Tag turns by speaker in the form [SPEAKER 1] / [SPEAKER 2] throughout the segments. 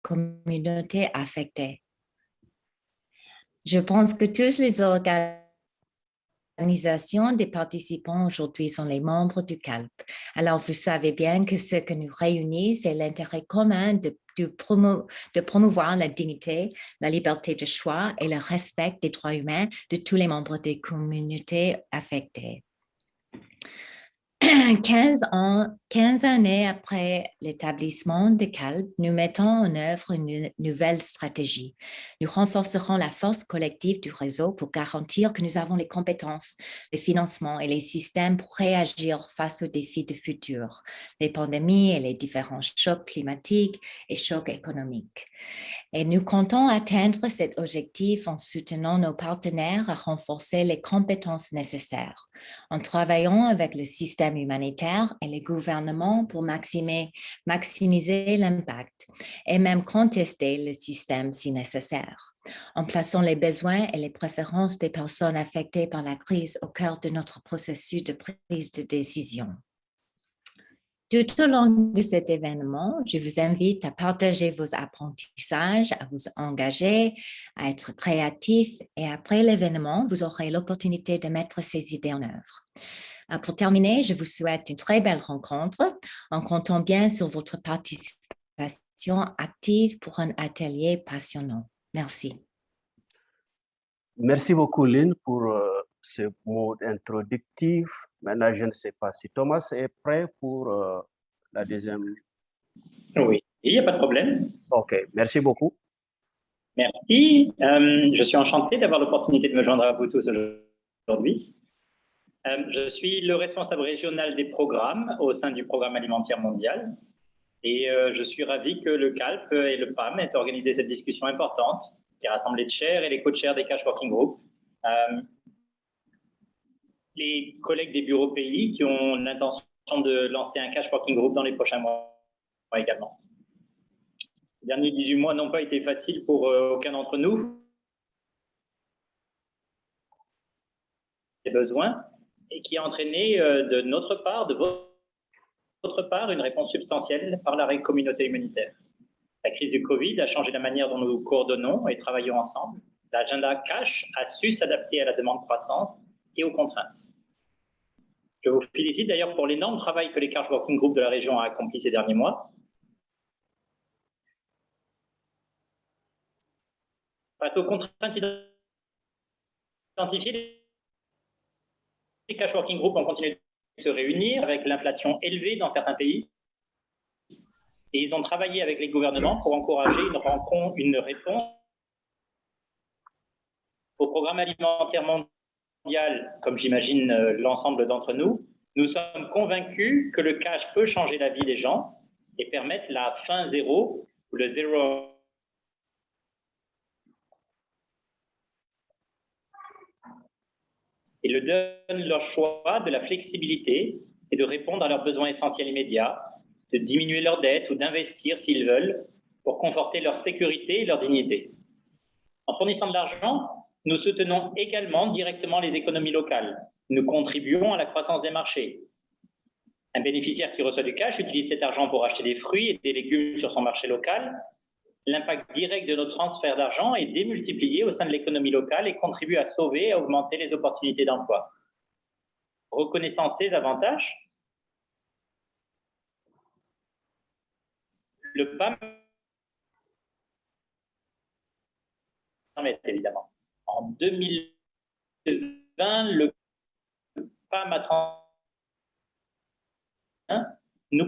[SPEAKER 1] communautés affectées. Je pense que tous les organisations des participants aujourd'hui sont les membres du CALP. Alors, vous savez bien que ce que nous réunit, c'est l'intérêt commun de promouvoir la dignité, la liberté de choix et le respect des droits humains de tous les membres des communautés affectées. 15 années après l'établissement de CALP, nous mettons en œuvre une nouvelle stratégie. Nous renforcerons la force collective du réseau pour garantir que nous avons les compétences, les financements et les systèmes pour réagir face aux défis du futur, les pandémies et les différents chocs climatiques et chocs économiques. Et nous comptons atteindre cet objectif en soutenant nos partenaires à renforcer les compétences nécessaires, en travaillant avec le système humanitaire et les gouvernements pour maximiser l'impact et même contester le système si nécessaire, en plaçant les besoins et les préférences des personnes affectées par la crise au cœur de notre processus de prise de décision. Tout au long de cet événement, je vous invite à partager vos apprentissages, à vous engager, à être créatif et après l'événement, vous aurez l'opportunité de mettre ces idées en œuvre. Pour terminer, je vous souhaite une très belle rencontre en comptant bien sur votre participation active pour un atelier passionnant. Merci.
[SPEAKER 2] Merci beaucoup, Lynn, pour ce mot introductif. Maintenant, je ne sais pas si Thomas est prêt pour la deuxième.
[SPEAKER 3] Oui, il n'y a pas de problème.
[SPEAKER 2] OK, merci beaucoup.
[SPEAKER 3] Merci. Je suis enchanté d'avoir l'opportunité de me joindre à vous tous aujourd'hui. Je suis le responsable régional des programmes au sein du Programme alimentaire mondial. Et je suis ravi que le CALP et le PAM aient organisé cette discussion importante qui a rassemblé les chairs et les co-chairs des cash working group. Les collègues des bureaux pays qui ont l'intention de lancer un cash working group dans les prochains mois également. Les derniers 18 mois n'ont pas été faciles pour aucun d'entre nous. Les besoins et qui a entraîné de notre part, de votre part, une réponse substantielle par la communauté humanitaire. La crise du Covid a changé la manière dont nous coordonnons et travaillons ensemble. L'agenda cash a su s'adapter à la demande croissante et aux contraintes. Je vous félicite d'ailleurs pour l'énorme travail que les cash working group de la région ont accompli ces derniers mois. Face aux contraintes identifiées, les cash working group ont continué de se réunir avec l'inflation élevée dans certains pays. Et ils ont travaillé avec les gouvernements pour encourager une réponse au programme alimentaire mondial, comme j'imagine l'ensemble d'entre nous. Nous sommes convaincus que le cash peut changer la vie des gens et permettre la fin zéro, ou le zéro. Et le donne leur choix de la flexibilité et de répondre à leurs besoins essentiels immédiats, de diminuer leurs dettes ou d'investir s'ils veulent pour conforter leur sécurité et leur dignité. En fournissant de l'argent, nous soutenons également directement les économies locales. Nous contribuons à la croissance des marchés. Un bénéficiaire qui reçoit du cash utilise cet argent pour acheter des fruits et des légumes sur son marché local. L'impact direct de nos transferts d'argent est démultiplié au sein de l'économie locale et contribue à sauver et à augmenter les opportunités d'emploi. Reconnaissant ces avantages, le PAM évidemment. En 2020, le PAM a nous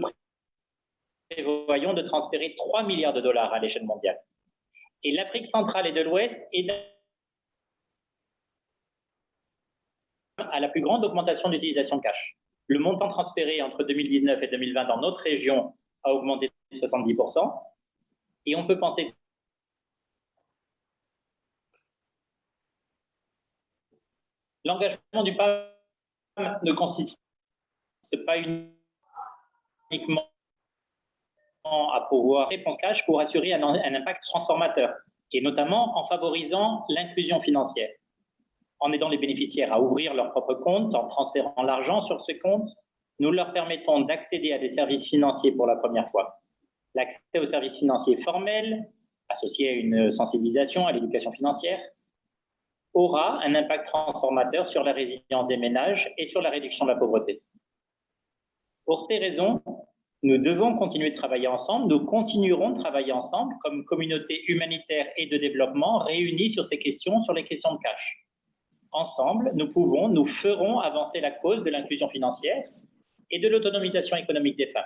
[SPEAKER 3] prévoyons de transférer 3 milliards de dollars à l'échelle mondiale. Et l'Afrique centrale et de l'Ouest est à la plus grande augmentation d'utilisation cash. Le montant transféré entre 2019 et 2020 dans notre région a augmenté de 70%. Et on peut penser l'engagement du PAM ne consiste pas uniquement à pouvoir réponse cash pour assurer un impact transformateur, et notamment en favorisant l'inclusion financière, en aidant les bénéficiaires à ouvrir leur propre compte, en transférant l'argent sur ce compte. Nous leur permettons d'accéder à des services financiers pour la première fois. l'accès aux services financiers formels, associé à une sensibilisation à l'éducation financière, aura un impact transformateur sur la résilience des ménages et sur la réduction de la pauvreté. Pour ces raisons, nous devons continuer de travailler ensemble, nous continuerons de travailler ensemble comme communauté humanitaire et de développement réunis sur ces questions, sur les questions de cash. Ensemble, nous ferons avancer la cause de l'inclusion financière et de l'autonomisation économique des femmes.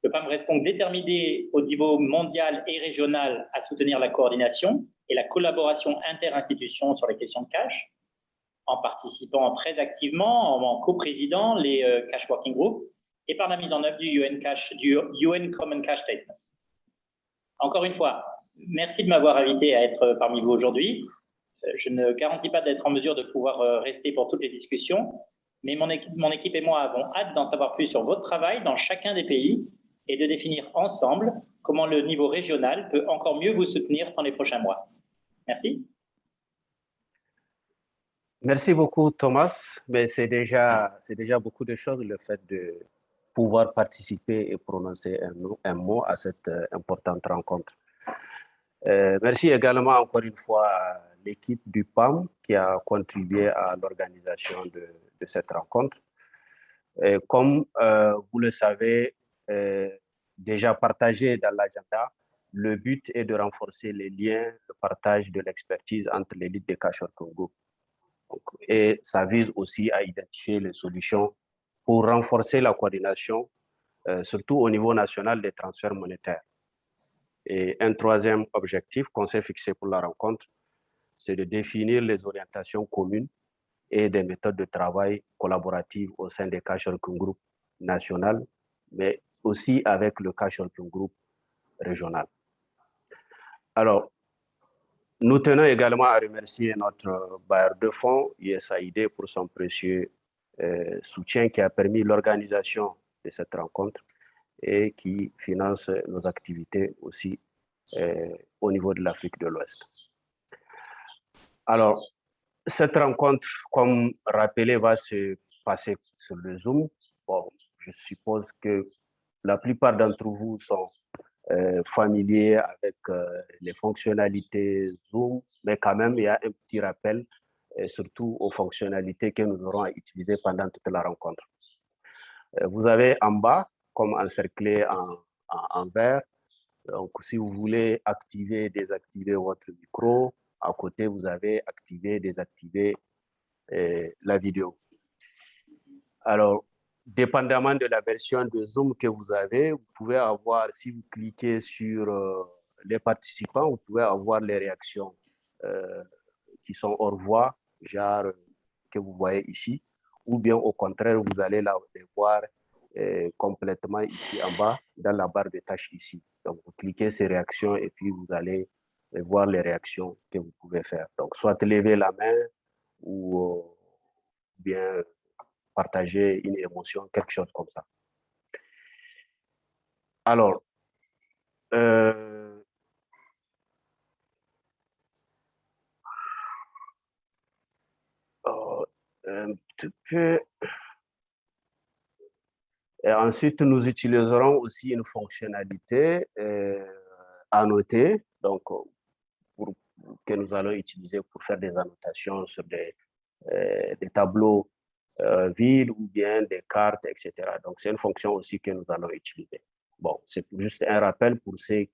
[SPEAKER 3] Le PAM reste donc déterminé au niveau mondial et régional à soutenir la coordination et la collaboration interinstitutions sur les questions de cash, en participant très activement, en co-présidant les Cash Working Group et par la mise en œuvre du UN Common Cash Statement. Encore une fois, merci de m'avoir invité à être parmi vous aujourd'hui. Je ne garantis pas d'être en mesure de pouvoir rester pour toutes les discussions, mais mon équipe et moi avons hâte d'en savoir plus sur votre travail dans chacun des pays et de définir ensemble comment le niveau régional peut encore mieux vous soutenir dans les prochains mois. Merci.
[SPEAKER 2] Merci beaucoup, Thomas. Mais c'est déjà beaucoup de choses, le fait de pouvoir participer et prononcer un mot à cette importante rencontre. Merci également encore une fois à l'équipe du PAM qui a contribué à l'organisation de cette rencontre. Et comme vous le savez, déjà partagé dans l'agenda, le but est de renforcer les liens, le partage de l'expertise entre l'élite des Cash Working Group. Et ça vise aussi à identifier les solutions pour renforcer la coordination, surtout au niveau national des transferts monétaires. Et un troisième objectif qu'on s'est fixé pour la rencontre, c'est de définir les orientations communes et des méthodes de travail collaboratives au sein des Cash Working Group national, mais aussi avec le Cash Working Group régional. Alors, nous tenons également à remercier notre bailleur de fonds, USAID, pour son précieux soutien qui a permis l'organisation de cette rencontre et qui finance nos activités aussi au niveau de l'Afrique de l'Ouest. Alors, cette rencontre, comme rappelé, va se passer sur le Zoom. Bon, je suppose que la plupart d'entre vous sont familiers avec les fonctionnalités Zoom, mais quand même, il y a un petit rappel, surtout aux fonctionnalités que nous aurons à utiliser pendant toute la rencontre. Vous avez en bas, comme encerclé en vert, donc si vous voulez activer, désactiver votre micro, à côté, vous avez activé, désactivé la vidéo. Alors, dépendamment de la version de Zoom que vous avez, vous pouvez avoir, si vous cliquez sur les participants, vous pouvez avoir les réactions qui sont hors voix, genre que vous voyez ici, ou bien au contraire, vous allez les voir complètement ici en bas, dans la barre de tâches ici. Donc, vous cliquez ces réactions et puis vous allez voir les réactions que vous pouvez faire. Donc, soit lever la main ou bien partager une émotion, quelque chose comme ça. Alors, un petit peu. Et ensuite, nous utiliserons aussi une fonctionnalité à noter, donc que nous allons utiliser pour faire des annotations sur des tableaux vides ou bien des cartes, etc. Donc, c'est une fonction aussi que nous allons utiliser. Bon, c'est juste un rappel pour ceux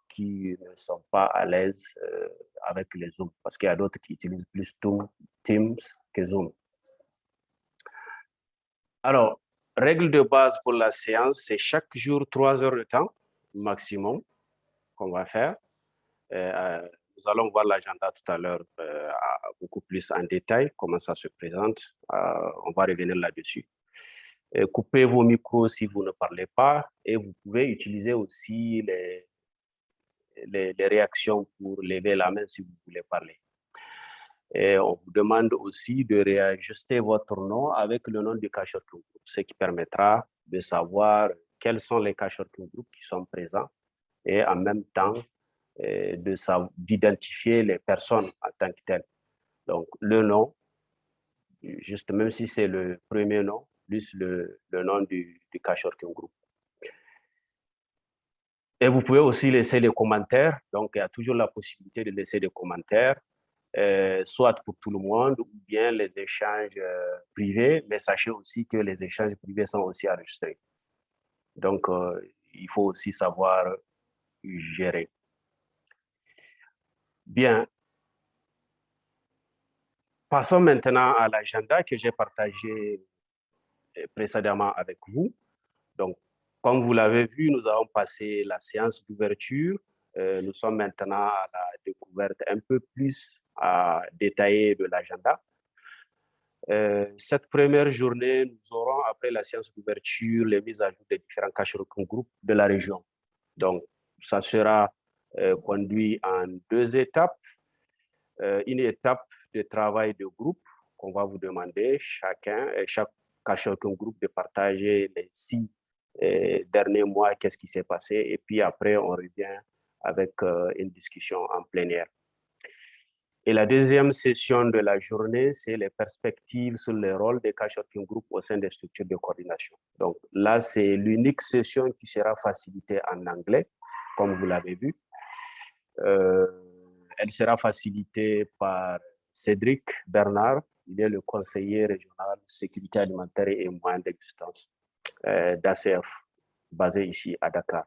[SPEAKER 2] qui ne sont pas à l'aise avec les Zoom, parce qu'il y a d'autres qui utilisent plus Teams que Zoom. Alors, règle de base pour la séance, c'est chaque jour 3 heures de temps maximum qu'on va faire. Nous allons voir l'agenda tout à l'heure beaucoup plus en détail, comment ça se présente. On va revenir là-dessus. Coupez vos micros si vous ne parlez pas et vous pouvez utiliser aussi les réactions pour lever la main si vous voulez parler. Et on vous demande aussi de réajuster votre nom avec le nom du Cash Working Group, ce qui permettra de savoir quels sont les Cash Working Group qui sont présents et en même temps d'identifier les personnes en tant que telles. Donc, le nom, juste même si c'est le premier nom, plus le nom du Cash Working Group. Et vous pouvez aussi laisser des commentaires. Donc, il y a toujours la possibilité de laisser des commentaires, soit pour tout le monde ou bien les échanges privés. Mais sachez aussi que les échanges privés sont aussi enregistrés. Donc, il faut aussi savoir gérer. Bien. Passons maintenant à l'agenda que j'ai partagé précédemment avec vous. Donc, comme vous l'avez vu, nous avons passé la séance d'ouverture. Nous sommes maintenant à la découverte un peu plus détaillée de l'agenda. Cette première journée, nous aurons, après la séance d'ouverture, les mises à jour des différents cash working group de la région. Donc, ça sera conduit en 2 étapes. Une étape de travail de groupe qu'on va vous demander, chaque cash working group, de partager les 6 derniers mois, qu'est-ce qui s'est passé. Et puis après, on revient avec une discussion en plénière. Et la deuxième session de la journée, c'est les perspectives sur les rôles des cash working group au sein des structures de coordination. Donc là, c'est l'unique session qui sera facilitée en anglais, comme vous l'avez vu. Elle sera facilitée par Cédric Bernard. Il est le conseiller régional sécurité alimentaire et moyens d'existence d'ACF, basé ici à Dakar.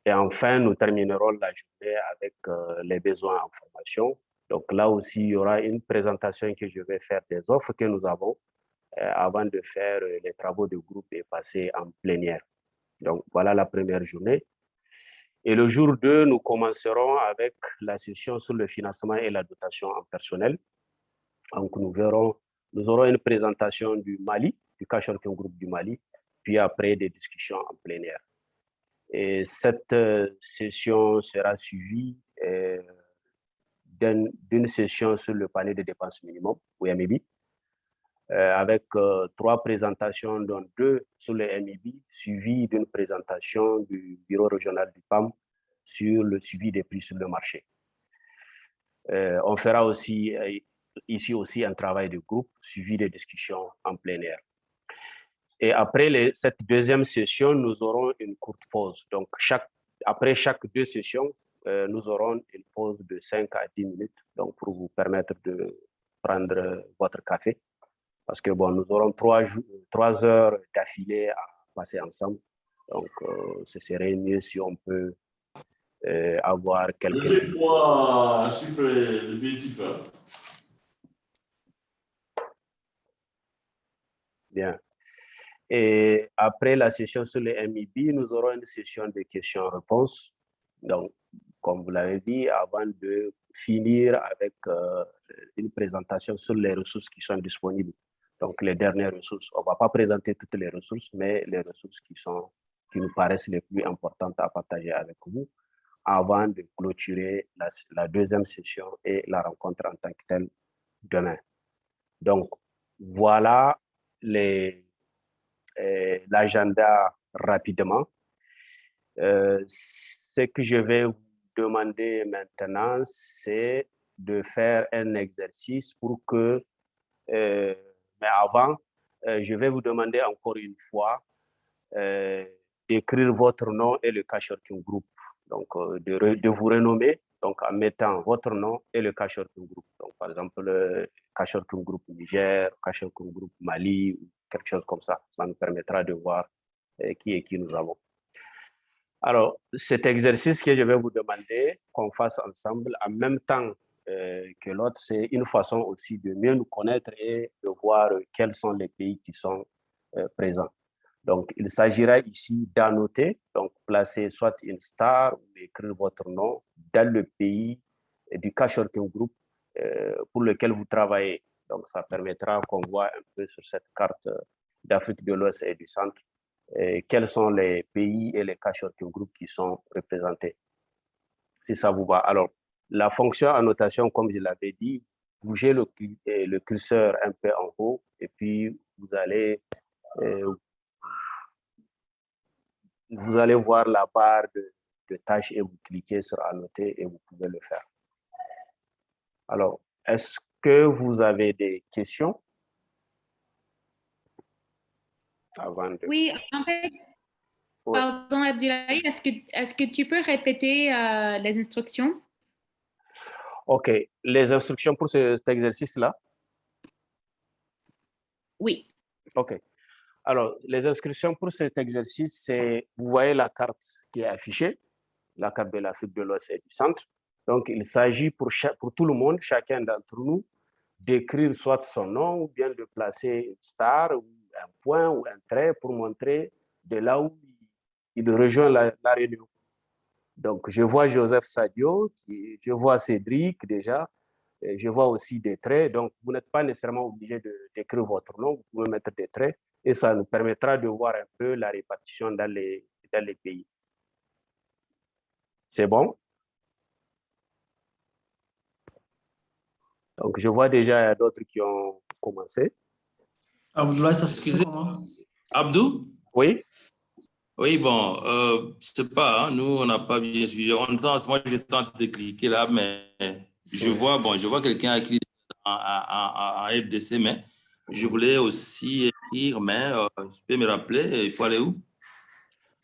[SPEAKER 2] Et enfin, nous terminerons la journée avec les besoins en formation. Donc là aussi, il y aura une présentation que je vais faire des offres que nous avons avant de faire les travaux de groupe et passer en plénière. Donc voilà la première journée. Et le jour 2, nous commencerons avec la session sur le financement et la dotation en personnel. Donc nous aurons une présentation du Mali, du cash working group du Mali, puis après des discussions en plénière. Et cette session sera suivie d'une session sur le panier de dépenses minimum, ou MIB, avec 3 présentations, dont 2 sur le MIB, suivies d'une présentation du bureau régional du PAM sur le suivi des prix sur le marché. On fera aussi ici aussi un travail de groupe, suivi des discussions en plein air. Et après cette deuxième session, nous aurons une courte pause. Donc, après chaque 2 sessions, nous aurons une pause de 5 à 10 minutes, donc pour vous permettre de prendre votre café. Parce que bon, nous aurons 3 heures d'affilée à passer ensemble. Donc, ce serait mieux si on peut avoir quelques...
[SPEAKER 4] Le poids chiffre définitif.
[SPEAKER 2] Bien. Et après la session sur les MIB, nous aurons une session de questions-réponses. Donc, comme vous l'avez dit, avant de finir avec une présentation sur les ressources qui sont disponibles. Donc, les dernières ressources. On ne va pas présenter toutes les ressources, mais les ressources qui nous paraissent les plus importantes à partager avec vous avant de clôturer la deuxième session et la rencontre en tant que telle demain. Donc, voilà l'agenda rapidement. Ce que je vais vous demander maintenant, c'est de faire un exercice pour que, mais avant, je vais vous demander encore une fois d'écrire votre nom et le cash working group. Donc, de vous renommer, donc en mettant votre nom et le cash working group. Donc, par exemple, le cash working group Niger, cash working group Mali, ou quelque chose comme ça. Ça nous permettra de voir qui nous avons. Alors, cet exercice que je vais vous demander qu'on fasse ensemble en même temps que l'autre, c'est une façon aussi de mieux nous connaître et de voir quels sont les pays qui sont présents. Donc, il s'agira ici d'annoter, donc placer soit une star ou écrire votre nom dans le pays du cash working group pour lequel vous travaillez. Donc, ça permettra qu'on voit un peu sur cette carte d'Afrique de l'Ouest et du Centre quels sont les pays et les cash working group qui sont représentés. Si ça vous va. Alors, la fonction annotation, comme je l'avais dit, bougez le curseur un peu en haut et puis vous allez voir la barre de tâches et vous cliquez sur annoter et vous pouvez le faire. Alors, est-ce que vous avez des questions?
[SPEAKER 5] Oui, en fait,
[SPEAKER 2] Oui.
[SPEAKER 5] Pardon, Abdoulaye, est-ce que tu peux répéter les instructions?
[SPEAKER 2] OK. Les instructions pour cet exercice-là?
[SPEAKER 5] Oui.
[SPEAKER 2] OK. Alors, les instructions pour cet exercice, c'est, vous voyez la carte qui est affichée, la carte de l'Afrique de l'Ouest et du Centre. Donc, il s'agit pour tout le monde, chacun d'entre nous, d'écrire soit son nom ou bien de placer une star ou un point ou un trait pour montrer de là où il rejoint la Réunion. Donc, je vois Joseph Sadio, je vois Cédric déjà, et je vois aussi des traits. Donc, vous n'êtes pas nécessairement obligé d'écrire votre nom, vous pouvez mettre des traits et ça nous permettra de voir un peu la répartition dans les pays. C'est bon? Donc, je vois déjà il y a d'autres qui ont commencé.
[SPEAKER 6] Abdoulaye, ça s'excuse comment?
[SPEAKER 4] Abdou?
[SPEAKER 2] Oui?
[SPEAKER 4] Oui, bon, c'est pas, hein, nous, on n'a pas bien suivi. Moi, je tente de cliquer là, mais je vois quelqu'un écrit en FDC, mais je voulais aussi écrire, mais je peux me rappeler, il faut aller où?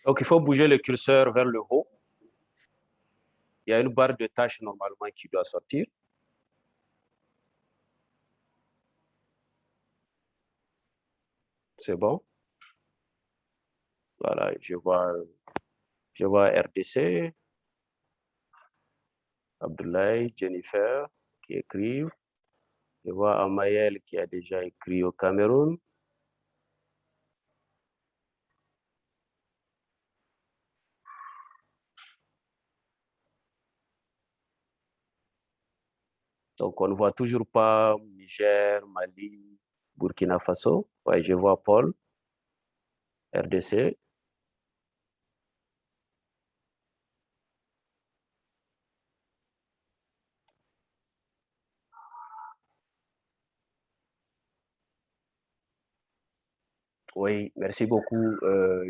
[SPEAKER 2] Donc, il faut bouger le curseur vers le haut. Il y a une barre de tâches normalement qui doit sortir. C'est bon. Voilà, je vois RDC, Abdoulaye, Jennifer qui écrivent. Je vois Amayel qui a déjà écrit au Cameroun. Donc, on ne voit toujours pas Niger, Mali, Burkina Faso. Ouais, je vois Paul, RDC. Oui, merci beaucoup,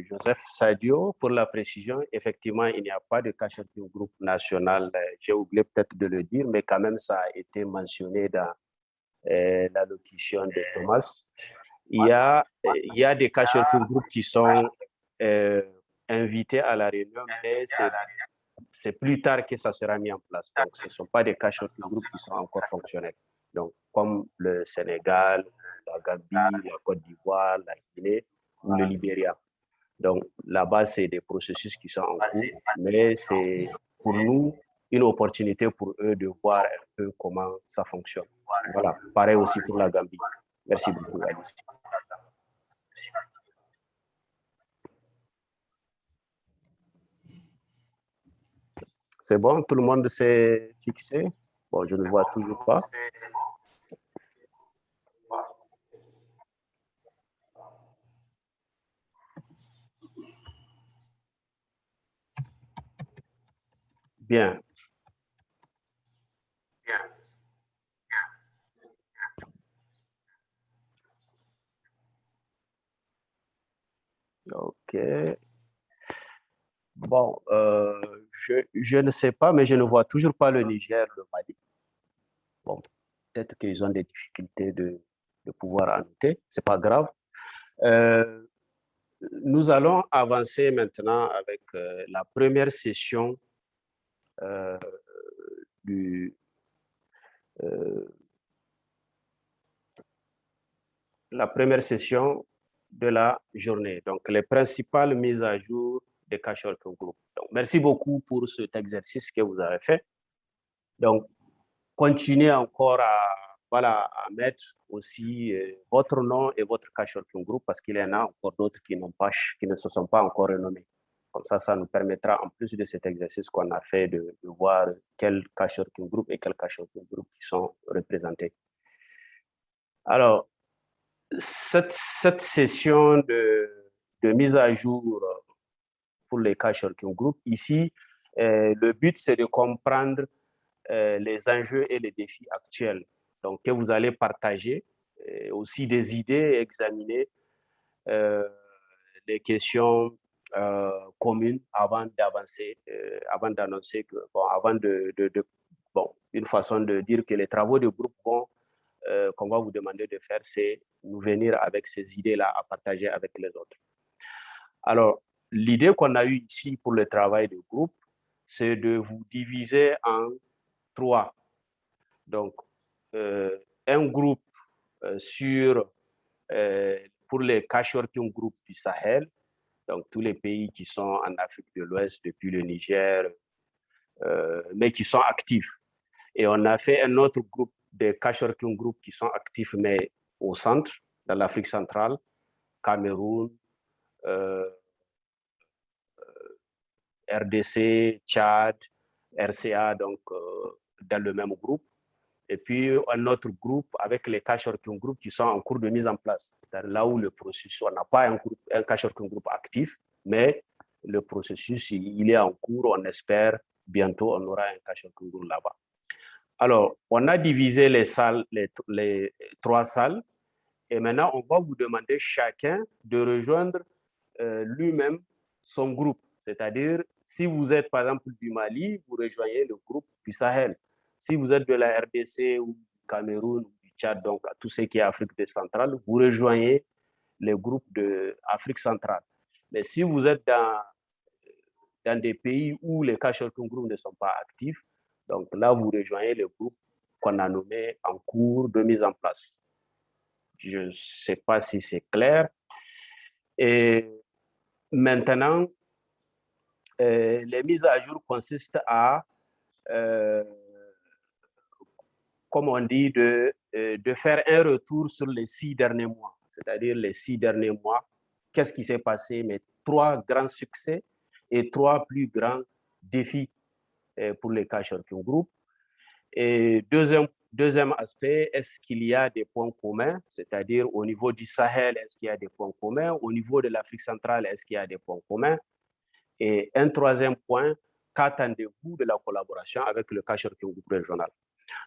[SPEAKER 2] Joseph Sadio, pour la précision. Effectivement, il n'y a pas de cachette du groupe national. J'ai oublié peut-être de le dire, mais quand même, ça a été mentionné dans l'allocution de Thomas. Il y a des cachettes du groupe qui sont invités à la réunion, mais c'est plus tard que ça sera mis en place. Donc, ce ne sont pas des cachettes du groupe qui sont encore fonctionnels. Donc, comme le Sénégal, la Gambie, la Côte d'Ivoire, la Guinée ou le Libéria. Donc, là-bas, c'est des processus qui sont en cours, mais c'est pour nous une opportunité pour eux de voir un peu comment ça fonctionne. Voilà, pareil aussi pour la Gambie. Merci beaucoup, Ali. C'est bon, tout le monde s'est fixé? Bon, je ne vois toujours pas. Bien. OK. Bon, je ne sais pas, mais je ne vois toujours pas le Niger, le Mali. Bon, peut-être qu'ils ont des difficultés de pouvoir annoter, ce n'est pas grave. Nous allons avancer maintenant avec la première session de la journée. Donc, les principales mises à jour des cash working group. Donc, merci beaucoup pour cet exercice que vous avez fait. Donc, continuez encore à mettre aussi votre nom et votre cash working group parce qu'il y en a encore d'autres qui ne se sont pas encore renommés. Comme ça nous permettra, en plus de cet exercice qu'on a fait, de voir quel cash working group et quel cash working group qui sont représentés. Alors, cette session de mise à jour pour les cash working group, ici, le but, c'est de comprendre les enjeux et les défis actuels. Donc, que vous allez partager, aussi des idées, examiner les questions communes avant d'avancer, avant d'annoncer que, une façon de dire que les travaux de groupe qu'on va vous demander de faire, c'est nous venir avec ces idées-là à partager avec les autres. Alors, l'idée qu'on a eue ici pour le travail de groupe, c'est de vous diviser en 3. Donc, un groupe pour les cash working group du Sahel, donc tous les pays qui sont en Afrique de l'Ouest, depuis le Niger, mais qui sont actifs. Et on a fait un autre groupe de cash working group qui sont actifs, mais au centre, dans l'Afrique centrale, Cameroun, RDC, Tchad, RCA, donc dans le même groupe. Et puis un autre groupe avec les cash working group qui sont en cours de mise en place. C'est-à-dire là où le processus, on n'a pas un cash working group actif, mais le processus, il est en cours. On espère bientôt, on aura un cash working group là-bas. Alors, on a divisé les salles, les 3 salles, et maintenant, on va vous demander chacun de rejoindre lui-même son groupe. C'est-à-dire, si vous êtes, par exemple, du Mali, vous rejoignez le groupe du Sahel. Si vous êtes de la RDC ou du Cameroun ou du Tchad, donc tout ce qui est Afrique centrale, vous rejoignez le groupe de Afrique centrale. Mais si vous êtes dans des pays où les cash working groups ne sont pas actifs, donc là, vous rejoignez le groupe qu'on a nommé en cours de mise en place. Je ne sais pas si c'est clair. Et maintenant, les mises à jour consistent à, comme on dit, de faire un retour sur les 6 derniers mois. C'est-à-dire les 6 derniers mois, qu'est-ce qui s'est passé, mes 3 grands succès et 3 plus grands défis pour les cash working group. Et deuxième aspect, est-ce qu'il y a des points communs, c'est-à-dire au niveau du Sahel, est-ce qu'il y a des points communs, au niveau de l'Afrique centrale, est-ce qu'il y a des points communs? Et un troisième point, qu'attendez-vous de la collaboration avec le cash working group régional?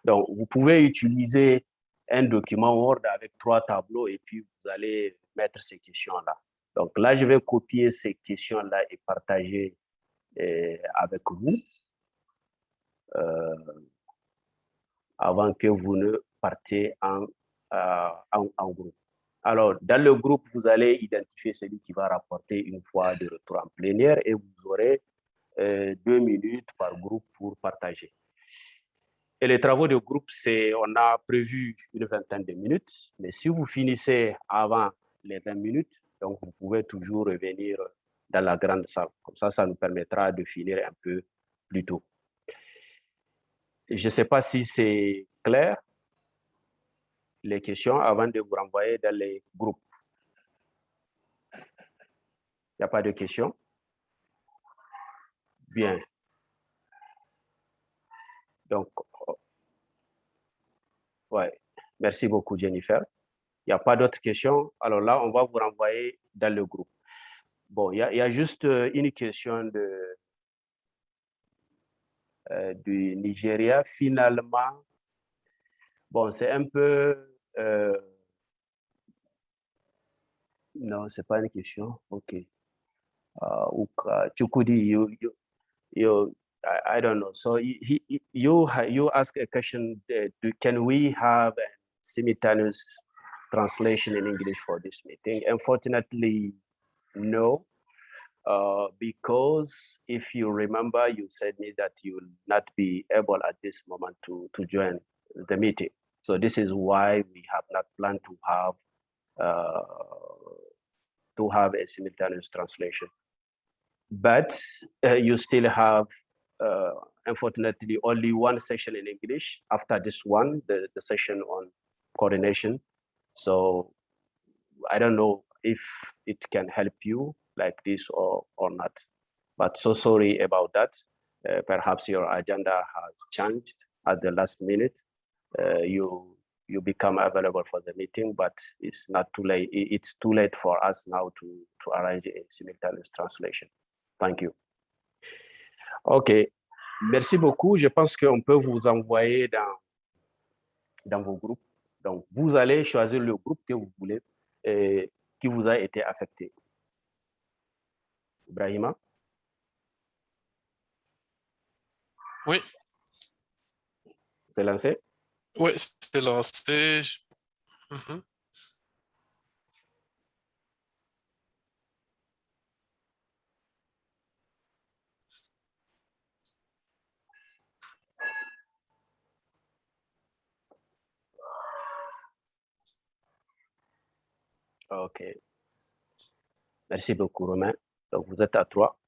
[SPEAKER 2] Donc, vous pouvez utiliser un document Word avec 3 tableaux et puis vous allez mettre ces questions-là. Donc là, je vais copier ces questions-là et partager avec vous avant que vous ne partiez en groupe. Alors, dans le groupe, vous allez identifier celui qui va rapporter une fois de retour en plénière et vous aurez 2 minutes par groupe pour partager. Et les travaux de groupe, on a prévu une vingtaine de minutes, mais si vous finissez avant les 20 minutes, donc vous pouvez toujours revenir dans la grande salle. Comme ça nous permettra de finir un peu plus tôt. Je ne sais pas si c'est clair, les questions, avant de vous renvoyer dans les groupes. Il n'y a pas de questions? Bien. Donc, ouais. Merci beaucoup, Jennifer. Il n'y a pas d'autres questions. Alors là, on va vous renvoyer dans le groupe. Bon, il y a juste une question du Nigeria. Finalement, bon, c'est un peu... non, ce n'est pas une question. OK. Chukudi, I don't know. So you ask a question, can we have a simultaneous translation in English for this meeting? Unfortunately, no. Because if you remember, you said me that you will not be able at this moment to join the meeting. So this is why we have not planned to have a simultaneous translation. But you still have, unfortunately, only one session in English after this one, the session on coordination. So I don't know if it can help you like this or not. But so sorry about that. Perhaps your agenda has changed at the last minute. You become available for the meeting, but it's not too late. It's too late for us now to arrange a simultaneous translation. Thank you. OK. Merci beaucoup. Je pense qu'on peut vous envoyer dans vos groupes. Donc, vous allez choisir le groupe que vous voulez et qui vous a été affecté. Ibrahima?
[SPEAKER 7] Oui.
[SPEAKER 2] C'est lancé?
[SPEAKER 7] Oui, c'est lancé.
[SPEAKER 2] Ok. Merci beaucoup, Romain. Donc, vous êtes à 3.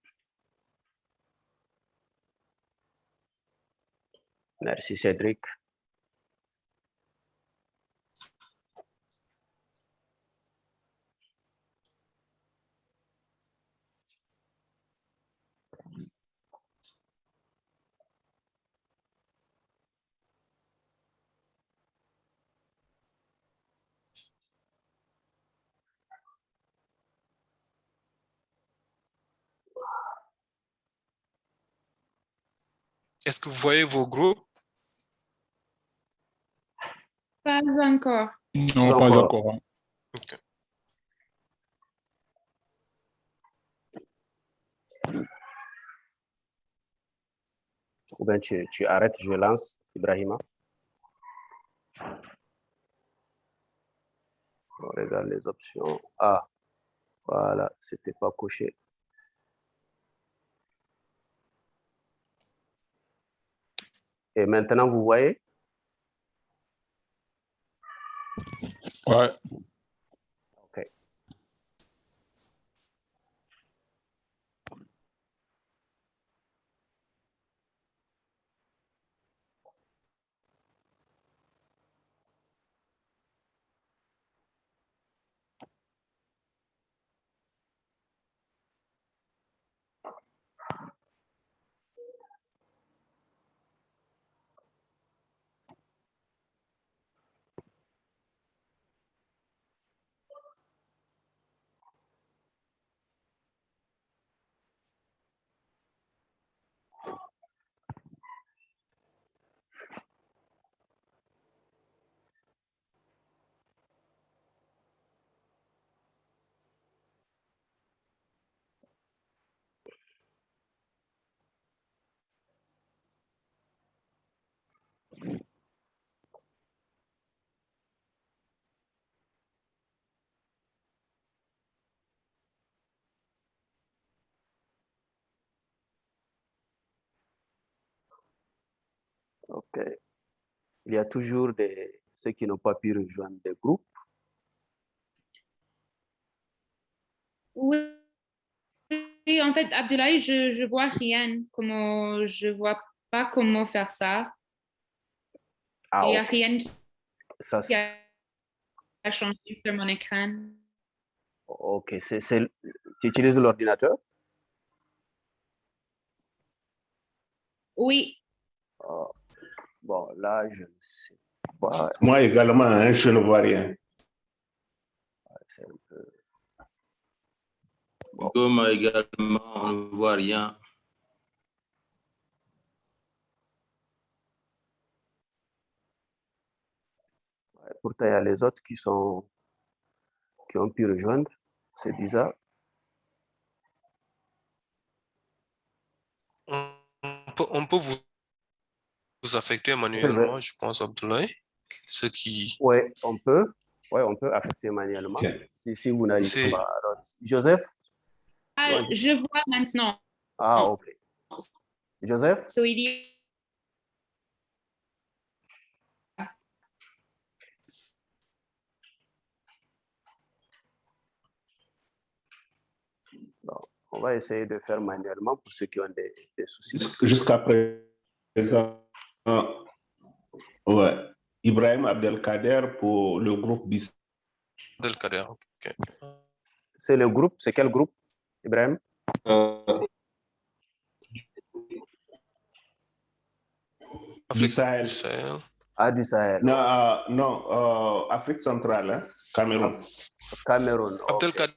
[SPEAKER 2] Merci, Cédric.
[SPEAKER 7] Est-ce que vous voyez vos groupes?
[SPEAKER 5] Pas encore.
[SPEAKER 8] Non, pas encore.
[SPEAKER 7] Ok.
[SPEAKER 2] Ou bien tu arrêtes, je lance, Ibrahima. On regarde les options. Ah, voilà, c'était pas coché. Et maintenant, vous voyez?
[SPEAKER 8] Ouais.
[SPEAKER 2] Ok. Ok. Il y a toujours ceux qui n'ont pas pu rejoindre des groupes.
[SPEAKER 5] Oui, en fait, Abdoulaye, je vois rien. Je vois pas comment faire ça.
[SPEAKER 2] Ah,
[SPEAKER 5] Il n'y a
[SPEAKER 2] ok.
[SPEAKER 5] rien
[SPEAKER 2] Ça,
[SPEAKER 5] qui a changé sur mon écran.
[SPEAKER 2] ok. Tu utilises l'ordinateur?
[SPEAKER 5] Oui.
[SPEAKER 2] Oh, bon, là, je ne sais pas.
[SPEAKER 9] Moi également, hein, je ne vois rien.
[SPEAKER 2] C'est un peu...
[SPEAKER 4] Comme également, on ne voit rien.
[SPEAKER 2] Ouais, pourtant, il y a les autres qui ont pu rejoindre. C'est bizarre.
[SPEAKER 7] On peut vous affecter manuellement, je pense, Abdoulaye. Ce qui...
[SPEAKER 2] Oui, on peut. Ouais, on peut affecter manuellement.
[SPEAKER 9] Okay.
[SPEAKER 2] Si vous n'arrivez pas. Alors, Joseph?
[SPEAKER 5] Ah, je vois maintenant.
[SPEAKER 2] Ah, ok. Joseph?
[SPEAKER 5] So, il y
[SPEAKER 2] Bon, on va essayer de faire manuellement pour ceux qui ont des soucis.
[SPEAKER 9] Jusqu'à présent, ouais. Ibrahim Abdelkader pour le groupe BIS.
[SPEAKER 7] Abdelkader, ok.
[SPEAKER 2] C'est le groupe, c'est quel groupe, Ibrahim?
[SPEAKER 7] Afrique
[SPEAKER 9] du Sahel.
[SPEAKER 7] du Sahel.
[SPEAKER 2] Ah, du Sahel.
[SPEAKER 9] Non, non, Afrique centrale, hein? Cameroun.
[SPEAKER 2] Cameroun, ok.
[SPEAKER 7] Abdelkader.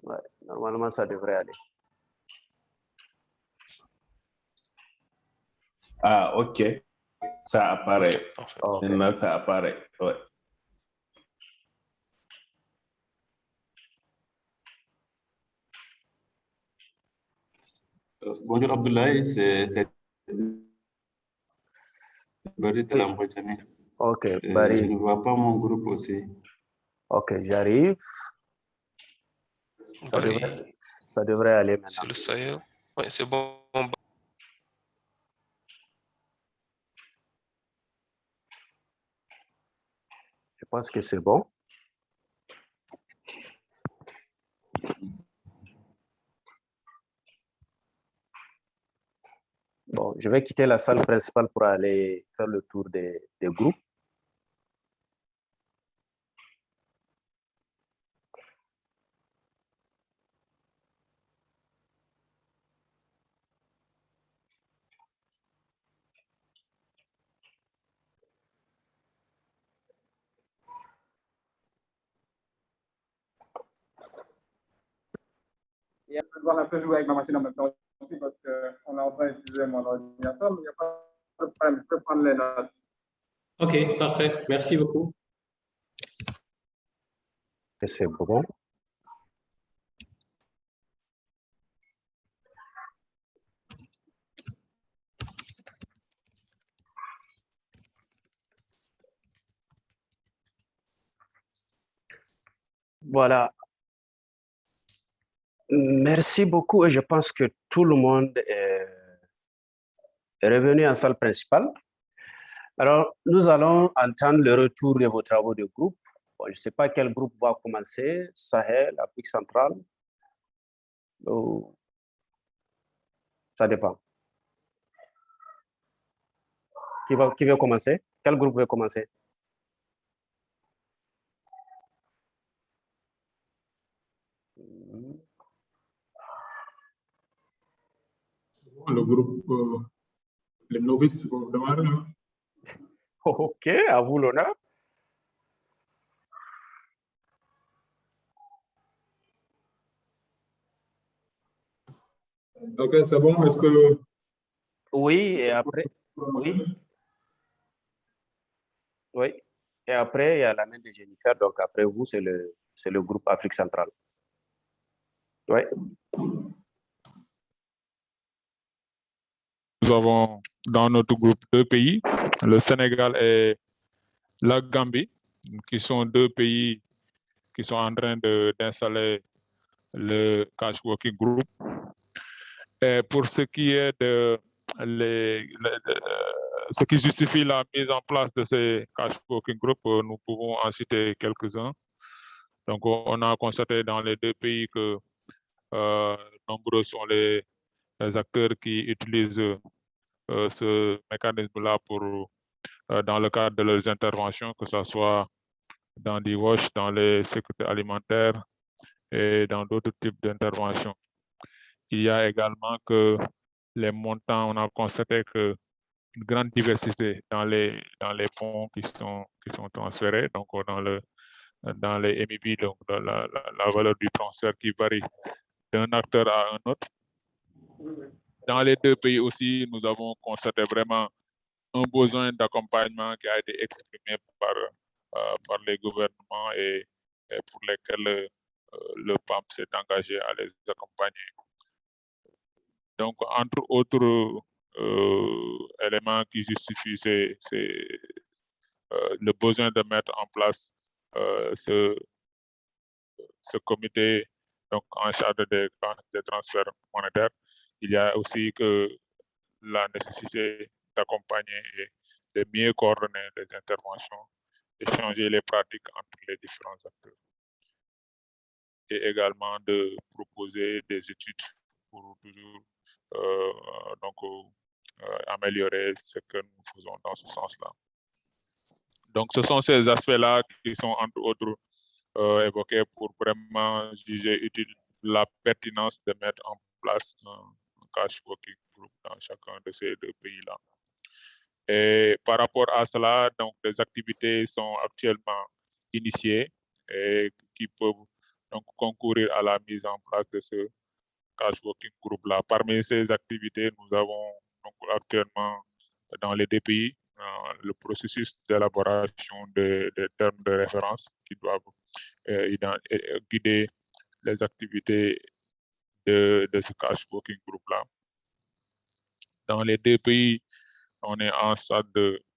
[SPEAKER 2] Ouais, normalement, ça devrait aller.
[SPEAKER 9] Ah, ok. Ça apparaît.
[SPEAKER 7] Okay, parfait.
[SPEAKER 2] Okay.
[SPEAKER 9] Maintenant, ça apparaît. Ouais.
[SPEAKER 10] Bonjour Abdoulaye, c'est Barry de l'Ambodjane.
[SPEAKER 2] Ok,
[SPEAKER 10] Je ne vois pas mon groupe aussi.
[SPEAKER 2] Ok, j'arrive. Ça devrait aller maintenant.
[SPEAKER 7] C'est le Sahel. Oui, c'est bon.
[SPEAKER 2] pense que c'est bon. Bon, je vais quitter la salle principale pour aller faire le tour des groupes.
[SPEAKER 11] Et après, devoir un peu jouer avec ma machine en même temps aussi parce qu'on est en train d'utiliser mon ordinateur, mais il n'y a pas de problème, je peux prendre les notes.
[SPEAKER 12] OK, parfait. Merci beaucoup.
[SPEAKER 2] C'est bon. Voilà. Merci beaucoup et je pense que tout le monde est revenu en salle principale. Alors, nous allons entendre le retour de vos travaux de groupe. Bon, je ne sais pas quel groupe va commencer, Sahel, Afrique centrale. Ça dépend. Qui veut commencer? Quel groupe veut commencer?
[SPEAKER 8] Le groupe, les novices vont démarrer.
[SPEAKER 2] OK, à vous l'honneur.
[SPEAKER 8] OK, c'est bon. Est-ce que...
[SPEAKER 2] Oui, et après... Oui. Oui. Et après, il y a la main de Jennifer. Donc, après vous, c'est le groupe Afrique centrale. Oui.
[SPEAKER 8] Nous avons dans notre groupe 2 pays, le Sénégal et la Gambie, qui sont 2 pays qui sont en train d'installer le cash working group. Et pour ce qui est de ce qui justifie la mise en place de ces cash working group, nous pouvons en citer quelques-uns. Donc, on a constaté dans les 2 pays que nombreux sont les acteurs qui utilisent ce mécanisme-là pour dans le cadre de leurs interventions, que ce soit dans des WASH, dans les sécurités alimentaires et dans d'autres types d'interventions. Il y a également que les montants, on a constaté que une grande diversité dans les fonds qui sont transférés, donc dans les MIB, donc dans la valeur du transfert qui varie d'un acteur à un autre. Dans les 2 pays aussi, nous avons constaté vraiment un besoin d'accompagnement qui a été exprimé par les gouvernements et pour lesquels le PAM s'est engagé à les accompagner. Donc, entre autres éléments qui justifient le besoin de mettre en place ce comité donc, en charge des transferts monétaires, il y a aussi que la nécessité d'accompagner et de mieux coordonner les interventions, échanger les pratiques entre les différents acteurs et également de proposer des études pour toujours améliorer ce que nous faisons dans ce sens-là. Donc, ce sont ces aspects-là qui sont entre autres évoqués pour vraiment juger utile la pertinence de mettre en place un cash working group dans chacun de ces 2 pays-là. Et par rapport à cela, donc, les activités sont actuellement initiées et qui peuvent donc concourir à la mise en place de ce cash working group-là. Parmi ces activités, nous avons donc actuellement dans les 2 pays le processus d'élaboration des termes de référence qui doivent guider les activités de ce cash working group-là. Dans les 2 pays, on est en stade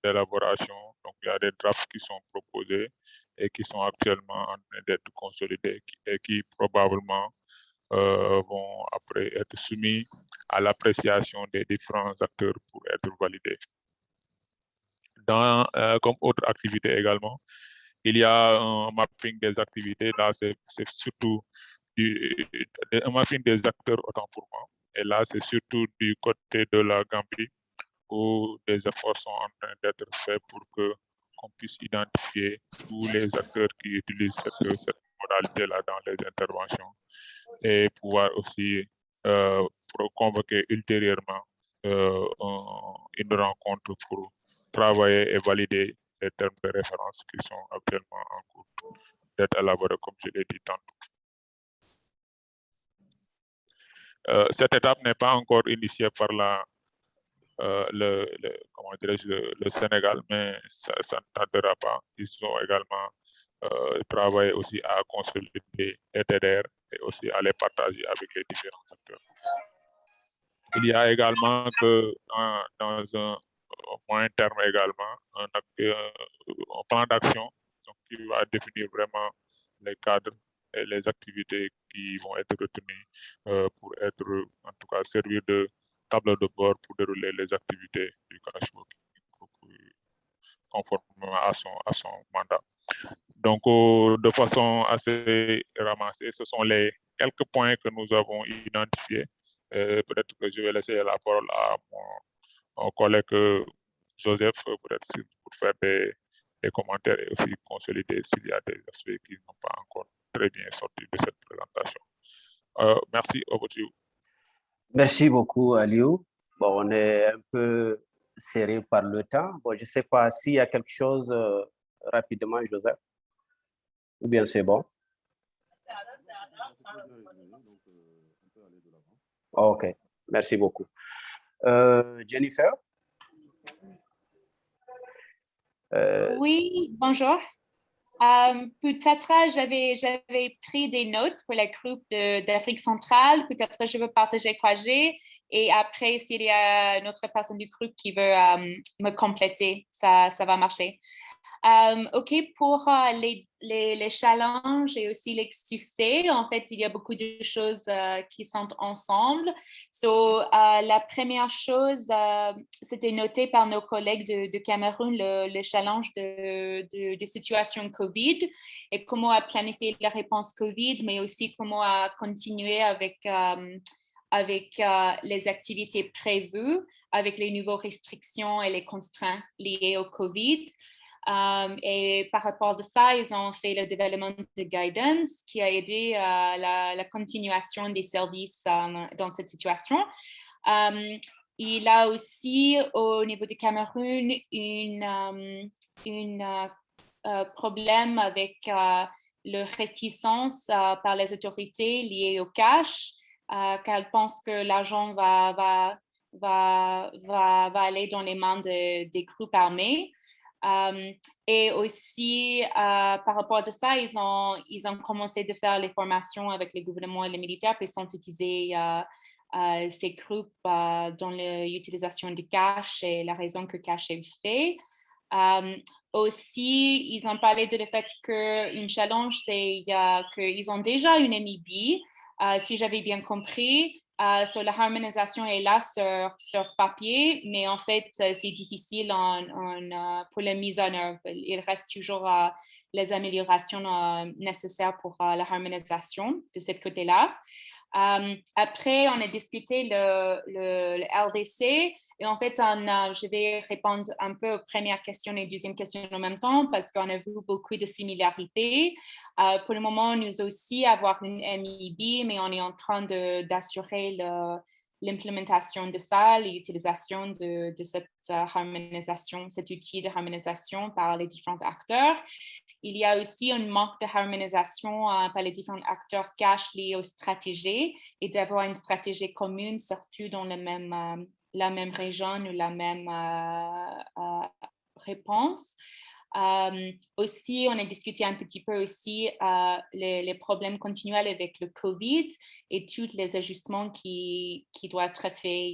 [SPEAKER 8] d'élaboration, donc il y a des drafts qui sont proposés et qui sont actuellement en train d'être consolidés et qui probablement vont après être soumis à l'appréciation des différents acteurs pour être validés. Comme autre activité également, il y a un mapping des activités. Là, c'est surtout un mapping des acteurs autant pour moi. Et là, c'est surtout du côté de la Gambie où des efforts sont en train d'être faits pour qu'on puisse identifier tous les acteurs qui utilisent cette modalité-là dans les interventions et pouvoir aussi convoquer ultérieurement une rencontre pour travailler et valider les termes de référence qui sont actuellement en cours d'être élaborés, comme je l'ai dit tantôt. Cette étape n'est pas encore initiée par le Sénégal, mais ça ne tardera pas. Ils ont également travaillé aussi à consolider les TDR et aussi à les partager avec les différents acteurs. Il y a également que dans un moyen terme également un plan d'action qui va définir vraiment les cadres et les activités qui vont être retenues pour être, en tout cas, servir de table de bord pour dérouler les activités du cashwalking conformément à son mandat. Donc, de façon assez ramassée, ce sont les quelques points que nous avons identifiés. Peut-être que je vais laisser la parole à mon collègue Joseph peut-être pour faire des commentaires et aussi consolider s'il y a des aspects qui n'ont pas encore très bien sorti de cette présentation. Merci, over to you.
[SPEAKER 2] Merci beaucoup, Aliou. Bon, on est un peu serré par le temps. Bon, je ne sais pas s'il y a quelque chose rapidement, Joseph. Ou bien c'est bon? OK, merci beaucoup. Jennifer?
[SPEAKER 5] Oui, bonjour. Peut-être j'avais pris des notes pour le groupe d'Afrique centrale. Peut-être je veux partager quoi j'ai. Et après, s'il y a une autre personne du groupe qui veut me compléter, ça va marcher. OK, pour les challenges et aussi les succès, en fait, il y a beaucoup de choses qui sont ensemble. La première chose, c'était noté par nos collègues de Cameroun, le challenge de situation COVID et comment planifier la réponse COVID, mais aussi comment continuer avec les activités prévues, avec les nouvelles restrictions et les contraintes liées au COVID. Et par rapport à ça, ils ont fait le développement de guidance qui a aidé la continuation des services dans cette situation. Il y a aussi au niveau du Cameroun un problème avec la réticence par les autorités liées au cash, car elles pensent que l'argent va aller dans les mains des groupes armés. Et aussi, par rapport à ça, ils ont commencé de faire les formations avec les gouvernements et les militaires pour synthétiser ces groupes dans l'utilisation du cash et la raison que cash est fait. Aussi, ils ont parlé de le fait qu'une challenge, c'est qu'ils ont déjà une MIB, si j'avais bien compris. Sur la harmonisation est là sur papier, mais en fait, c'est difficile pour la mise en œuvre. Il reste toujours les améliorations nécessaires pour la harmonisation de ce côté-là. Après, on a discuté le LDC et en fait, je vais répondre un peu aux premières questions et deuxième questions en même temps parce qu'on a vu beaucoup de similarités. Pour le moment, nous aussi avoir une MIB, mais on est en train d'assurer l'implémentation de ça, l'utilisation de cette harmonisation, cet outil de harmonisation par les différents acteurs. Il y a aussi un manque de harmonisation par les différents acteurs cash liés aux stratégies et d'avoir une stratégie commune, surtout dans la même région ou la même réponse. Aussi, on a discuté un petit peu aussi les problèmes continuels avec le COVID et tous les ajustements qui doivent être faits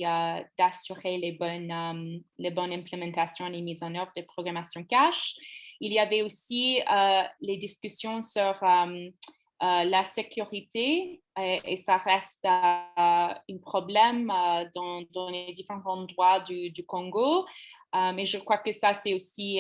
[SPEAKER 5] d'assurer les bonnes implémentations et mises en œuvre de programmation cash. Il y avait aussi les discussions sur la sécurité et ça reste un problème dans les différents endroits du Congo. Mais je crois que ça, c'est aussi,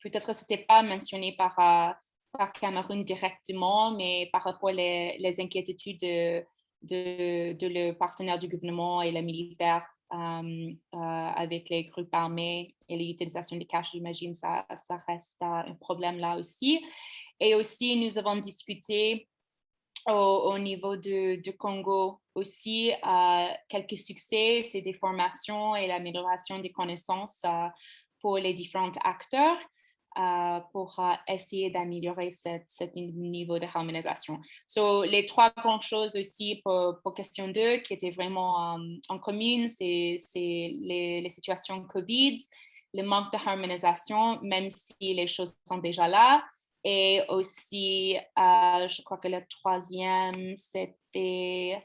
[SPEAKER 5] peut-être ce n'était pas mentionné par par Cameroun directement, mais par rapport les inquiétudes de le partenaire du gouvernement et les militaires avec les groupes armés et l'utilisation du cash, j'imagine, ça reste un problème là aussi. Et aussi, nous avons discuté au niveau du Congo aussi, quelques succès, c'est des formations et l'amélioration des connaissances pour les différents acteurs pour essayer d'améliorer ce niveau de harmonisation. So, les trois grandes choses aussi pour question 2 qui étaient vraiment en commune, c'est les situations COVID, le manque de harmonisation, même si les choses sont déjà là. Et aussi, je crois que le troisième, c'était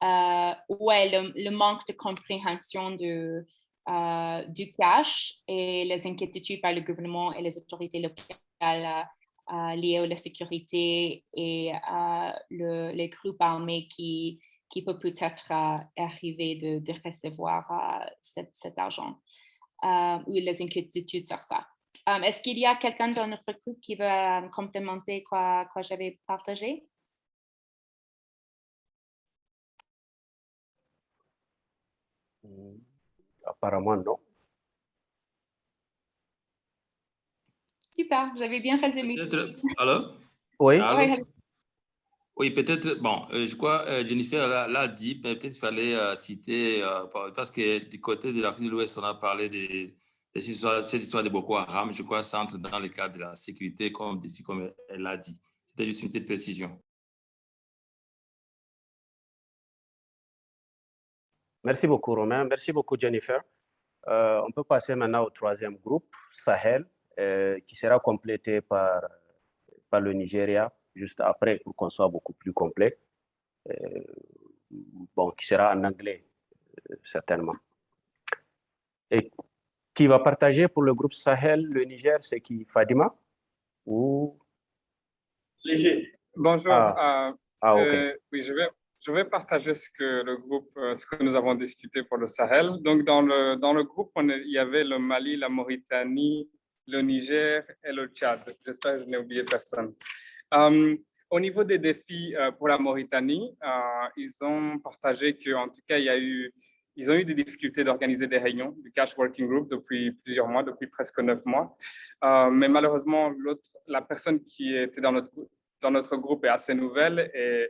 [SPEAKER 5] le manque de compréhension du cash et les inquiétudes par le gouvernement et les autorités locales liées à la sécurité et les groupes armés qui peuvent peut-être arriver de recevoir cet argent ou les inquiétudes sur ça. Est-ce qu'il y a quelqu'un dans notre groupe qui veut complémenter quoi j'avais partagé?
[SPEAKER 2] Apparemment, non.
[SPEAKER 5] Super, j'avais bien résumé.
[SPEAKER 4] Alors?
[SPEAKER 2] Oui.
[SPEAKER 4] Alors? Oui, peut-être, bon, je crois Jennifer l'a dit, mais peut-être il fallait citer, parce que du côté de l'Afrique de l'Ouest, on a parlé cette histoire de Boko Haram, je crois, ça entre dans le cadre de la sécurité comme défi, comme elle l'a dit. C'était juste une petite précision.
[SPEAKER 2] Merci beaucoup, Romain. Merci beaucoup, Jennifer. On peut passer maintenant au troisième groupe, Sahel, qui sera complété par le Nigeria, juste après, pour qu'on soit beaucoup plus complet. Bon, qui sera en anglais, certainement. Et qui va partager pour le groupe Sahel, le Niger, c'est qui? Fadima ou...
[SPEAKER 11] Léger. Bonjour.
[SPEAKER 2] OK.
[SPEAKER 11] Oui, je vais partager ce que nous avons discuté pour le Sahel. Donc, dans le groupe, il y avait le Mali, la Mauritanie, le Niger et le Tchad. J'espère que je n'ai oublié personne. Au niveau des défis pour la Mauritanie, ils ont partagé qu'en tout cas, ils ont eu des difficultés d'organiser des réunions du Cash Working Group depuis plusieurs mois, depuis presque 9 mois. Mais malheureusement, la personne qui était dans notre groupe est assez nouvelle et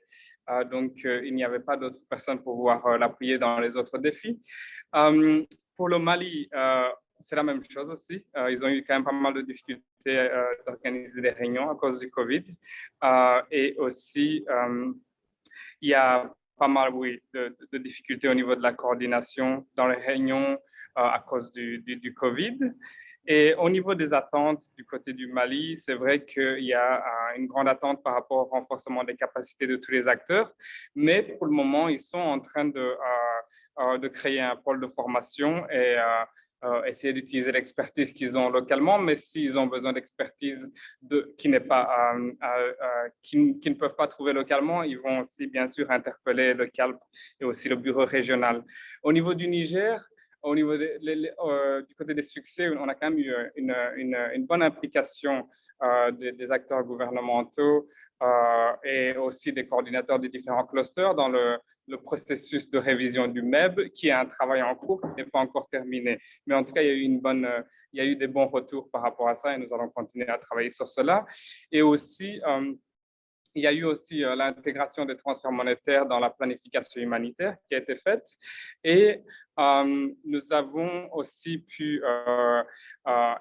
[SPEAKER 11] donc il n'y avait pas d'autres personnes pour pouvoir l'appuyer dans les autres défis. Pour le Mali, c'est la même chose aussi. Ils ont eu quand même pas mal de difficultés d'organiser des réunions à cause du Covid. Et aussi, il y a pas mal, oui, de difficultés au niveau de la coordination dans les réunions à cause du Covid. Et au niveau des attentes du côté du Mali, c'est vrai qu'il y a une grande attente par rapport au renforcement des capacités de tous les acteurs, mais pour le moment, ils sont en train de créer un pôle de formation et essayer d'utiliser l'expertise qu'ils ont localement, mais s'ils ont besoin d'expertise qui ne peuvent pas trouver localement, ils vont aussi bien sûr interpeller le CALP et aussi le bureau régional. Au niveau du Niger, au niveau du côté des succès, on a quand même eu une bonne implication des acteurs gouvernementaux et aussi des coordinateurs des différents clusters dans le processus de révision du MEB, qui est un travail en cours, qui n'est pas encore terminé. Mais en tout cas, il y a eu des bons retours par rapport à ça et nous allons continuer à travailler sur cela. Et aussi, il y a eu aussi l'intégration des transferts monétaires dans la planification humanitaire qui a été faite. Et nous avons aussi pu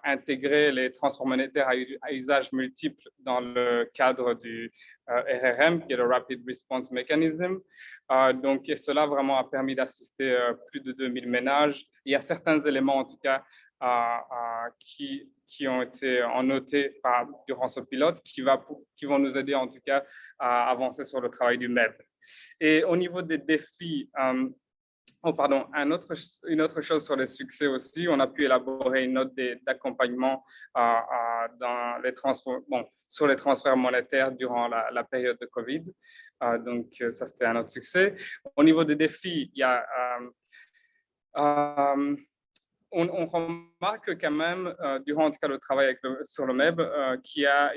[SPEAKER 11] intégrer les transferts monétaires à usage multiple dans le cadre du RRM, qui est le Rapid Response Mechanism. Donc, et cela vraiment a permis d'assister plus de 2000 ménages. Il y a certains éléments, en tout cas, qui ont été notés durant ce pilote, qui vont nous aider en tout cas à avancer sur le travail du MEB. Et au niveau des défis, une autre chose sur les succès aussi, on a pu élaborer une note d'accompagnement sur les transferts monétaires durant la période de Covid. Donc, ça, c'était un autre succès. Au niveau des défis, il y a... on remarque quand même, durant en tout cas le travail sur le MEB, qu'il y a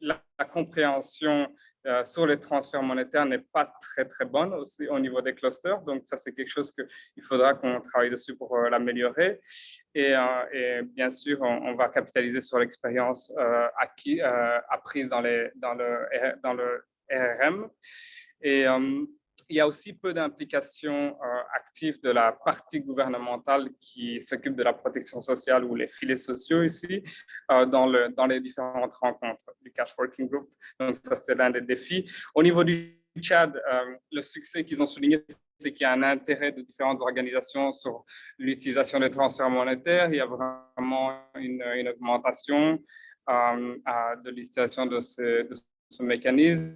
[SPEAKER 11] la compréhension sur les transferts monétaires n'est pas très bonne aussi au niveau des clusters. Donc, ça, c'est quelque chose qu'il faudra qu'on travaille dessus pour l'améliorer. Et bien sûr, on va capitaliser sur l'expérience apprise dans le RRM. Et il y a aussi peu d'implication active de la partie gouvernementale qui s'occupe de la protection sociale ou les filets sociaux ici dans les différentes rencontres du Cash Working Group. Donc, ça, c'est l'un des défis. Au niveau du Tchad, le succès qu'ils ont souligné, c'est qu'il y a un intérêt de différentes organisations sur l'utilisation des transferts monétaires. Il y a vraiment une augmentation de l'utilisation de ce mécanisme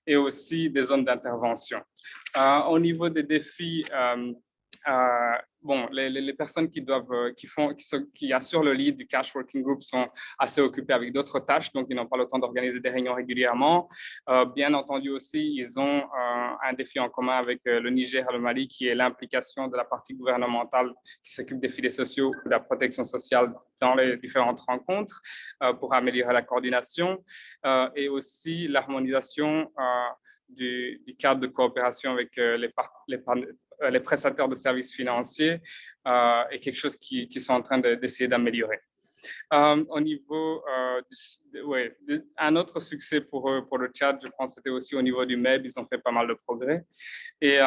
[SPEAKER 11] et aussi des zones d'intervention. Au niveau des défis, bon, les personnes qui assurent le lead du Cash Working Group sont assez occupées avec d'autres tâches, donc ils n'ont pas le temps d'organiser des réunions régulièrement. Bien entendu aussi, ils ont un défi en commun avec le Niger et le Mali, qui est l'implication de la partie gouvernementale qui s'occupe des filets sociaux ou de la protection sociale dans les différentes rencontres pour améliorer la coordination et aussi l'harmonisation du cadre de coopération avec les prestataires de services financiers est quelque chose qu'ils sont en train d'essayer d'améliorer. Au niveau, un autre succès pour le Tchad, je pense, c'était aussi au niveau du MEB, ils ont fait pas mal de progrès. Et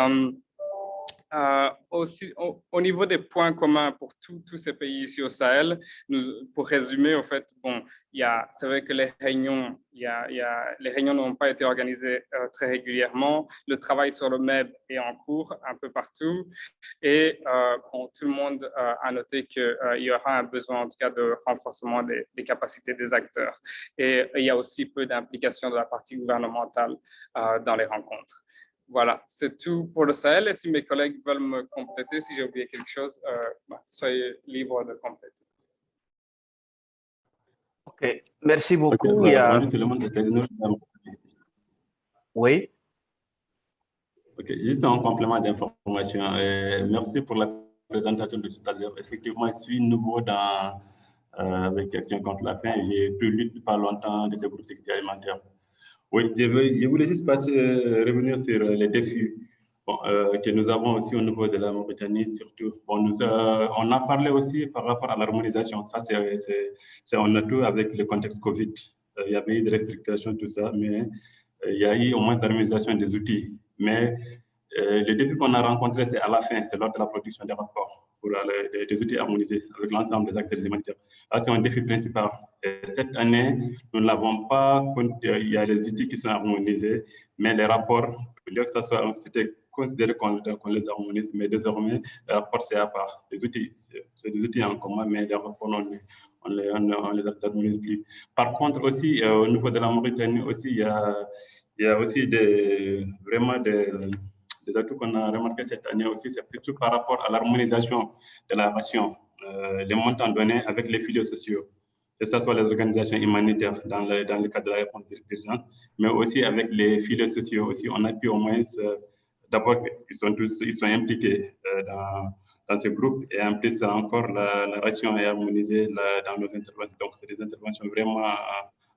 [SPEAKER 11] aussi, au niveau des points communs pour tous ces pays ici au Sahel, pour résumer, en fait, bon, c'est vrai que les réunions n'ont pas été organisées très régulièrement. Le travail sur le MEB est en cours un peu partout. Et bon, tout le monde a noté qu'il y aura un besoin, en tout cas, de renforcement des capacités des acteurs. Et il y a aussi peu d'implication de la partie gouvernementale dans les rencontres. Voilà, c'est tout pour le Sahel. Et si mes collègues veulent me compléter, si j'ai oublié quelque chose, soyez libres de compléter.
[SPEAKER 2] OK, merci beaucoup.
[SPEAKER 10] Okay, bonjour tout le monde, c'est
[SPEAKER 2] Oui.
[SPEAKER 10] OK, juste un complément d'information. Merci pour la présentation de tout à l'heure. Effectivement, je suis nouveau avec quelqu'un contre la fin. J'ai plus lu depuis pas longtemps de ce groupe sécurité alimentaire. Oui, je voulais juste revenir sur les défis que nous avons aussi au niveau de la Mauritanie, surtout. Bon, on a parlé aussi par rapport à l'harmonisation. Ça, c'est un atout avec le contexte Covid. Il y avait eu des restrictions, tout ça, mais il y a eu au moins l'harmonisation des outils. Mais le défi qu'on a rencontré, c'est à la fin, c'est lors de la production des rapports pour des outils harmonisés avec l'ensemble des acteurs humanitaires. Là, c'est un défi principal. Et cette année, nous ne l'avons pas. Il y a les outils qui sont harmonisés, mais les rapports, au lieu que ça soit, c'était considéré qu'on les harmonise, mais désormais, les rapports, c'est à part. Les outils, c'est des outils en commun, mais les rapports, on les harmonise plus. Par contre, aussi, au niveau de la Mauritanie, aussi, il y a aussi vraiment des atouts qu'on a remarqué cette année aussi, c'est plutôt par rapport à l'harmonisation de la ration, les montants donnés avec les filets sociaux, que ce soit les organisations humanitaires dans le cadre de la réponse d'urgence, mais aussi avec les filets sociaux aussi. On a pu au moins, d'abord, ils sont impliqués dans ce groupe et en plus encore, la ration est harmonisée dans nos interventions. Donc, c'est des interventions vraiment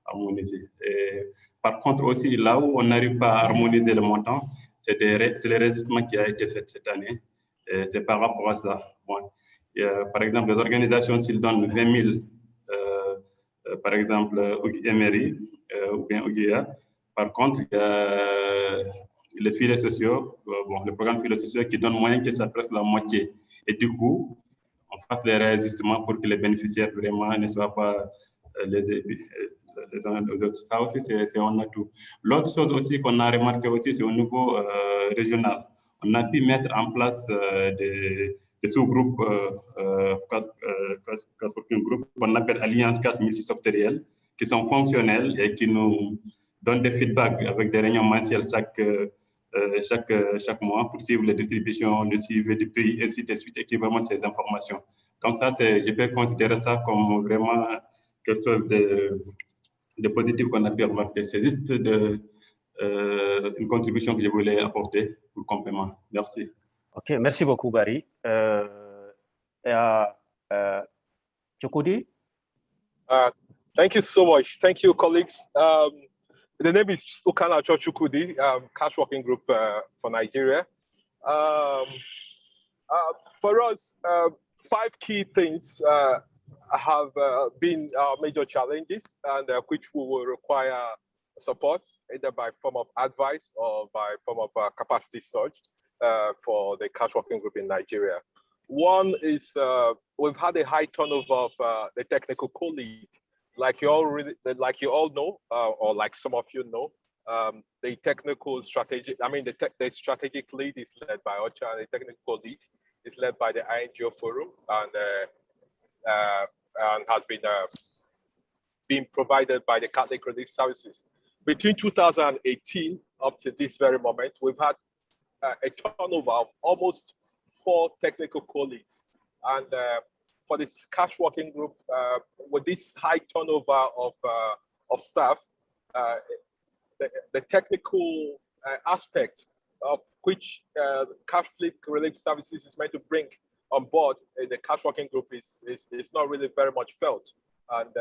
[SPEAKER 10] harmonisées. Et, par contre, aussi, là où on n'arrive pas à harmoniser le montant, c'est le résistement qui a été fait cette année. C'est par rapport à ça. Bon, par exemple, les organisations, s'ils donnent 20 000, par exemple, Emery ou bien Ouguia, par contre, il y a les filets sociaux, le programme filets sociaux qui donne moins que ça, presque la moitié. Et du coup, on fasse des réajustements pour que les bénéficiaires vraiment ne soient pas les uns aux autres. Ça aussi, c'est un atout. L'autre chose aussi qu'on a remarqué aussi, c'est au niveau régional. On a pu mettre en place des sous-groupes, qu'on appelle Alliance Casse multisectorielle, qui sont fonctionnels et qui nous donnent des feedbacks avec des réunions mensuelles chaque mois pour suivre les distributions, le suivi du pays, et ainsi de suite, et qui remontent ces informations. Donc ça, je peux considérer ça comme vraiment quelque chose de positif qu'on a pu remarquer. C'est juste une contribution que je voulais apporter pour complément. Merci.
[SPEAKER 2] OK, merci beaucoup, Barry. Chokodi?
[SPEAKER 13] Thank you so much. Thank you, colleagues. The name is Ukana Chochukudi, Cash Working Group for Nigeria. For us, 5 key things have been our major challenges, and which we will require support, either by form of advice or by form of capacity surge for the Cash Working Group in Nigeria. One is we've had a high turnover of the technical co-lead. Like you all know, or like some of you know, the technical strategic, the strategic lead is led by OCHA, and the technical lead is led by the INGO Forum, and has been provided by the Catholic Relief Services. Between 2018 up to this very moment, we've had a turnover of almost 4 technical co-leads, and for the Cash Working Group, with this high turnover of staff, the technical aspect of which Cash Relief Services is meant to bring on board in the Cash Working Group is not really very much felt. And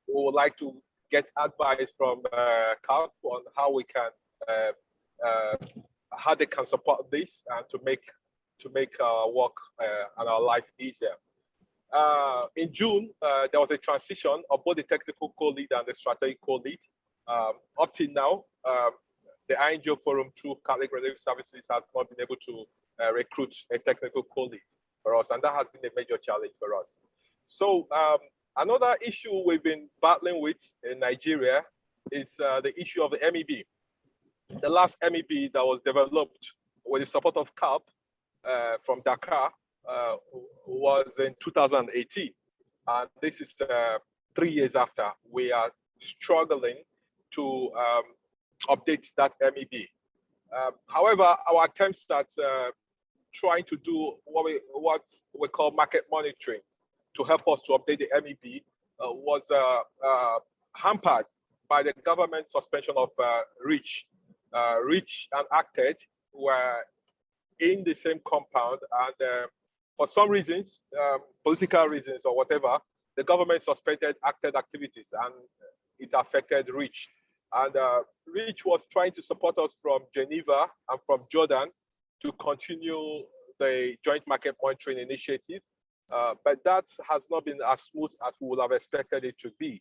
[SPEAKER 13] we would like to get advice from CAP on how we can, how they can support this and to make our work and our life easier. In June, there was a transition of both the technical co-lead and the strategic co-lead. Up till now, the INGO Forum through Catholic Relief Services has not been able to recruit a technical co-lead for us, and that has been a major challenge for us. So another issue we've been battling with in Nigeria is the issue of the MEB. The last MEB that was developed with the support of CAP from Dakar was in 2018, and this is 3 years after. We are struggling to update that MEB. However, our attempts at trying to do what we call market monitoring to help us to update the MEB was hampered by the government suspension of REACH. REACH and ACTED were in the same compound, and for some reasons, political reasons or whatever, the government suspended ACTED activities, and it affected REACH. And REACH was trying to support us from Geneva and from Jordan to continue the joint market monitoring initiative, but that has not been as smooth as we would have expected it to be.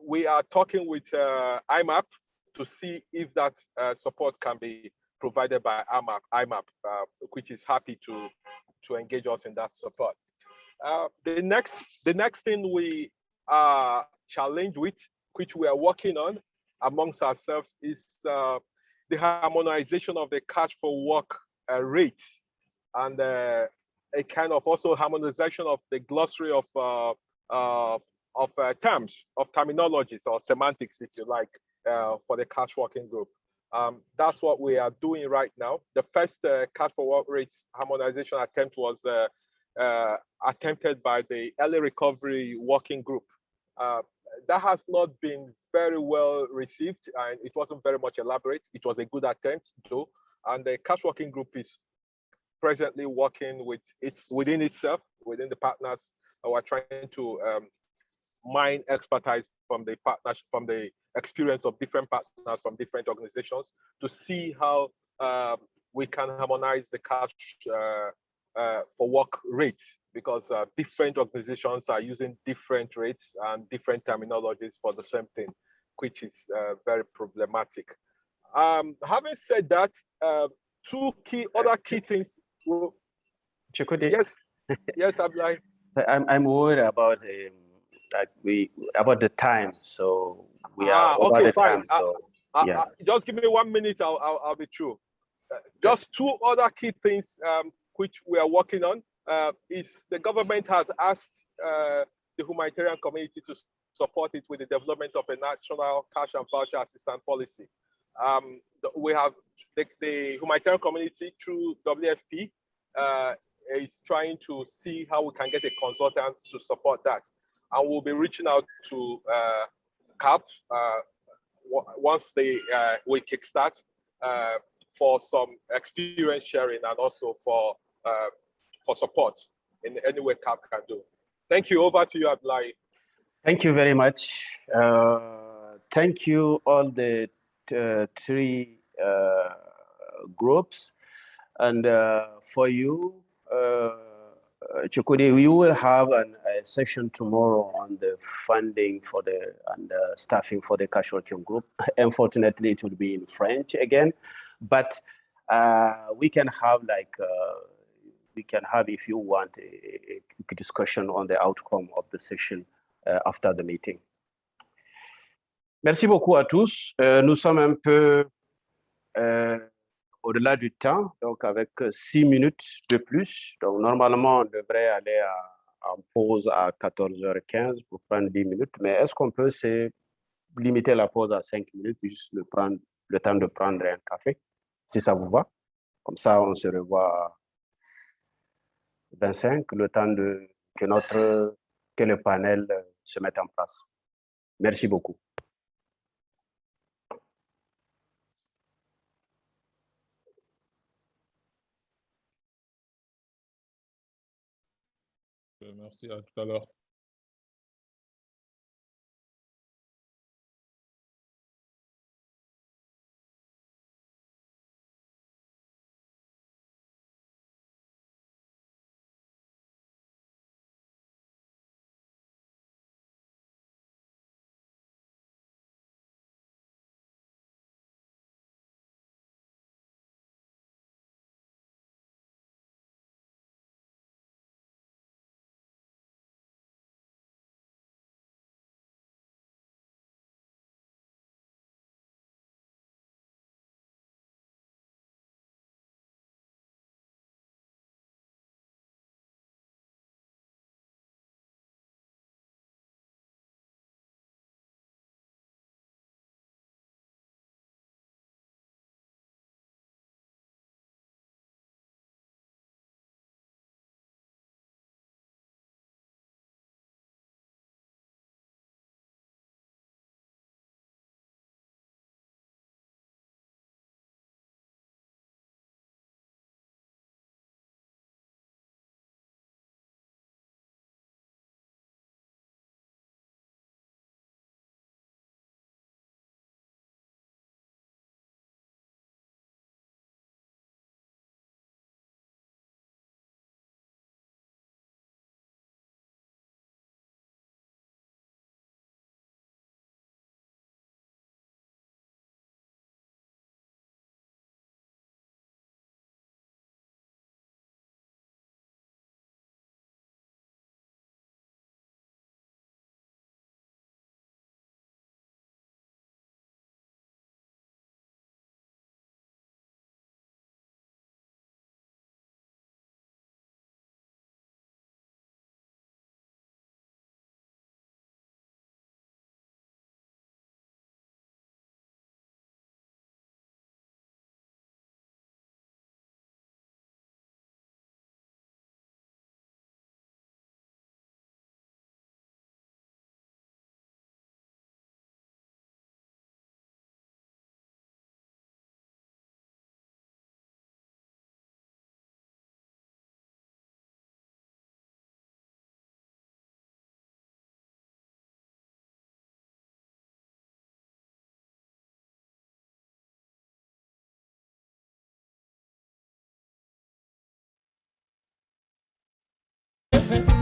[SPEAKER 13] We are talking with IMAP to see if that support can be provided by IMAP, which is happy to engage us in that support. The next thing we are challenged with, which we are working on amongst ourselves, is the harmonization of the cash for work rates, and a kind of also harmonization of the glossary of terms, of terminologies or semantics, if you like, for the cash working group. That's what we are doing right now. The first cash for work rates harmonization attempt was attempted by the early recovery working group. That has not been very well received, and it wasn't very much elaborate. It was a good attempt though, and the cash working group is presently working with within itself, within the partners who are trying to mine expertise from the partners, from the experience of different partners from different organizations, to see how we can harmonize the cash for work rates, because different organizations are using different rates and different terminologies for the same thing, which is very problematic. Having said that, other key things. Yes,
[SPEAKER 2] I'm worried about about the time, so we are over
[SPEAKER 13] okay,
[SPEAKER 2] the
[SPEAKER 13] fine.
[SPEAKER 2] time. So, yeah.
[SPEAKER 13] Just give me 1 minute. I'll be through. Just 2 other key things which we are working on is the government has asked the humanitarian community to support it with the development of a national cash and voucher assistance policy. We have the humanitarian community through WFP is trying to see how we can get a consultant to support that. And we'll be reaching out to CAP once we kickstart for some experience sharing and also for support in any way CAP can do. Thank you. Over to you, Abdullahi.
[SPEAKER 2] Thank you very much. Thank you all the three groups. And for you, Chukudi, we will have a session tomorrow on the funding for and staffing for the cash working group. Unfortunately, it will be in French again, but we can have if you want a discussion on the outcome of the session after the meeting. Merci beaucoup à tous. Nous sommes un peu au-delà du temps, donc avec 6 minutes de plus. Donc normalement, on devrait aller en pause à 14h15 pour prendre 10 minutes. Mais est-ce qu'on peut limiter la pause à 5 minutes, juste le temps de prendre un café, si ça vous va? Comme ça, on se revoit à 25, le temps que le panel se mette en place. Merci beaucoup.
[SPEAKER 8] Merci, à tout à l'heure.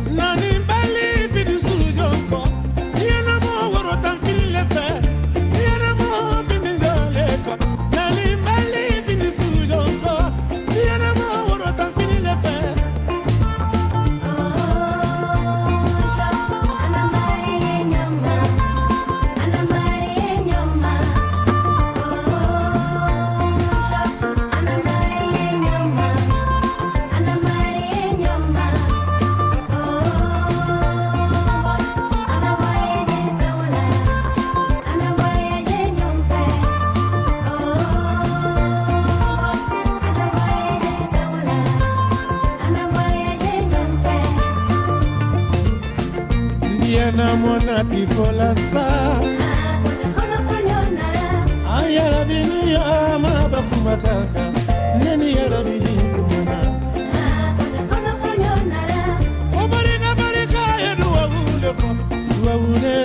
[SPEAKER 14] Nani bali fi du sujo ko yana mo woro tan fili le fe yana mo fi mi dole ko nani bali fi du sujo ko yana mo woro tan fili le fe na mona tifola sa ayara bini ama bakumakaka neni yara bini kumana obarika barika ya duwa wule ko duwa wule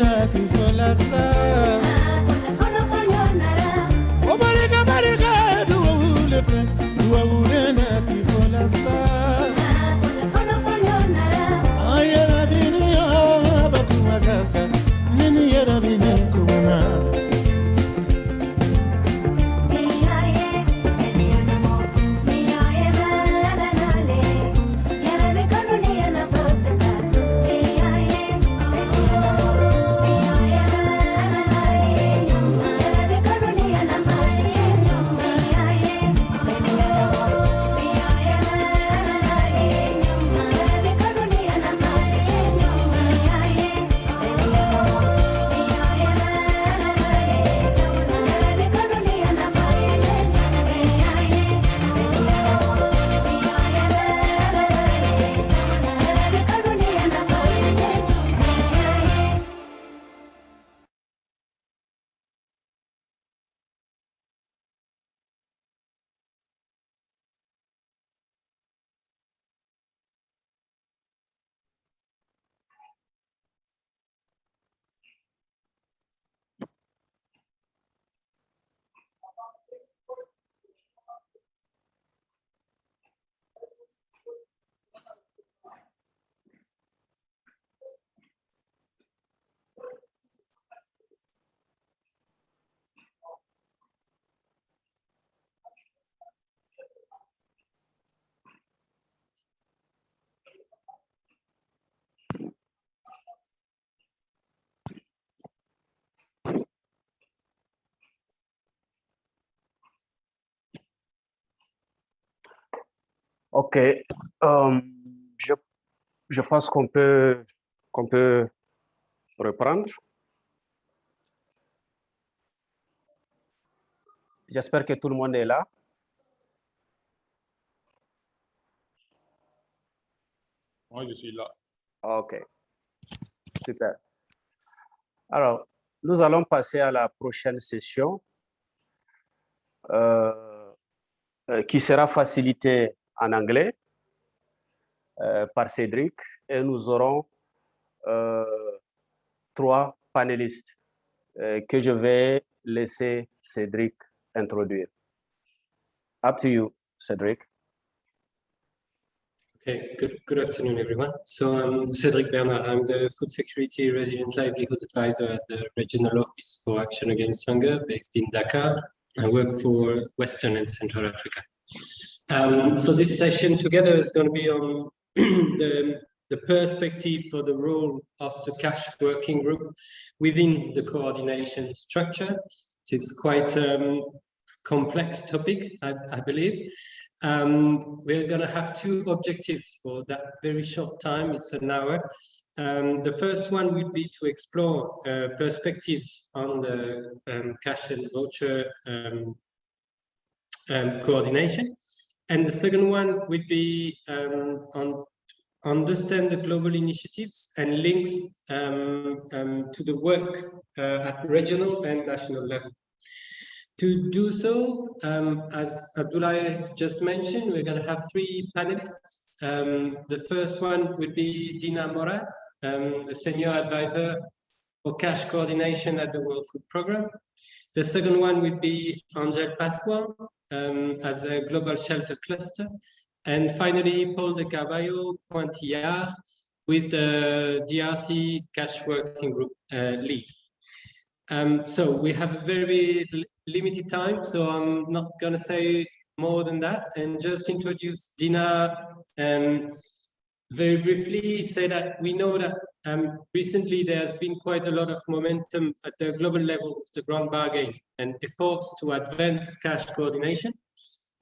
[SPEAKER 2] OK. Je pense qu'on peut reprendre. J'espère que tout le monde est là.
[SPEAKER 8] Moi, je suis là.
[SPEAKER 2] OK. Super. Alors, nous allons passer à la prochaine session qui sera facilitée en anglais par Cédric, et nous aurons 3 panélistes que je vais laisser Cédric introduire. Up to you, Cédric.
[SPEAKER 12] Okay, good afternoon, everyone. So I'm Cédric Bernard. I'm the Food Security Resilient Livelihood Advisor at the Regional Office for Action Against Hunger based in Dakar. I work for Western and Central Africa. So this session together is going to be on the perspective for the role of the cash working group within the coordination structure. It's quite a complex topic, I believe. We're going to have 2 objectives for that very short time. It's an hour. The first one would be to explore perspectives on the cash and voucher coordination. And the second one would be on understand the global initiatives and links to the work at regional and national level. To do so, as Abdullah just mentioned, we're going to have 3 panelists. The first one would be Dina Morad, the Senior Advisor for Cash Coordination at the World Food Programme. The second one would be Angel Pasqua, as a Global Shelter Cluster. And finally, Paul de Carvalho Pointillard, with the DRC Cash Working Group lead. So we have a very limited time, so I'm not going to say more than that, and just introduce Dina very briefly, say that we know that recently there has been quite a lot of momentum at the global level with the Grand Bargain and efforts to advance cash coordination.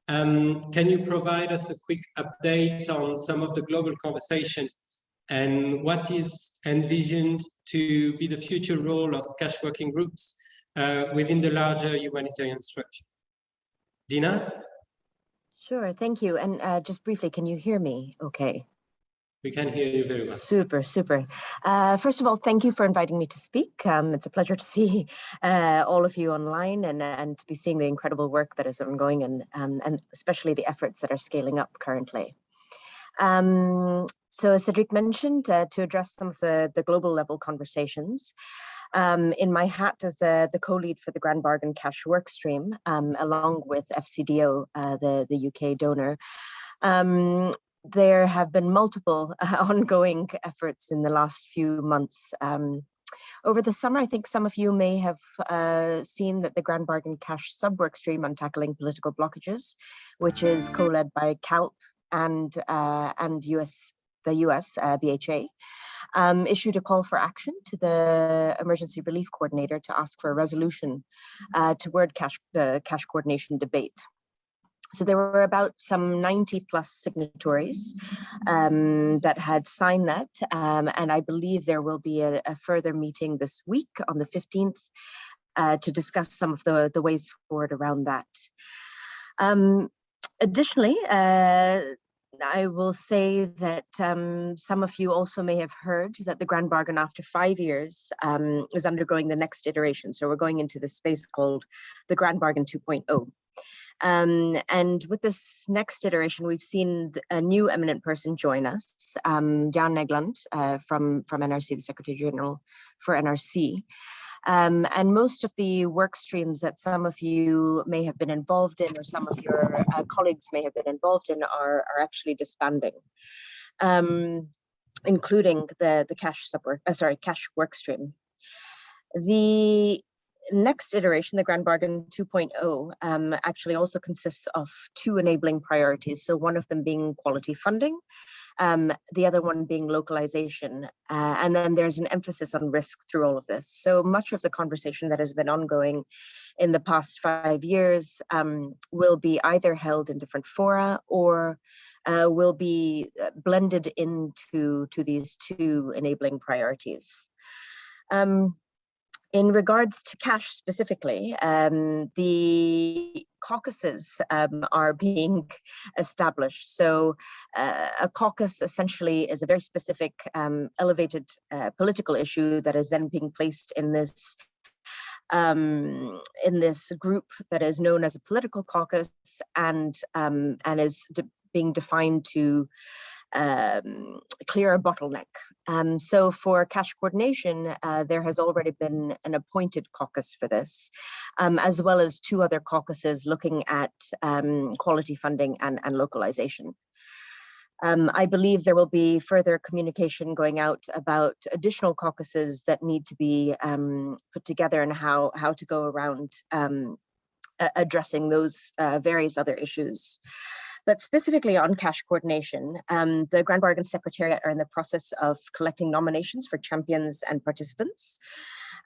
[SPEAKER 12] Can you provide us a quick update on some of the global conversation and what is envisioned to be the future role of cash working groups within the larger humanitarian structure? Dina?
[SPEAKER 15] Sure, thank you. And just briefly, can you hear me okay?
[SPEAKER 12] We can hear you very well.
[SPEAKER 15] Super, super. First of all, thank you for inviting me to speak. It's a pleasure to see all of you online and to be seeing the incredible work that is ongoing and especially the efforts that are scaling up currently. So as Cedric mentioned, to address some of the global level conversations, in my hat as the co-lead for the Grand Bargain Cash Workstream, along with FCDO, the UK donor, there have been multiple ongoing efforts in the last few months. Over the summer, I think some of you may have seen that the Grand Bargain Cash Sub-Workstream on tackling political blockages, which is co-led by CALP and the US BHA, issued a call for action to the Emergency Relief Coordinator to ask for a resolution toward the cash coordination debate. So there were about some 90 plus signatories that had signed that. And I believe there will be a further meeting this week on the 15th to discuss some of the ways forward around that. Additionally, I will say that some of you also may have heard that the Grand Bargain after 5 years is undergoing the next iteration. So we're going into the space called the Grand Bargain 2.0. And with this next iteration, we've seen a new eminent person join us, Jan Negland from NRC, the Secretary General for NRC. And most of the work streams that some of you may have been involved in, or some of your colleagues may have been involved in, are actually disbanding, including the cash work stream. The next iteration, the Grand Bargain 2.0, actually also consists of 2 enabling priorities. So one of them being quality funding, the other one being localization. And then there's an emphasis on risk through all of this. So much of the conversation that has been ongoing in the past 5 years will be either held in different fora or will be blended into these two enabling priorities. In regards to cash specifically, the caucuses are being established. So a caucus essentially is a very specific elevated political issue that is then being placed in this group that is known as a political caucus, and is being defined to clear a bottleneck. So for cash coordination, there has already been an appointed caucus for this, as well as two other caucuses looking at quality funding and localization. I believe there will be further communication going out about additional caucuses that need to be put together and how to go around addressing those various other issues. But specifically on cash coordination, the Grand Bargain Secretariat are in the process of collecting nominations for champions and participants,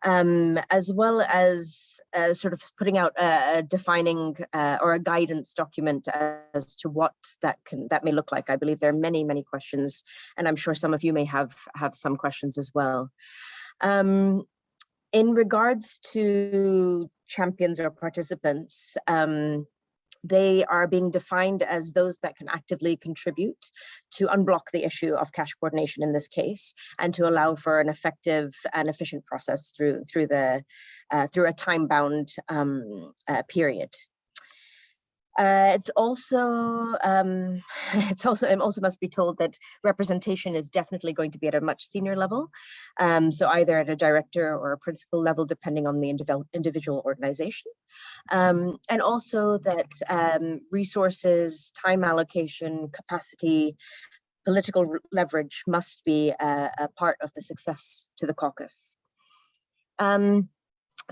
[SPEAKER 15] as well as sort of putting out a defining or a guidance document as to what that may look like. I believe there are many, many questions, and I'm sure some of you may have some questions as well. In regards to champions or participants, they are being defined as those that can actively contribute to unblock the issue of cash coordination in this case, and to allow for an effective and efficient process through a time-bound period. It also must be told that representation is definitely going to be at a much senior level, so either at a director or a principal level, depending on the individual organization, and also that resources, time allocation, capacity, political leverage must be a part of the success to the caucus.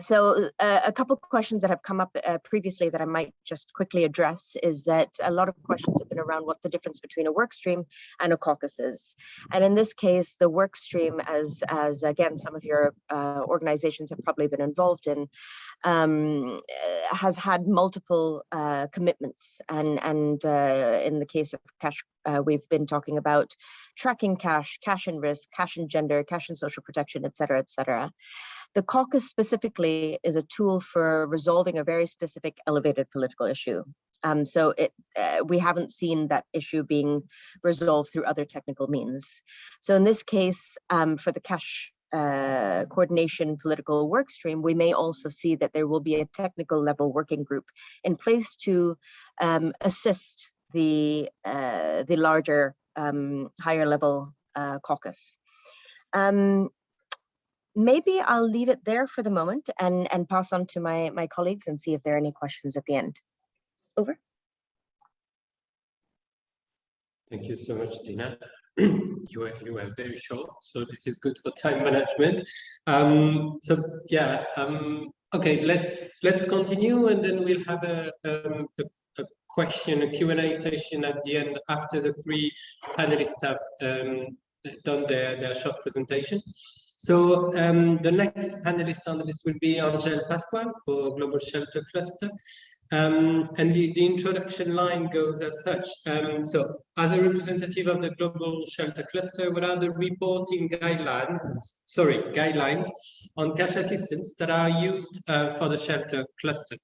[SPEAKER 15] So a couple of questions that have come up previously that I might just quickly address is that a lot of questions have been around what the difference between a work stream and a caucus is. And in this case, the work stream, as again, some of your organizations have probably been involved in, has had multiple commitments. And in the case of cash, we've been talking about tracking cash, cash and risk, cash and gender, cash and social protection, et cetera, et cetera. The caucus specifically is a tool for resolving a very specific elevated political issue. So we haven't seen that issue being resolved through other technical means. So in this case, for the cash coordination political work stream, we may also see that there will be a technical level working group in place to assist the larger higher level caucus. Maybe I'll leave it there for the moment and pass on to my colleagues and see if there are any questions at the end. Over.
[SPEAKER 12] Thank you so much, Dina. You were very short, so this is good for time management. Okay, let's continue, and then we'll have a Q&A session at the end after the three panelists have done their short presentation. So the next panelist on the list will be Angel Pascual for Global Shelter Cluster. And the introduction line goes as such. So as a representative of the Global Shelter Cluster, what are the reporting guidelines on cash assistance that are used for the shelter cluster?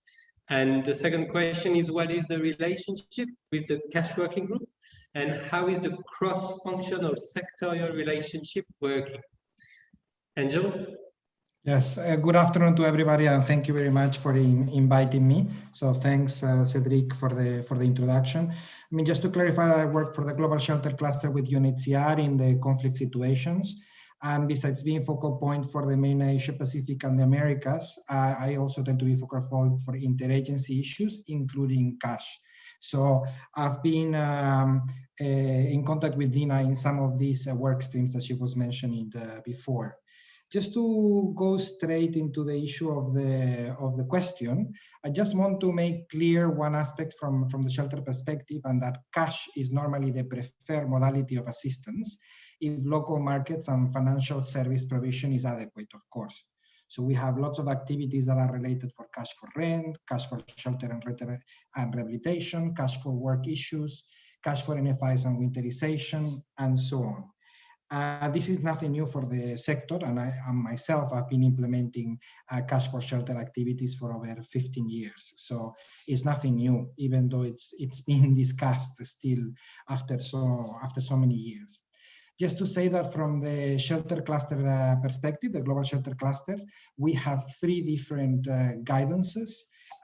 [SPEAKER 12] And the second question is, what is the relationship with the cash working group? And how is the cross-functional sectorial relationship working? Angel?
[SPEAKER 16] Yes, good afternoon to everybody, and thank you very much for inviting me. So thanks, Cedric, for the introduction. I mean, just to clarify, I work for the Global Shelter Cluster with UNHCR in the conflict situations. And besides being focal point for the main Asia Pacific and the Americas, I also tend to be focal point for interagency issues, including cash. So I've been in contact with Dina in some of these work streams that she was mentioning before. Just to go straight into the issue of the question, I just want to make clear one aspect from the shelter perspective, and that cash is normally the preferred modality of assistance if local markets and financial service provision is adequate, of course. So we have lots of activities that are related for cash for rent, cash for shelter and rehabilitation, cash for work issues, cash for NFIs and winterization, and so on. This is nothing new for the sector, and I myself have been implementing cash for shelter activities for over 15 years. So it's nothing new, even though it's been discussed still after so many years. Just to say that from the shelter cluster perspective, the global shelter cluster, we have 3 different guidances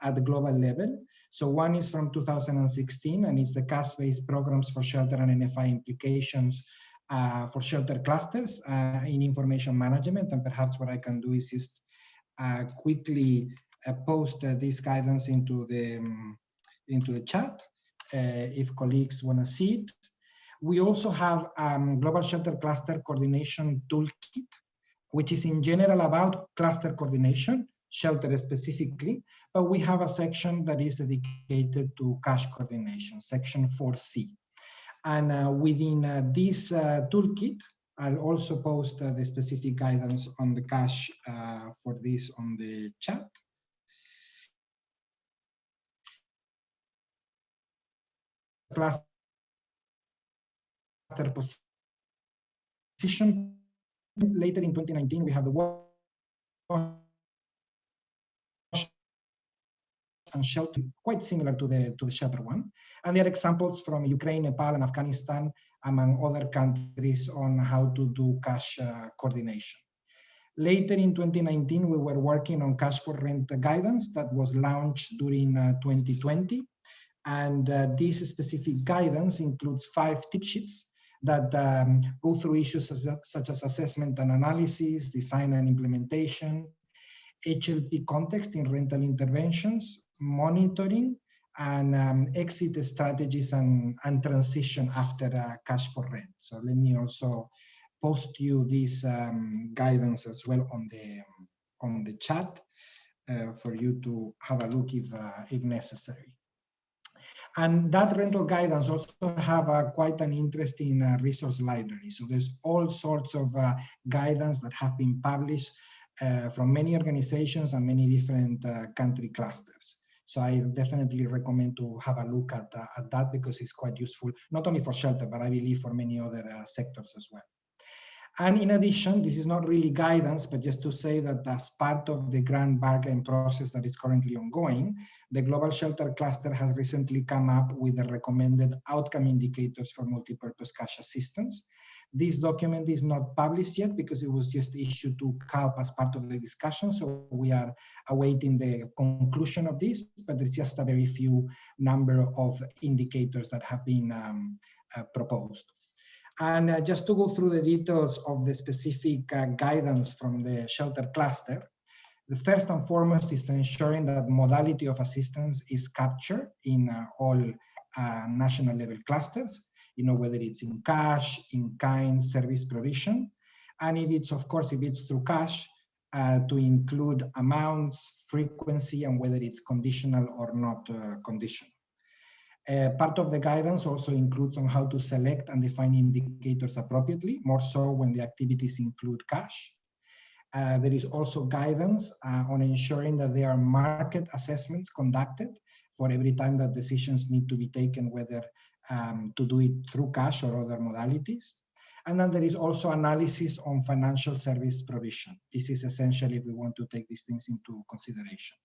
[SPEAKER 16] at the global level. So one is from 2016, and it's the cash-based programs for shelter and NFI implications for shelter clusters in information management. And perhaps what I can do is just quickly post this guidance into the chat if colleagues want to see it. We also have Global Shelter Cluster Coordination Toolkit, which is in general about cluster coordination, shelter specifically, but we have a section that is dedicated to cash coordination, section 4C. And within this toolkit, I'll also post the specific guidance on the cash for this on the chat. Cluster position. Later in 2019, we have the wash and shelter, quite similar to the shelter one. And there are examples from Ukraine, Nepal, and Afghanistan, among other countries, on how to do cash coordination. Later in 2019, we were working on cash for rent guidance that was launched during 2020. And this specific guidance includes 5 tip sheets that go through issues such as assessment and analysis, design and implementation, HLP context in rental interventions, monitoring, and exit strategies and transition after cash for rent. So let me also post you this guidance as well on the chat for you to have a look if necessary. And that rental guidance also have quite an interesting resource library. So there's all sorts of guidance that have been published from many organizations and many different country clusters. So I definitely recommend to have a look at that, because it's quite useful, not only for shelter, but I believe for many other sectors as well. And in addition, this is not really guidance, but just to say that as part of the grand bargain process that is currently ongoing, the Global Shelter Cluster has recently come up with the recommended outcome indicators for multipurpose cash assistance. This document is not published yet because it was just issued to CALP as part of the discussion. So we are awaiting the conclusion of this, but there's just a very few number of indicators that have been proposed. And just to go through the details of the specific guidance from the shelter cluster, the first and foremost is ensuring that modality of assistance is captured in all national level clusters, whether it's in cash, in kind, service provision. And if it's, of course, if it's through cash, to include amounts, frequency, and whether it's conditional or not conditional. Part of the guidance also includes on how to select and define indicators appropriately, more so when the activities include cash. There is also guidance on ensuring that there are market assessments conducted for every time that decisions need to be taken, whether to do it through cash or other modalities. And then there is also analysis on financial service provision. This is essential if we want to take these things into consideration.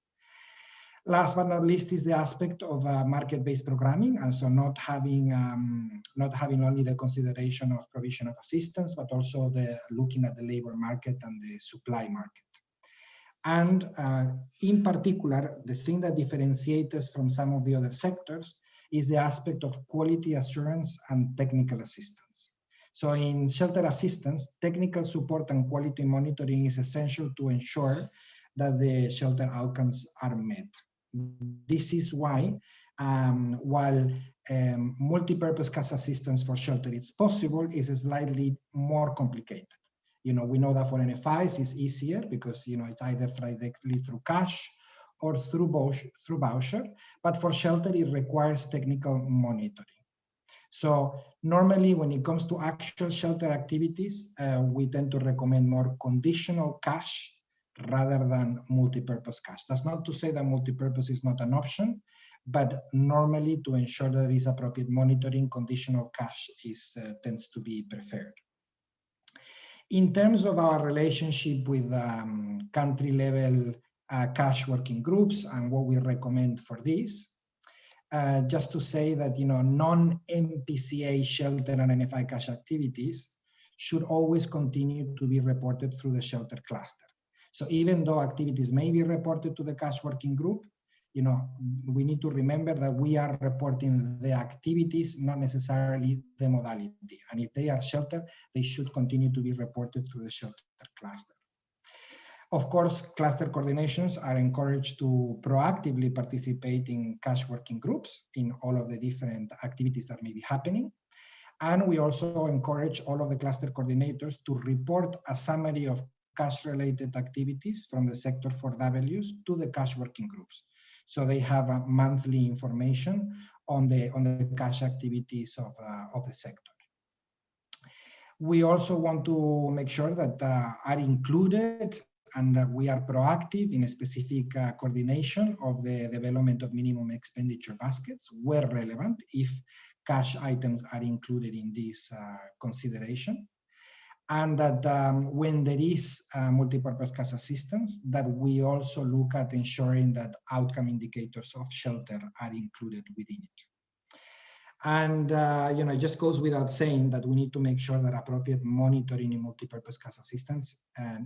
[SPEAKER 16] Last but not least is the aspect of market-based programming, and so not having only the consideration of provision of assistance, but also looking at the labor market and the supply market. And in particular, the thing that differentiates us from some of the other sectors is the aspect of quality assurance and technical assistance. So in shelter assistance, technical support and quality monitoring is essential to ensure that the shelter outcomes are met. This is why, while multi-purpose cash assistance for shelter is possible, is slightly more complicated. We know that for NFIs it's easier because it's either directly through cash or through voucher, but for shelter it requires technical monitoring. So normally when it comes to actual shelter activities, we tend to recommend more conditional cash rather than multi-purpose cash. That's not to say that multi-purpose is not an option, but normally to ensure that there is appropriate monitoring, conditional cash tends to be preferred. In terms of our relationship with country-level cash working groups and what we recommend for this, just to say that non-MPCA shelter and NFI cash activities should always continue to be reported through the shelter cluster. So even though activities may be reported to the cash working group, we need to remember that we are reporting the activities, not necessarily the modality. And if they are shelter, they should continue to be reported through the shelter cluster. Of course, cluster coordinations are encouraged to proactively participate in cash working groups in all of the different activities that may be happening. And we also encourage all of the cluster coordinators to report a summary of cash-related activities from the sector 4Ws to the cash working groups. So they have a monthly information on the cash activities of the sector. We also want to make sure that are included and that we are proactive in a specific coordination of the development of minimum expenditure baskets where relevant, if cash items are included in this consideration. And that when there is multipurpose cash assistance, that we also look at ensuring that outcome indicators of shelter are included within it. And it just goes without saying that we need to make sure that appropriate monitoring in multipurpose cash assistance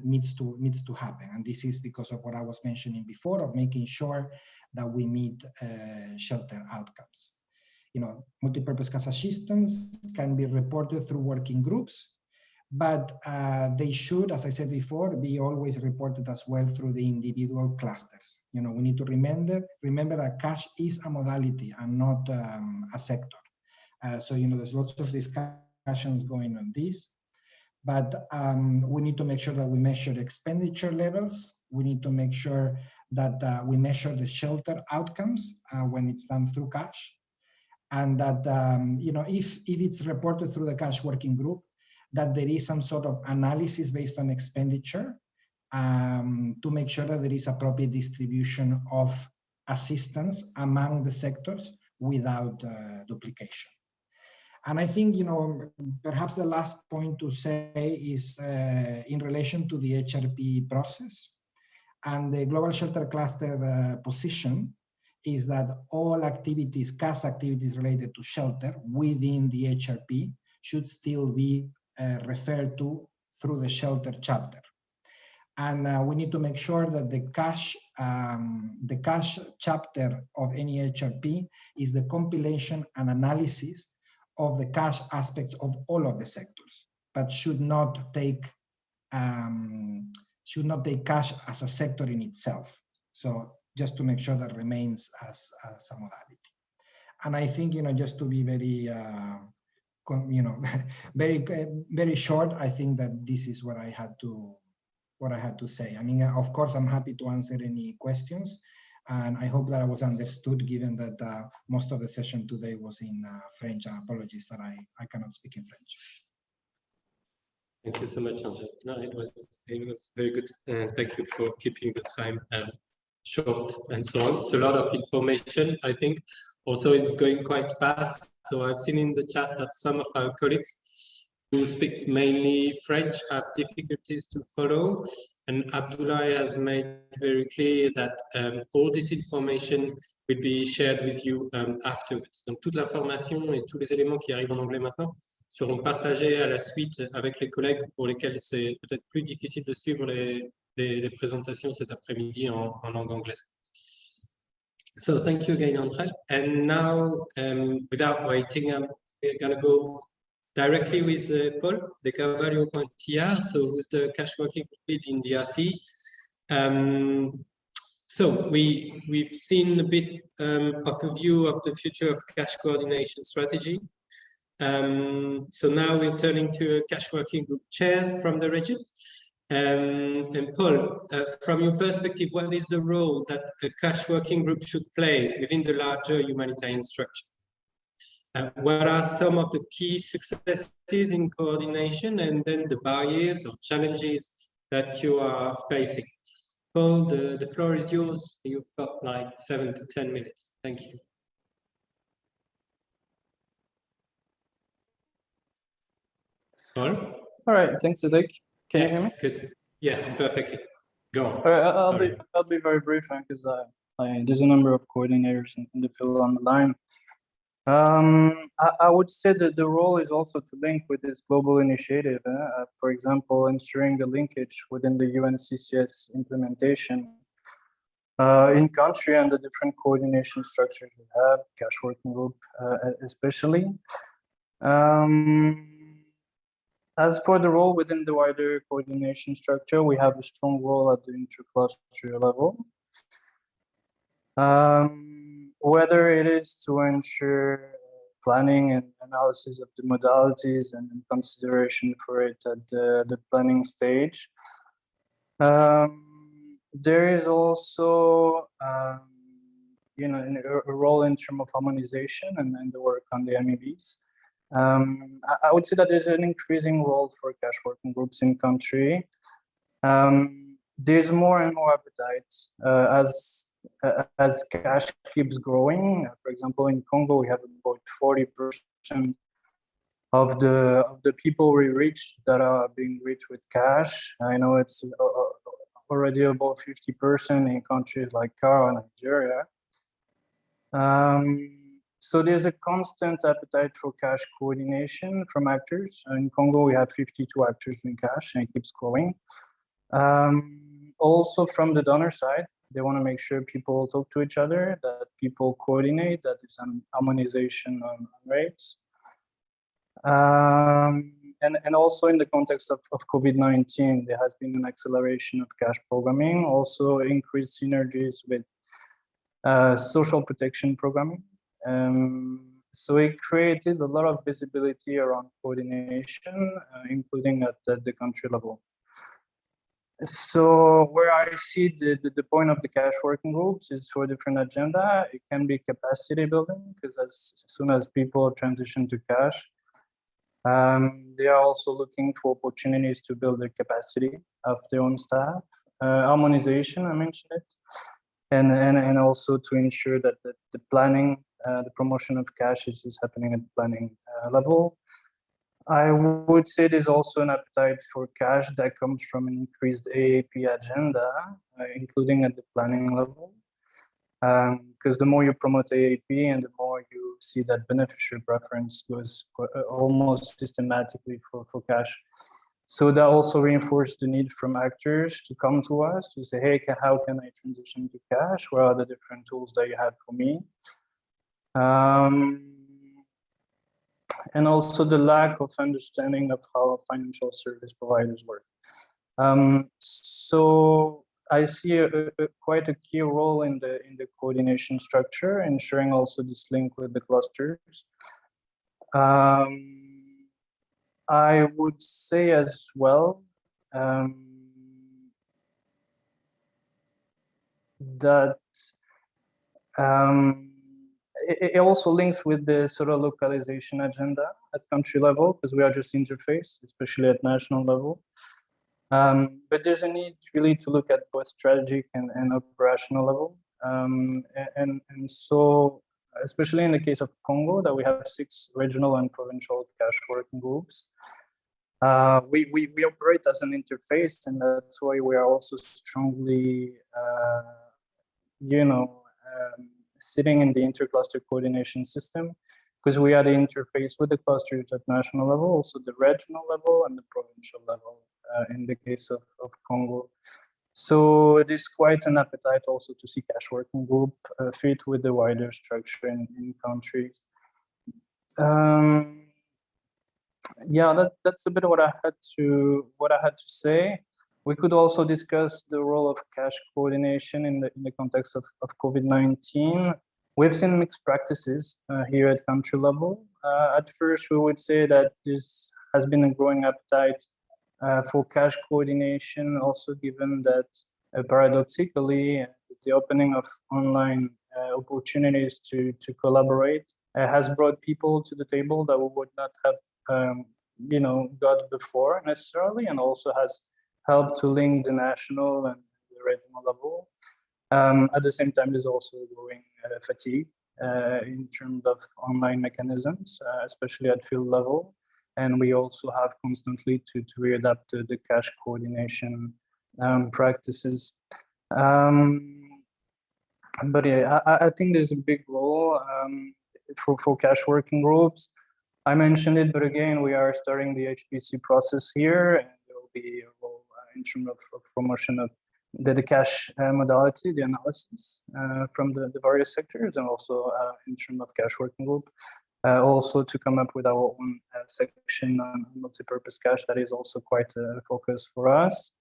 [SPEAKER 16] needs to happen. And this is because of what I was mentioning before, of making sure that we meet shelter outcomes. Multipurpose cash assistance can be reported through working groups, but they should, as I said before, be always reported as well through the individual clusters. We need to remember that cash is a modality and not a sector. So there's lots of discussions going on this, but we need to make sure that we measure expenditure levels. We need to make sure that we measure the shelter outcomes when it's done through cash, and that if it's reported through the cash working group, that there is some sort of analysis based on expenditure to make sure that there is appropriate distribution of assistance among the sectors without duplication. And I think, perhaps the last point to say is in relation to the HRP process and the Global Shelter Cluster position is that all activities, cash activities related to shelter within the HRP should still be referred to through the shelter chapter. And we need to make sure that the cash chapter of any HRP is the compilation and analysis of the cash aspects of all of the sectors, but should not take cash as a sector in itself. So just to make sure that remains as a modality. And I think, just to be very, very short, I think that this is what I had to say. I mean, of course, I'm happy to answer any questions, and I hope that I was understood, given that most of the session today was in French. Apologies that I cannot speak in French.
[SPEAKER 12] Thank you so much, Angel. No, it was very good. Thank you for keeping the time short and so on. It's a lot of information, I think. Also, it's going quite fast. So I've seen in the chat that some of our colleagues who speak mainly French have difficulties to follow. And Abdullah has made very clear that all this information will be shared with you afterwards. Donc, toute l'information et tous les éléments qui arrivent en anglais maintenant seront partagés à la suite avec les collègues pour lesquels c'est peut-être plus difficile de suivre les présentations cet après-midi en langue anglaise. So thank you again, Angel. And now, without waiting, we're going to go directly with Paul de Carvalho-Pontillard, so who's the cash working lead in DRC. So we've seen a bit of a view of the future of cash coordination strategy. So now we're turning to cash working group chairs from the region. And Paul, from your perspective, what is the role that a cash working group should play within the larger humanitarian structure? What are some of the key successes in coordination, and then the barriers or challenges that you are facing? Paul, the floor is yours. You've got like 7 to 10 minutes. Thank you. Paul?
[SPEAKER 17] All right, thanks, Cedric. Can you hear me?
[SPEAKER 12] Good. Yes, perfectly. Go on.
[SPEAKER 17] All right, I'll be very brief because there's a number of coordinators in the field on the line. I would say that the role is also to link with this global initiative. For example, ensuring the linkage within the UNCCS implementation in country and the different coordination structures we have, cash working group especially. As for the role within the wider coordination structure, we have a strong role at the intercluster level. Whether it is to ensure planning and analysis of the modalities and consideration for it at the planning stage. There is also, a role in terms of harmonization and the work on the MEBs. I would say that there's an increasing role for cash working groups in country. There's more and more appetite as cash keeps growing. For example, in Congo, we have about 40% of the people we reach that are being reached with cash. I know it's already about 50% in countries like Ghana and Nigeria. So there's a constant appetite for cash coordination from actors. In Congo, we have 52 actors in cash, and it keeps growing. Also from the donor side, they want to make sure people talk to each other, that people coordinate, that there's an harmonization on rates. And also in the context of COVID-19, there has been an acceleration of cash programming, also increased synergies with social protection programming. So it created a lot of visibility around coordination, including at the country level. So where I see the point of the cash working groups is for a different agenda. It can be capacity building, because as soon as people transition to cash, they are also looking for opportunities to build the capacity of their own staff. Harmonization, I mentioned it. And also to ensure that the planning, the promotion of cash is happening at the planning level. I would say there's also an appetite for cash that comes from an increased AAP agenda, including at the planning level. Because the more you promote AAP and the more you see that beneficiary preference goes almost systematically for cash. So that also reinforced the need from actors to come to us to say, hey, how can I transition to cash? What are the different tools that you have for me? And also the lack of understanding of how financial service providers work. So I see quite a key role in the coordination structure, ensuring also this link with the clusters. I would say as well that it also links with the sort of localization agenda at country level, because we are just interface, especially at national level. But there's a need really to look at both strategic and operational level. And so, especially in the case of Congo, that we have 6 regional and provincial cash working groups. We operate as an interface, and that's why we are also strongly, sitting in the intercluster coordination system, because we are the interface with the clusters at national level, also the regional level and the provincial level in the case of Congo. So it is quite an appetite also to see cash working group fit with the wider structure in countries. Yeah, that's a bit of what I had to say. We could also discuss the role of cash coordination in the context of COVID-19. We've seen mixed practices here at country level. At first, we would say that this has been a growing appetite for cash coordination, also given that paradoxically, the opening of online opportunities to collaborate has brought people to the table that we would not have got before necessarily, and also has helped to link the national and the regional level. At the same time, there's also growing fatigue in terms of online mechanisms, especially at field level. And we also have constantly to readapt the cash coordination practices. But yeah, I think there's a big role for cash working groups. I mentioned it, but again, we are starting the HPC process here, and there will be a role in terms of promotion of the cash modality, the analysis from the various sectors, and also in terms of cash working group. Also to come up with our own section on multi-purpose cash, that is also quite a focus for us.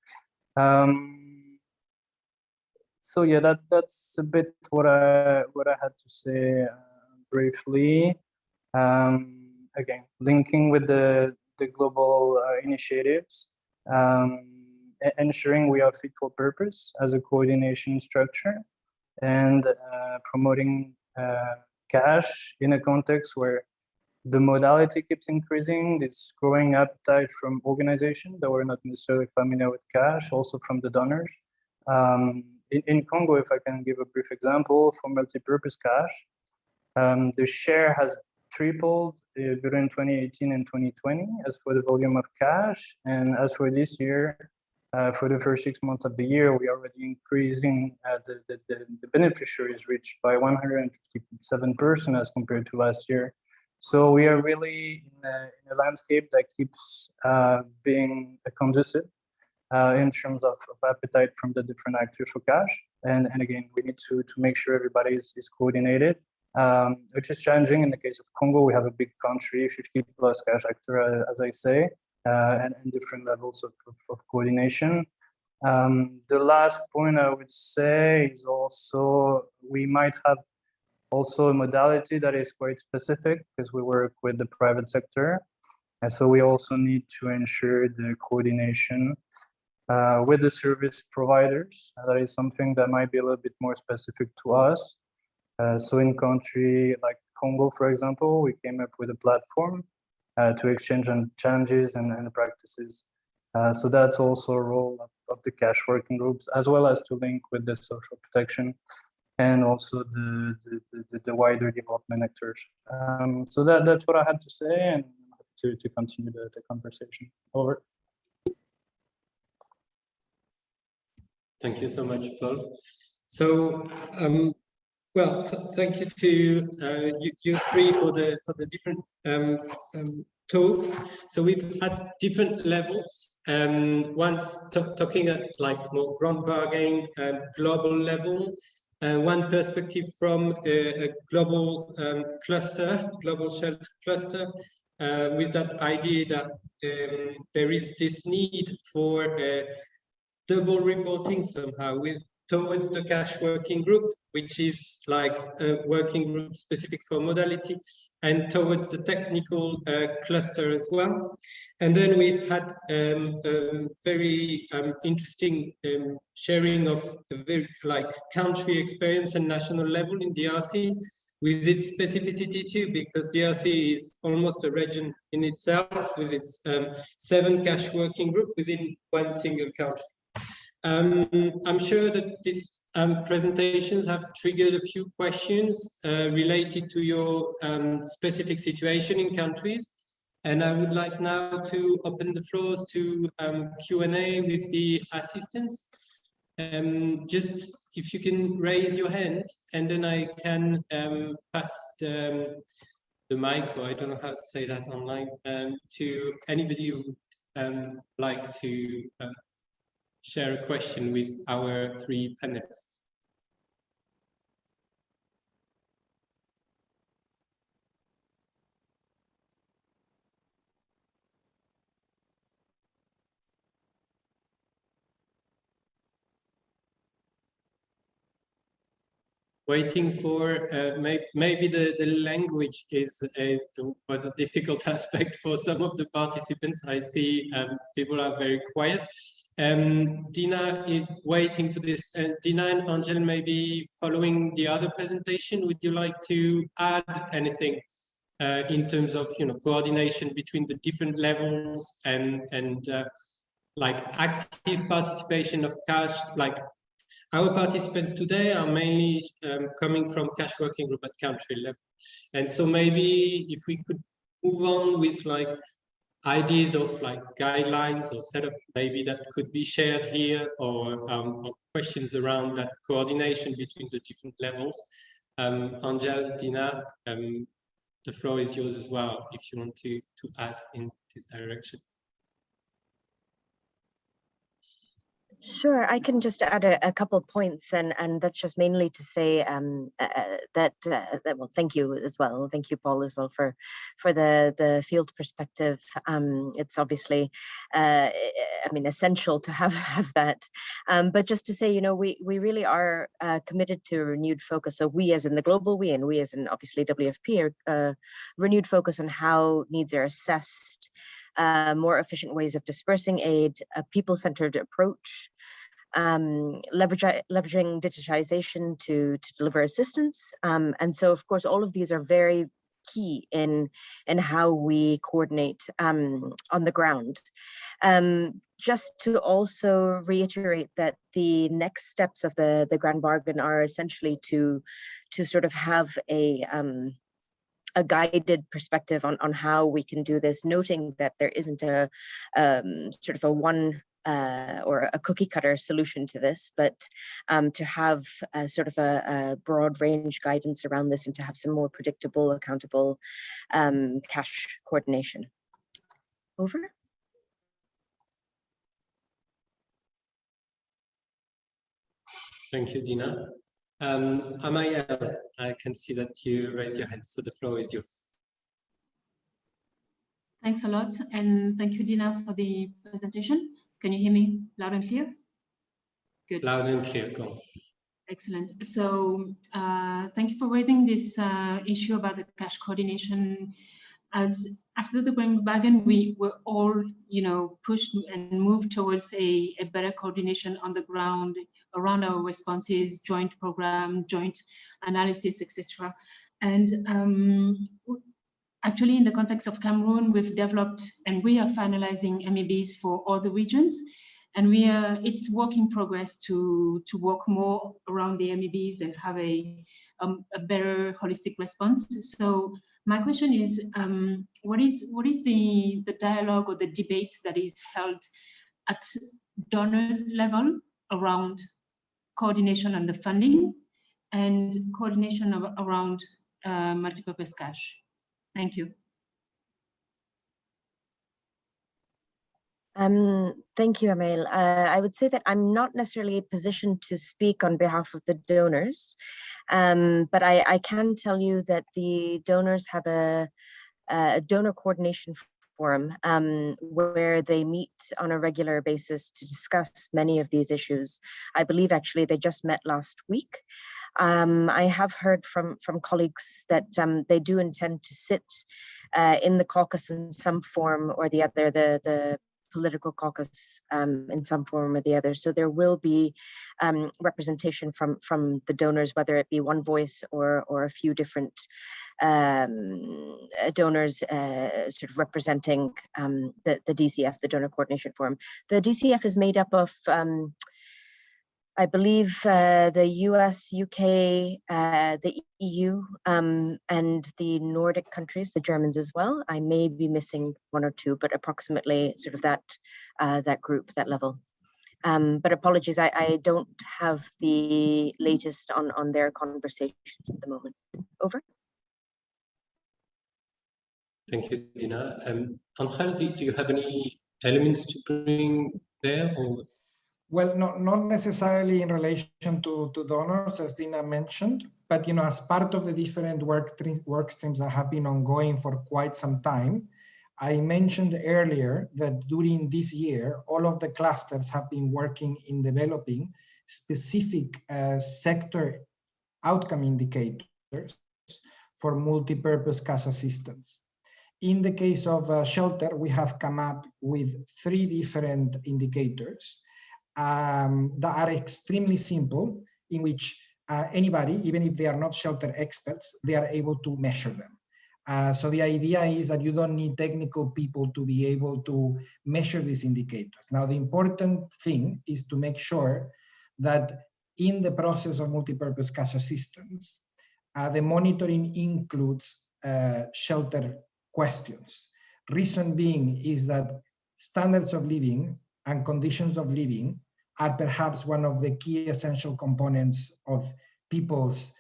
[SPEAKER 17] So yeah, that's a bit what I had to say briefly. Again, linking with the global initiatives, ensuring we are fit for purpose as a coordination structure, and promoting cash in a context where the modality keeps increasing, this growing appetite from organizations that were not necessarily familiar with cash, also from the donors. In Congo, if I can give a brief example, for multi-purpose cash, the share has tripled between 2018 and 2020 as for the volume of cash. And as for this year, for the first 6 months of the year, we are already increasing the beneficiaries reached by 157% as compared to last year. So we are really in a landscape that keeps being conducive in terms of appetite from the different actors for cash. And again, we need to make sure everybody is coordinated, which is challenging. In the case of Congo, we have a big country, 50 plus cash actor, as I say, and different levels of coordination. The last point I would say is also, we might have also a modality that is quite specific because we work with the private sector. And so we also need to ensure the coordination with the service providers. That is something that might be a little bit more specific to us. So in country like Congo, for example, we came up with a platform to exchange on challenges and practices. So that's also a role of the cash working groups, as well as to link with the social protection and also the wider development actors. So that's what I had to say, and to continue the conversation. Over.
[SPEAKER 12] Thank you so much, Paul. So, well, thank you to you three for the different talks. So we've had different levels. Once talking at like more ground bargaining global level. One perspective from a global cluster, global shelter cluster, with that idea that there is this need for double reporting somehow towards the cash working group, which is like a working group specific for modality, and towards the technical cluster as well. And then we've had very interesting sharing of a very like country experience and national level in DRC, with its specificity too, because DRC is almost a region in itself, with its 7 cash working group within one single country. I'm sure that these presentations have triggered a few questions related to your specific situation in countries. And I would like now to open the floors to Q&A with the assistants. Just if you can raise your hand, and then I can pass the mic, or I don't know how to say that online, to anybody who would like to share a question with our 3 panelists. Waiting for maybe the language was a difficult aspect for some of the participants. I see people are very quiet. Dina is waiting for this. Dina and Angel, maybe following the other presentation, would you like to add anything in terms of coordination between the different levels and like active participation of cash, like our participants today are mainly coming from cash working group at country level. And so maybe if we could move on with like ideas of like guidelines or setup maybe that could be shared here, or questions around that coordination between the different levels. Angel, Dina, the floor is yours as well if you want to add in this direction.
[SPEAKER 15] Sure, I can just add a couple of points, and that's just mainly to say that well, thank you as well. Thank you, Paul, as well for the field perspective. It's obviously, I mean, essential to have that. But just to say, you know, we really are committed to a renewed focus. So we, as in the global we, and we, as in obviously WFP, are renewed focus on how needs are assessed. More efficient ways of dispersing aid, a people-centered approach, leveraging digitization to deliver assistance. And so, of course, all of these are very key in how we coordinate on the ground. Just to also reiterate that the next steps of the Grand Bargain are essentially to sort of have a guided perspective on how we can do this, noting that there isn't a sort of a one or a cookie cutter solution to this, but to have a sort of a broad range guidance around this and to have some more predictable, accountable cash coordination. Over.
[SPEAKER 12] Thank you, Dina. Amaya, I can see that you raise your hand, so the floor is yours.
[SPEAKER 18] Thanks a lot, and thank you, Dina, for the presentation. Can you hear me loud and clear? Good.
[SPEAKER 12] Loud and clear, go on.
[SPEAKER 18] Excellent. So thank you for raising this issue about the cash coordination. As after the Grand Bargain, we were all, you know, pushed and moved towards a better coordination on the ground around our responses, joint program, joint analysis, etc. And actually, in the context of Cameroon, we've developed and we are finalizing MEBs for all the regions, and it's work in progress to work more around the MEBs and have a better holistic response. So my question is, what is the dialogue or the debate that is held at donors level around coordination on the funding and coordination around multipurpose cash? Thank you.
[SPEAKER 15] Thank you, Amel. I would say that I'm not necessarily positioned to speak on behalf of the donors, but I can tell you that the donors have a donor coordination forum where they meet on a regular basis to discuss many of these issues. I believe actually they just met last week. I have heard from colleagues that they do intend to sit in the caucus in some form or the other, the political caucus in some form or the other. So there will be representation from the donors, whether it be one voice or a few different donors sort of representing the DCF, the Donor Coordination Forum. The DCF is made up of I believe the US, UK, the EU, and the Nordic countries, the Germans as well. I may be missing one or two, but approximately sort of that group, that level. But apologies, I don't have the latest on their conversations at the moment. Over.
[SPEAKER 12] Thank you, Dina. Angel, do you have any elements to bring there? Or?
[SPEAKER 16] Well, not necessarily in relation to donors, as Dina mentioned, but as part of the different work streams that have been ongoing for quite some time, I mentioned earlier that during this year, all of the clusters have been working in developing specific sector outcome indicators for multi-purpose cash assistance. In the case of shelter, we have come up with 3 different indicators that are extremely simple, in which anybody, even if they are not shelter experts, they are able to measure them. So the idea is that you don't need technical people to be able to measure these indicators. Now, the important thing is to make sure that in the process of multipurpose cash assistance, the monitoring includes shelter questions. Reason being is that standards of living and conditions of living are perhaps one of the key essential components of people's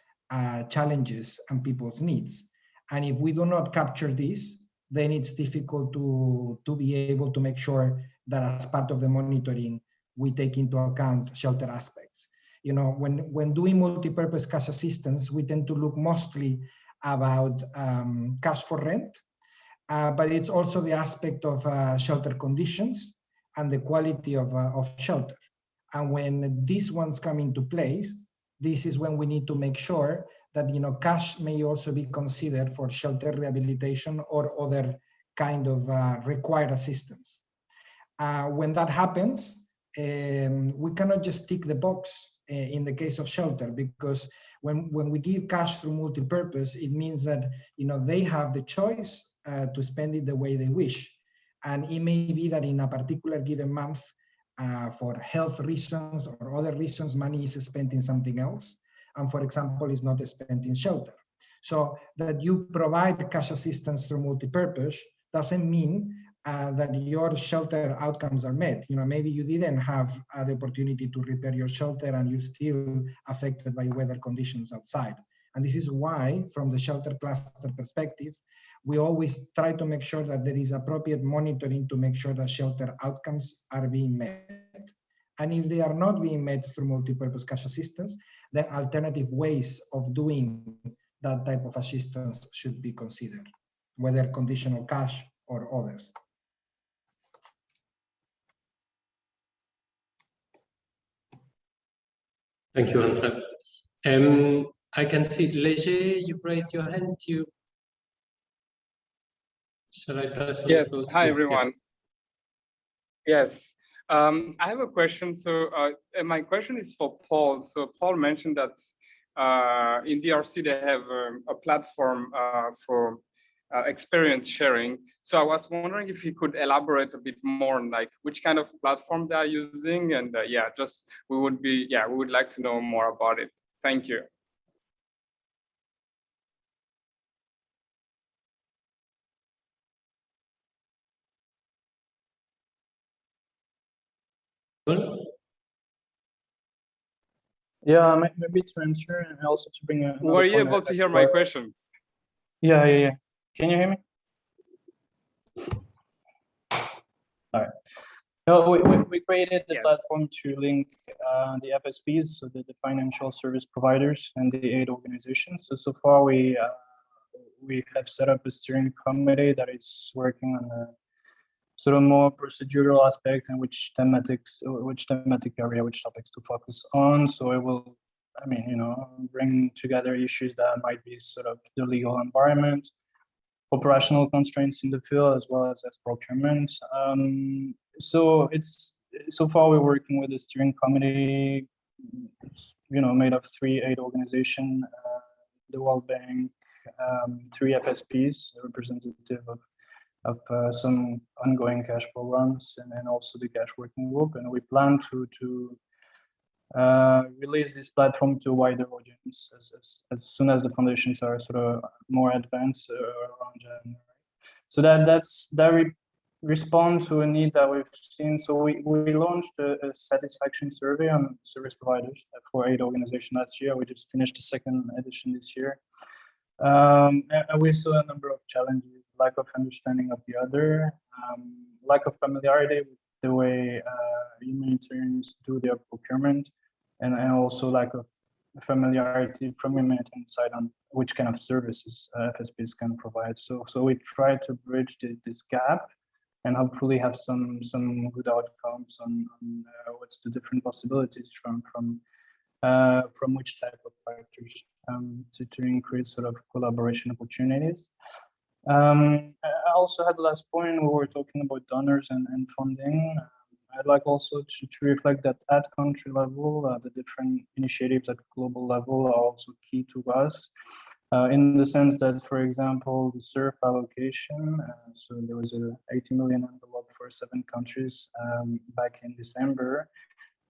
[SPEAKER 16] challenges and people's needs. And if we do not capture this, then it's difficult to be able to make sure that as part of the monitoring, we take into account shelter aspects. You know, when doing multipurpose cash assistance, we tend to look mostly about cash for rent, but it's also the aspect of shelter conditions and the quality of shelter. And when these ones come into place, this is when we need to make sure that, you know, cash may also be considered for shelter rehabilitation or other kind of required assistance. When that happens, we cannot just tick the box in the case of shelter, because when we give cash through multipurpose, it means that, you know, they have the choice to spend it the way they wish. And it may be that in a particular given month, for health reasons or other reasons, money is spent in something else. And for example, is not spent in shelter. So that you provide cash assistance through multipurpose doesn't mean that your shelter outcomes are met. You know, maybe you didn't have the opportunity to repair your shelter and you're still affected by weather conditions outside. And this is why, from the shelter cluster perspective, we always try to make sure that there is appropriate monitoring to make sure that shelter outcomes are being met. And if they are not being met through multipurpose cash assistance, then alternative ways of doing that type of assistance should be considered, whether conditional cash or others.
[SPEAKER 12] Thank you, Andre. I can see Léger, you've raised your hand. Shall I pass on the floor to
[SPEAKER 11] Hi
[SPEAKER 12] you?
[SPEAKER 11] everyone. Yes, I have a question. So my question is for Paul. So Paul mentioned that in DRC they have a platform for experience sharing. So I was wondering if you could elaborate a bit more on like which kind of platform they are using, and yeah, just we would like to know more about it. Thank you.
[SPEAKER 17] Yeah, maybe to answer and also to bring a.
[SPEAKER 11] Were you able to hear my question?
[SPEAKER 17] Yeah. Can you hear me? All right. No, we created the platform to link the FSPs, so the financial service providers, and the aid organizations. So far we have set up a steering committee that is working on the sort of more procedural aspect and which thematic area, which topics to focus on. So it will, I mean, you know, bring together issues that might be sort of the legal environment, operational constraints in the field, as well as procurement. So far we're working with a steering committee, you know, made of 3 aid organizations, the World Bank, 3 FSPs, representative of some ongoing cash programs, and then also the cash working group. And we plan to release this platform to a wider audience as soon as the foundations are sort of more advanced around January. So that responds to a need that we've seen. So we launched a satisfaction survey on service providers for aid organizations last year. We just finished the 2nd edition this year. And we saw a number of challenges: lack of understanding of the other, lack of familiarity with the way humanitarians do their procurement, and also lack of familiarity from humanitarian side on which kind of services FSPs can provide. So we try to bridge this gap and hopefully have some good outcomes on what's the different possibilities from which type of factors to increase sort of collaboration opportunities. I also had the last point, we were talking about donors and funding. I'd like also to reflect that at country level, the different initiatives at global level are also key to us, in the sense that, for example, the SURF allocation, so there was a 80 million envelope for 7 countries back in December.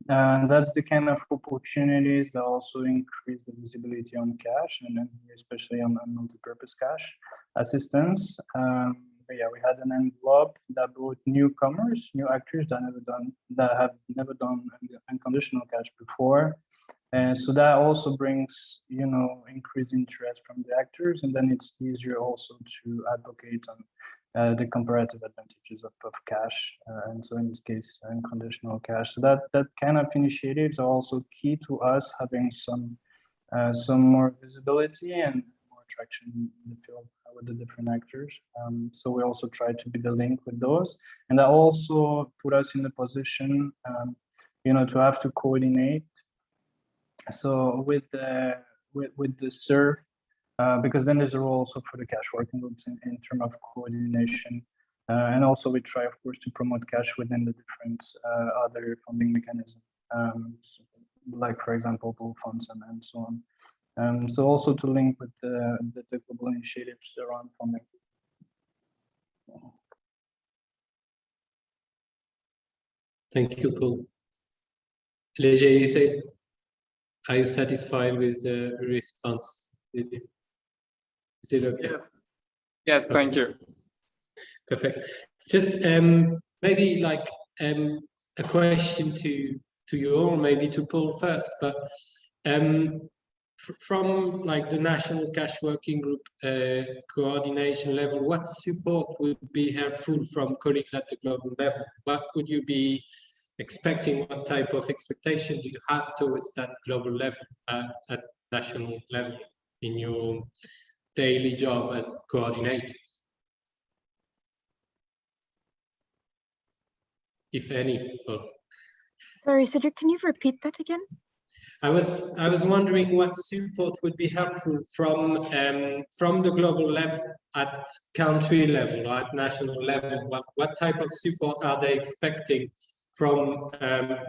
[SPEAKER 17] And that's the kind of opportunities that also increase the visibility on cash, and then especially on multi-purpose cash assistance. But yeah, we had an envelope that brought newcomers, new actors that have never done unconditional cash before. And so that also brings, you know, increased interest from the actors, and then it's easier also to advocate on the comparative advantages of cash, and so in this case, unconditional cash. So that kind of initiatives are also key to us having some more visibility and more traction in the field with the different actors. So we also try to be the link with those, and that also put us in the position, you know, to have to coordinate. So with the SURF, because then there's a role also for the cash working groups in terms of coordination. And also we try, of course, to promote cash within the different other funding mechanisms, like, for example, pool funds and so on. So also to link with the global initiatives around funding.
[SPEAKER 12] Thank you, Paul. Leger, you say, are you satisfied with the response? Is it okay?
[SPEAKER 11] Yes, yes, thank you.
[SPEAKER 12] Perfect. Just maybe like a question to you all, maybe to Paul first, but from like the National Cash Working Group coordination level, what support would be helpful from colleagues at the global level? What would you be expecting? What type of expectation do you have towards that global level at national level in your daily job as coordinators, if any?
[SPEAKER 15] Sorry, Cedric, can you repeat that again?
[SPEAKER 12] I was wondering what support would be helpful from the global level, at country level, or at national level. What type of support are they expecting from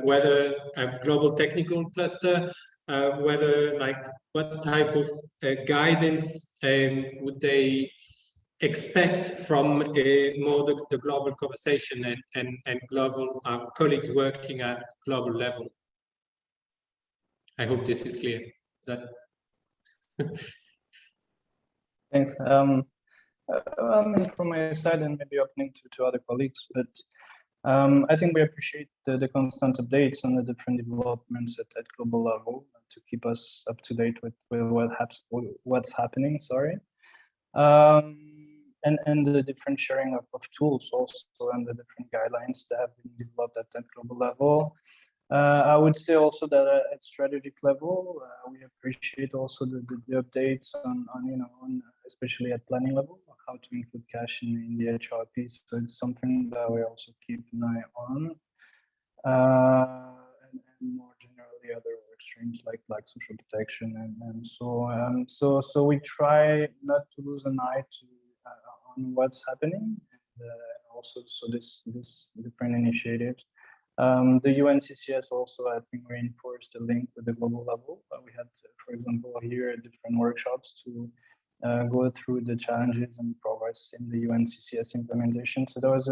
[SPEAKER 12] whether a global technical cluster, whether like what type of guidance would they expect from more the global conversation and global colleagues working at global level? I hope this is clear. Is that?
[SPEAKER 17] Thanks. I mean, from my side, and maybe opening to other colleagues, but I think we appreciate the constant updates on the different developments at global level to keep us up to date with what's happening. Sorry. And the different sharing of tools also, and the different guidelines that have been developed at that global level. I would say also that at strategic level, we appreciate also the updates on especially at planning level, how to include cash in the HRP. So it's something that we also keep an eye on, and more generally other work streams like social protection and so on. So we try not to lose an eye on what's happening, and also so this different initiatives. The UNCCS also, I think, reinforced the link with the global level. We had, for example, here different workshops to go through the challenges and progress in the UNCCS implementation. So that was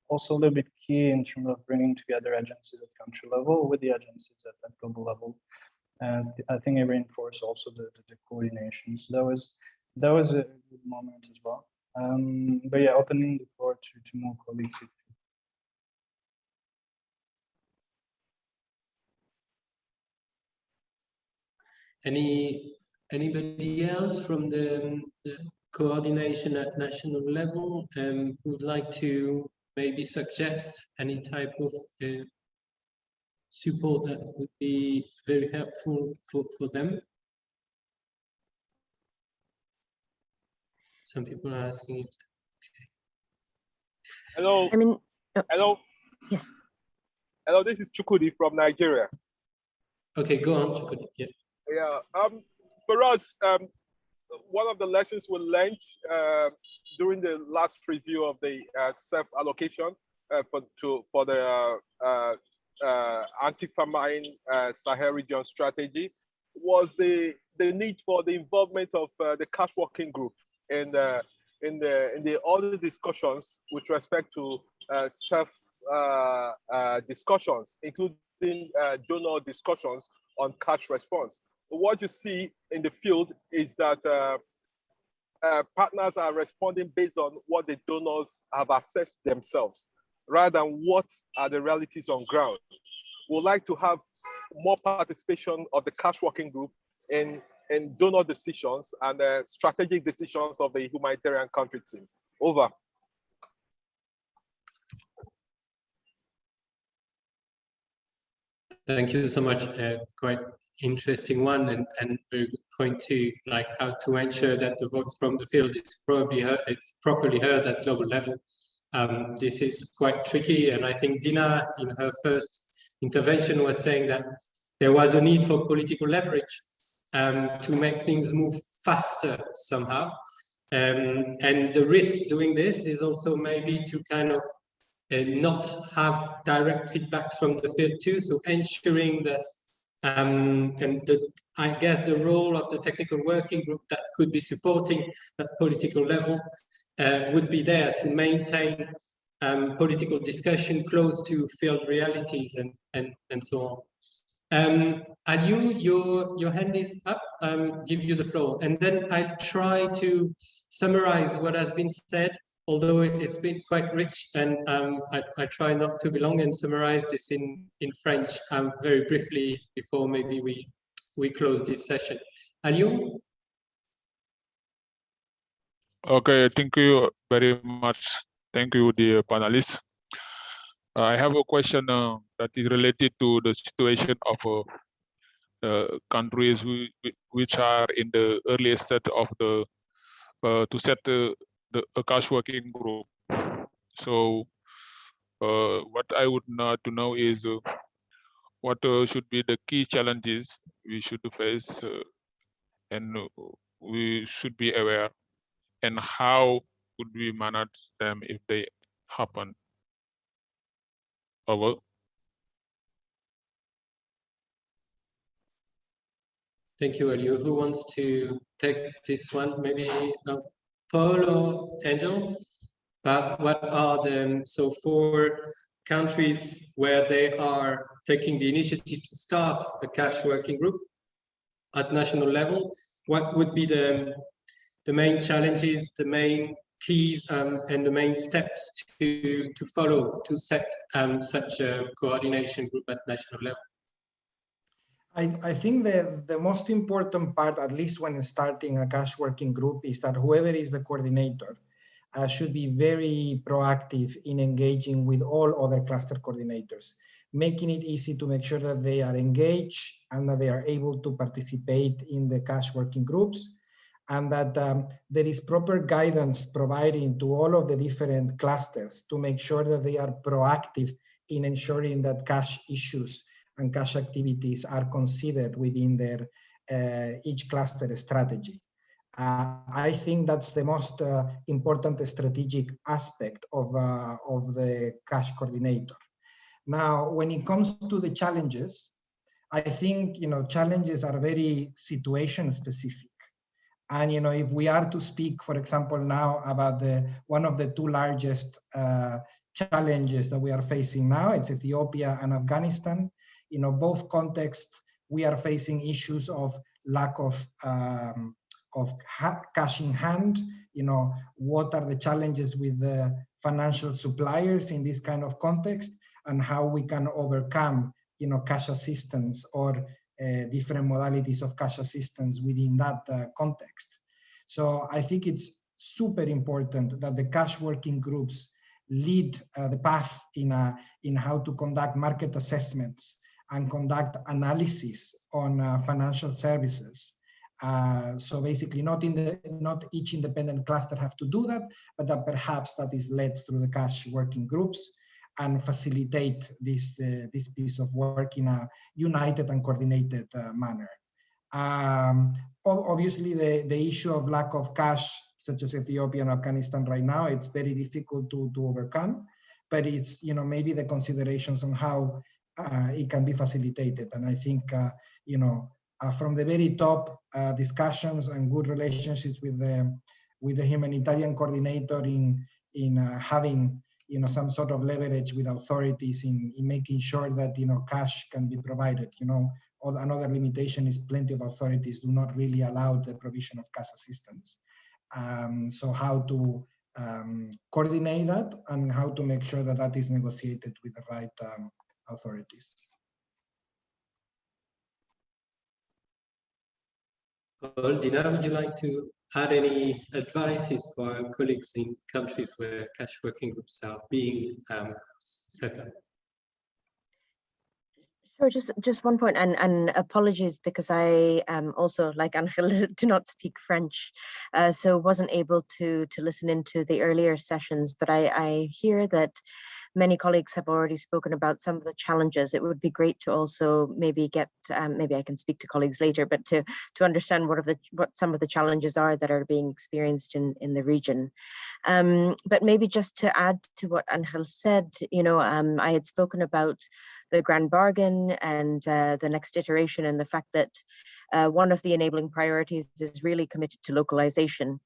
[SPEAKER 17] also a little bit key in terms of bringing together agencies at country level with the agencies at global level. And I think it reinforced also the coordination. So that was a good moment as well. But yeah, opening the floor to more colleagues.
[SPEAKER 12] Anybody else from the coordination at national level would like to maybe suggest any type of support that would be very helpful for them? Some people are asking it. Okay.
[SPEAKER 13] Hello.
[SPEAKER 15] I mean,
[SPEAKER 13] hello.
[SPEAKER 15] Yes.
[SPEAKER 13] Hello, this is Chukudi from Nigeria.
[SPEAKER 12] Okay, go on, Chukudi. Yeah.
[SPEAKER 13] Yeah. For us, one of the lessons we learned during the last review of the self-allocation for the anti-famine Sahel region strategy was the need for the involvement of the cash working group in the other discussions with respect to discussions, including donor discussions on cash response. What you see in the field is that partners are responding based on what the donors have assessed themselves, rather than what are the realities on ground. We'd like to have more participation of the cash working group in donor decisions and strategic decisions of the humanitarian country team. Over.
[SPEAKER 12] Thank you so much. Quite interesting one, and very good point too, like how to ensure that the voice from the field is properly heard at global level. This is quite tricky, and I think Dina, in her first intervention, was saying that there was a need for political leverage to make things move faster somehow. And the risk doing this is also maybe to kind of not have direct feedbacks from the field too, so ensuring that I guess the role of the technical working group that could be supporting that political level would be there to maintain political discussion close to field realities and so on. Aliou, your hand is up. Give you the floor, and then I'll try to summarize what has been said, although it's been quite rich, and I try not to be long and summarize this in French very briefly before maybe we close this session. Aliou?
[SPEAKER 8] Okay, thank you very much. Thank you, dear panelists. I have a question that is related to the situation of countries which are in the earliest stage of the to set a cash working group. So what I would like to know is what should be the key challenges we should face and we should be aware, and how would we manage them if they happen. Over.
[SPEAKER 12] Thank you, Aliou. Who wants to take this one? Maybe Paul or Angel? But what are the, so for countries where they are taking the initiative to start a cash working group at national level, what would be the main challenges, the main keys, and the main steps to follow to set such a coordination group at national level?
[SPEAKER 16] I think the most important part, at least when starting a cash working group, is that whoever is the coordinator should be very proactive in engaging with all other cluster coordinators, making it easy to make sure that they are engaged and that they are able to participate in the cash working groups, and that there is proper guidance providing to all of the different clusters to make sure that they are proactive in ensuring that cash issues and cash activities are considered within their each cluster strategy. I think that's the most important strategic aspect of the cash coordinator. Now, when it comes to the challenges, I think challenges are very situation specific. And if we are to speak, for example, now about one of the two largest challenges that we are facing now, it's Ethiopia and Afghanistan. Both contexts, we are facing issues of lack of cash in hand. What are the challenges with the financial suppliers in this kind of context, and how we can overcome, cash assistance or different modalities of cash assistance within that context. So I think it's super important that the cash working groups lead the path in how to conduct market assessments and conduct analysis on financial services. So basically not each independent cluster have to do that, but that perhaps that is led through the cash working groups and facilitate this piece of work in a united and coordinated manner. Obviously the issue of lack of cash, such as Ethiopia and Afghanistan right now, it's very difficult to overcome, but it's maybe the considerations on how it can be facilitated. And I think from the very top, discussions and good relationships with the humanitarian coordinator in having some sort of leverage with authorities in making sure that, cash can be provided. Another limitation is plenty of authorities do not really allow the provision of cash assistance. So how to coordinate that and how to make sure that that is negotiated with the right authorities.
[SPEAKER 12] Dina, would you like to add any advices for our colleagues in countries where cash working groups are being set up?
[SPEAKER 15] Sure, just one point, and apologies because I also, like Angel, do not speak French, so wasn't able to listen into the earlier sessions, but I hear that many colleagues have already spoken about some of the challenges. It would be great to also maybe get, maybe I can speak to colleagues later, but to understand what some of the challenges are that are being experienced in the region. But maybe just to add to what Angel said, I had spoken about the grand bargain and the next iteration, and the fact that one of the enabling priorities is really committed to localization.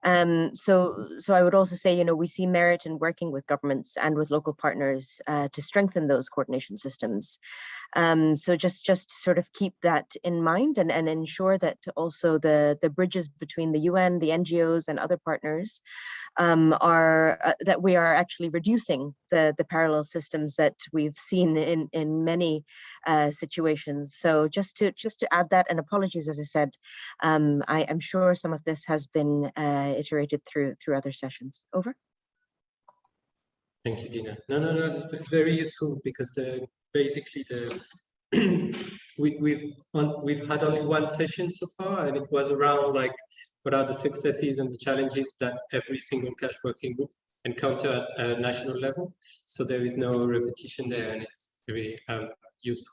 [SPEAKER 15] So I would also say, we see merit in working with governments and with local partners to strengthen those coordination systems. So just sort of keep that in mind and ensure that also the bridges between the UN, the NGOs and other partners are that we are actually reducing the parallel systems that we've seen in many situations. So just to add that, and apologies, as I said, I'm sure some of this has been iterated through other sessions. Over.
[SPEAKER 12] Thank you, Dina. No, very useful, because basically we've had only one session so far, and it was around like what are the successes and the challenges that every single cash working group encounter at a national level. So there is no repetition there, and it's very useful.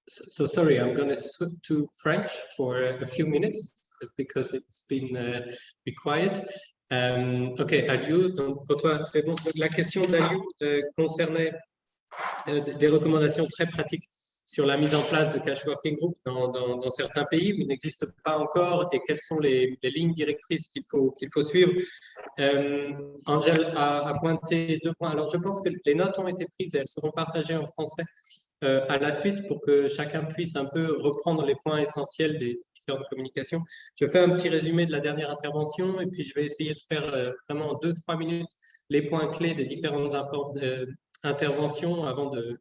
[SPEAKER 12] So sorry, I'm going to switch to French for a few minutes because it's been be quiet. Ok, Aliou, donc pour toi, c'est bon. La question d'Aliou concernait des recommandations très pratiques sur la mise en place de cash working group dans certains pays où il n'existe pas encore, et quelles sont les lignes directrices qu'il faut suivre. Angel a pointé 2 points. Alors, je pense que les notes ont été prises et elles seront partagées en français à la suite pour que chacun puisse un peu reprendre les points essentiels des différentes communications. Je fais un petit résumé de la dernière intervention et puis je vais essayer de faire vraiment en 2-3 minutes les points clés des différentes interventions avant de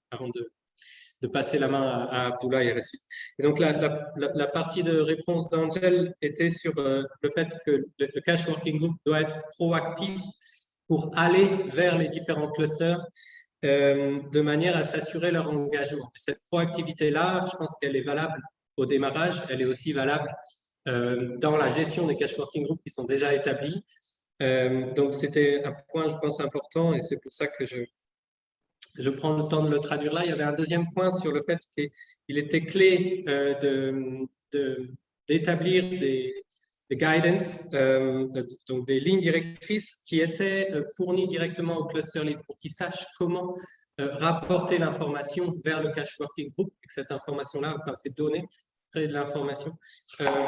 [SPEAKER 12] passer la main à Abdullah et à la suite. Et donc la partie de réponse d'Angel était sur le fait que le cash working group doit être proactif pour aller vers les différents clusters de manière à s'assurer leur engagement. Et cette proactivité-là, je pense qu'elle est valable au démarrage, elle est aussi valable dans la gestion des cash working groups qui sont déjà établis. Donc c'était un point, je pense, important, et c'est pour ça que je prends le temps de le traduire là. Il y avait un deuxième point sur le fait qu'il était clé d'établir des guidance, donc des lignes directrices qui étaient fournies directement au cluster lead pour qu'ils sachent comment rapporter l'information vers le cash working group, et que cette information-là, enfin ces données, créer de l'information,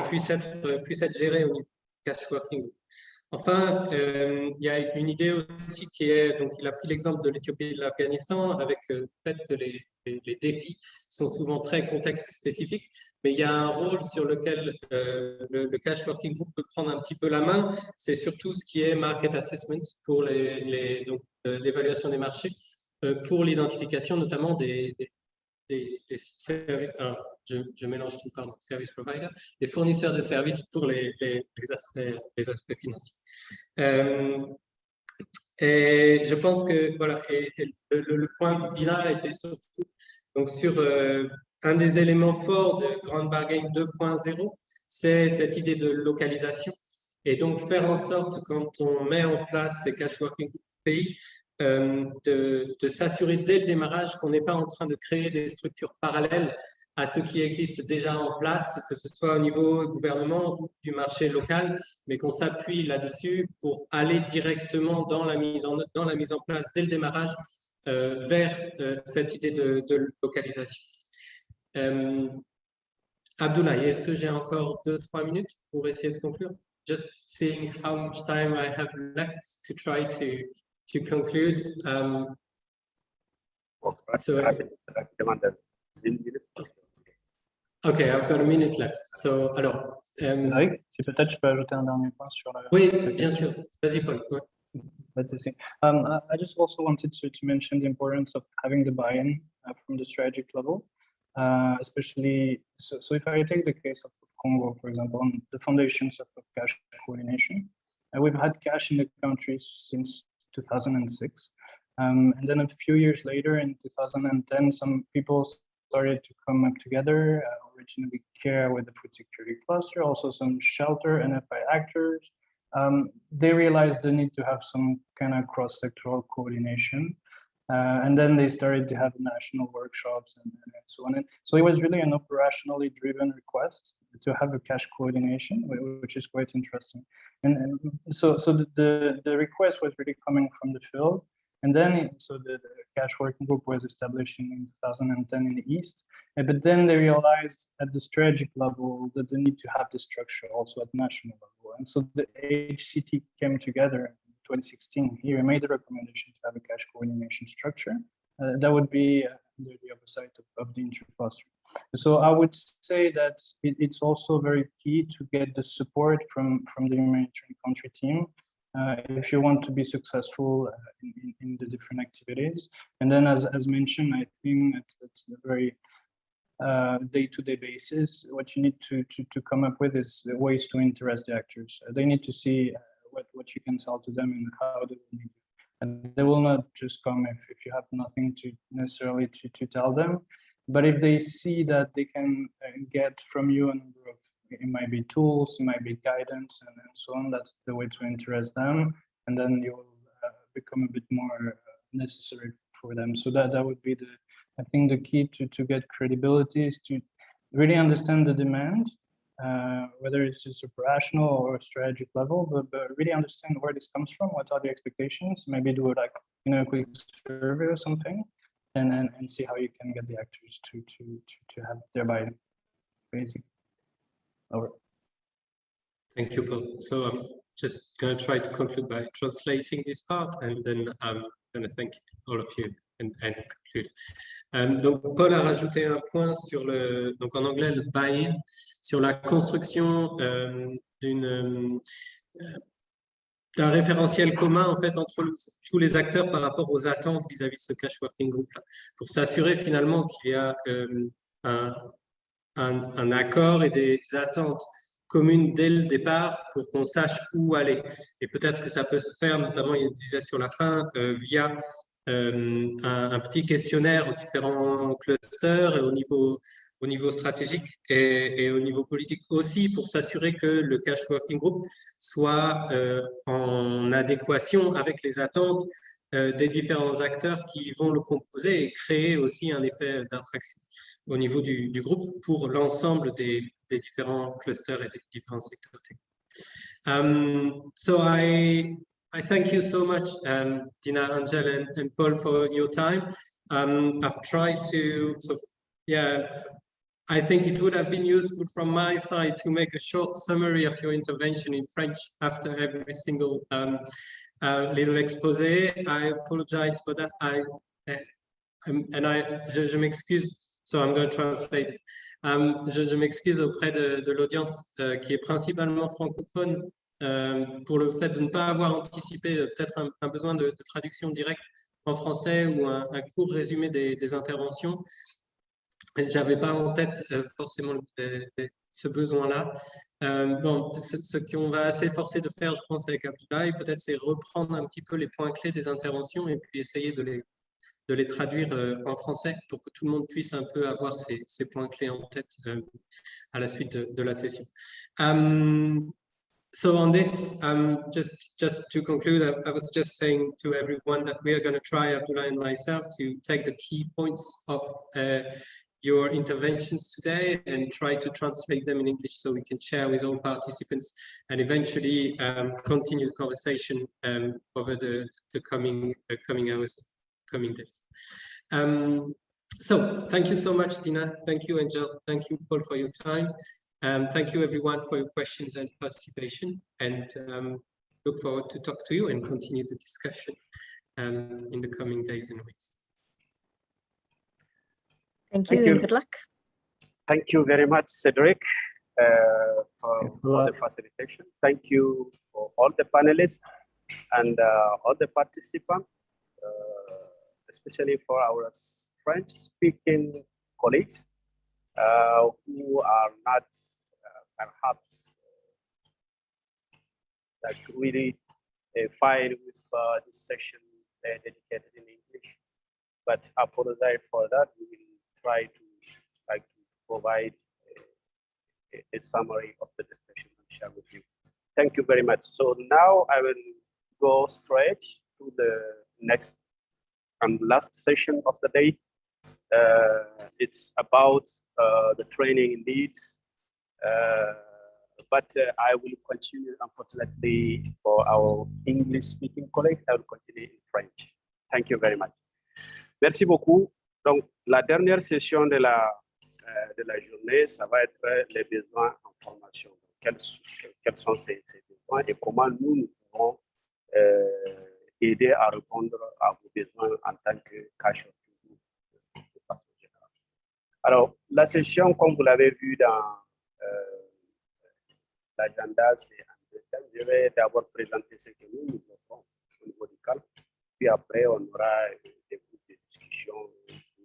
[SPEAKER 12] puisse être gérée au niveau du cash working group. Enfin, il y a une idée aussi qui est, donc il a pris l'exemple de l'Éthiopie et de l'Afghanistan avec le fait que les défis sont souvent très contexte spécifiques, mais il y a un rôle sur lequel le cash working group peut prendre un petit peu la main, c'est surtout ce qui est market assessment pour l'évaluation des marchés, pour l'identification notamment des services, je mélange tout, pardon, service provider, les fournisseurs de services pour les aspects financiers. Et je pense que voilà, et le point de Dina était surtout donc sur un des éléments forts de Grand Bargain 2.0, c'est cette idée de localisation, et donc faire en sorte, quand on met en place ces cash working pays, de s'assurer dès le démarrage qu'on n'est pas en train de créer des structures parallèles à ce qui existe déjà en place, que ce soit au niveau gouvernement ou du marché local, mais qu'on s'appuie là-dessus pour aller directement dans la mise en place dès le démarrage vers cette idée de localisation. Abdoulaye, est-ce que j'ai encore 2-3 minutes pour essayer de conclure? just seeing how much time I have left to try to conclude. Okay, I've got a minute left. So, alors.
[SPEAKER 17] Cédric, si peut-être je peux ajouter un dernier point sur la.
[SPEAKER 12] Oui, bien sûr. Vas-y, Paul. Ouais.
[SPEAKER 17] I just also wanted to mention the importance of having the buy-in from the strategic level, especially. So if I take the case of Congo, for example, on the foundations of cash coordination, we've had cash in the country since 2006. And then a few years later, in 2010, some people started to come up together, originally CARE with the food security cluster, also some shelter and FI actors. They realized the need to have some kind of cross-sectoral coordination. And then they started to have national workshops and so on. And so it was really an operationally driven request to have a cash coordination, which is quite interesting. And so the request was really coming from the field. And then, so the cash working group was established in 2010 in the East. But then they realized at the strategic level that they need to have the structure also at national level. And so the HCT came together in 2016 here and made a recommendation to have a cash coordination structure. That would be under the oversight of the intercluster. So I would say that it's also very key to get the support from the humanitarian country team if you want to be successful in the different activities. And then as mentioned, I think at a very day-to-day basis, what you need to come up with is ways to interest the actors. They need to see what you can sell to them and how they will need it. And they will not just come if you have nothing to necessarily to tell them. But if they see that they can get from you a number of, it might be tools, it might be guidance, and so on, that's the way to interest them. And then you will become a bit more necessary for them. So that would be I think the key to get credibility is to really understand the demand, whether it's just operational or strategic level, but really understand where this comes from, what are the expectations, maybe do like, a quick survey or something, and see how you can get the actors to have their buy-in, basically. Over.
[SPEAKER 12] Thank you, Paul. So I'm just going to try to conclude by translating this part, and then I'm going to thank all of you and conclude. Donc, Paul a rajouté un point sur donc en anglais, le buy-in, sur la construction d'un référentiel commun en fait entre tous les acteurs par rapport aux attentes vis-à-vis de ce cash working group là, pour s'assurer finalement qu'il y a un accord et des attentes communes dès le départ pour qu'on sache où aller. Et peut-être que ça peut se faire, notamment, il disait sur la fin, via un petit questionnaire aux différents clusters et au niveau stratégique et au niveau politique aussi, pour s'assurer que le cash working group soit en adéquation avec les attentes des différents acteurs qui vont le composer et créer aussi un effet d'attraction au niveau du groupe pour l'ensemble des différents clusters et des différents secteurs techniques. So I thank you so much, Dina, Angel, and Paul, for your time. I've tried to, I think it would have been useful from my side to make a short summary of your intervention in French after every single little exposé. I apologize for that. Je m'excuse. So I'm going to translate. Je m'excuse auprès de l'audience qui est principalement francophone pour le fait de ne pas avoir anticipé peut-être un besoin de traduction directe en français ou un court résumé des interventions. J'avais pas en tête forcément ce besoin-là. Bon, ce qu'on va s'efforcer de faire, je pense, avec Abdoulaye, peut-être c'est reprendre un petit peu les points clés des interventions et puis essayer de les traduire en français pour que tout le monde puisse un peu avoir ces points clés en tête à la suite de la session. So on this, just to conclude, I was just saying to everyone that we are going to try, Abdoulaye and myself, to take the key points of your interventions today and try to translate them in English so we can share with all participants and eventually continue the conversation over the coming hours, coming days. So thank you so much, Dina. Thank you, Angel. Thank you, Paul, for your time. Thank you everyone for your questions and participation, and look forward to talk to you and continue the discussion in the coming days and weeks.
[SPEAKER 15] Thank you and good luck.
[SPEAKER 2] Thank you very much, Cedric, for the facilitation. Thank you for all the panelists and all the participants, especially for our French-speaking colleagues who are not perhaps like really fine with this session dedicated in English, but apologize for that. We will try to provide a summary of the discussion and share with you. Thank you very much. So now I will go straight to the next and last session of the day. It's about the training needs, but I will continue, unfortunately, for our English-speaking colleagues, I will continue in French. Thank you very much. Merci beaucoup. Donc, la dernière session de la journée, ça va être les besoins en formation. Quels sont ces besoins et comment nous pouvons aider à répondre à vos besoins en tant que cash de façon générale. Alors, la session, comme vous l'avez vu dans l'agenda, c'est en deux temps. Je vais d'abord présenter ce que nous offrons au niveau du CALP, puis après, on aura des groupes de discussion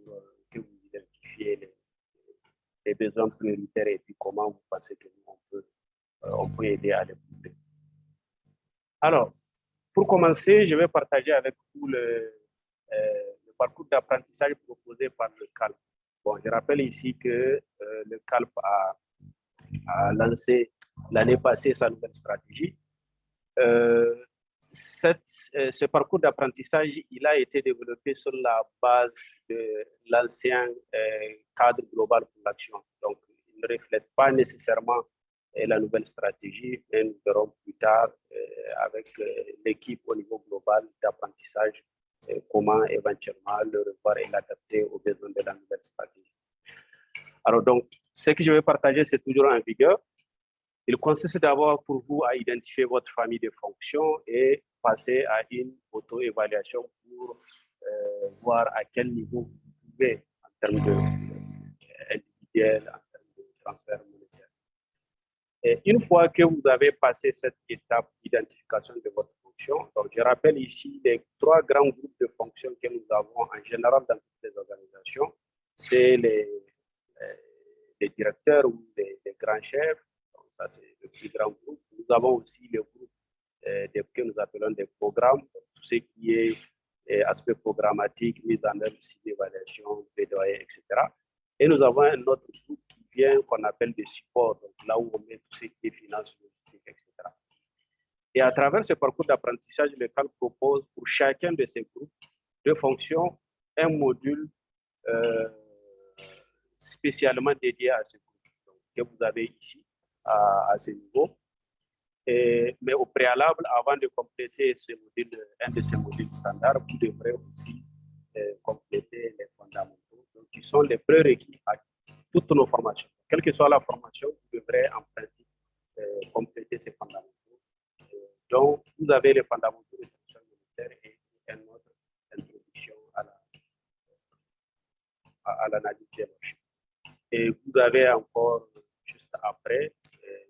[SPEAKER 2] pour que vous identifiez les besoins prioritaires et puis comment vous pensez que nous, on peut aider à les couvrir. Alors, pour commencer, je vais partager avec vous le parcours d'apprentissage proposé par le CALP. Bon, je rappelle ici que le CALP a lancé l'année passée sa nouvelle stratégie. Ce parcours d'apprentissage, il a été développé sur la base de l'ancien cadre global pour l'action. Donc, il ne reflète pas nécessairement la nouvelle stratégie, mais nous verrons plus tard avec l'équipe au niveau global d'apprentissage comment éventuellement le revoir et l'adapter aux besoins de la nouvelle stratégie. Alors donc, ce que je vais partager, c'est toujours en vigueur. Il consiste d'abord pour vous à identifier votre famille de fonctions et passer à une auto-évaluation pour voir à quel niveau vous pouvez en termes individuels, en termes de transfert monétaire. Et une fois que vous avez passé cette étape d'identification de votre fonction, donc je rappelle ici les trois grands groupes de fonctions que nous avons en général dans toutes les organisations. C'est les directeurs ou les grands chefs. Ça, c'est le plus grand groupe. Nous avons aussi le groupe que nous appelons des programmes, tout ce qui est aspect programmatique, mise en œuvre, d'évaluation, plaidoyer, etc. Et nous avons un autre groupe qui vient, qu'on appelle des supports, donc là où on met tout ce qui est finance, logistique, etc. Et à travers ce parcours d'apprentissage, le CALP propose pour chacun de ces groupes de fonctions un module spécialement dédié à ce groupe, donc, que vous avez ici. À ce niveau. Mais au préalable, avant de compléter ce module, un de ces modules standards, vous devrez aussi compléter les fondamentaux, donc, qui sont les prérequis à toutes nos formations. Quelle que soit la formation, vous devrez en principe compléter ces fondamentaux. Donc, vous avez les fondamentaux de fonction monétaire et une autre introduction à l'analyse des marchés. Et vous avez encore, juste après,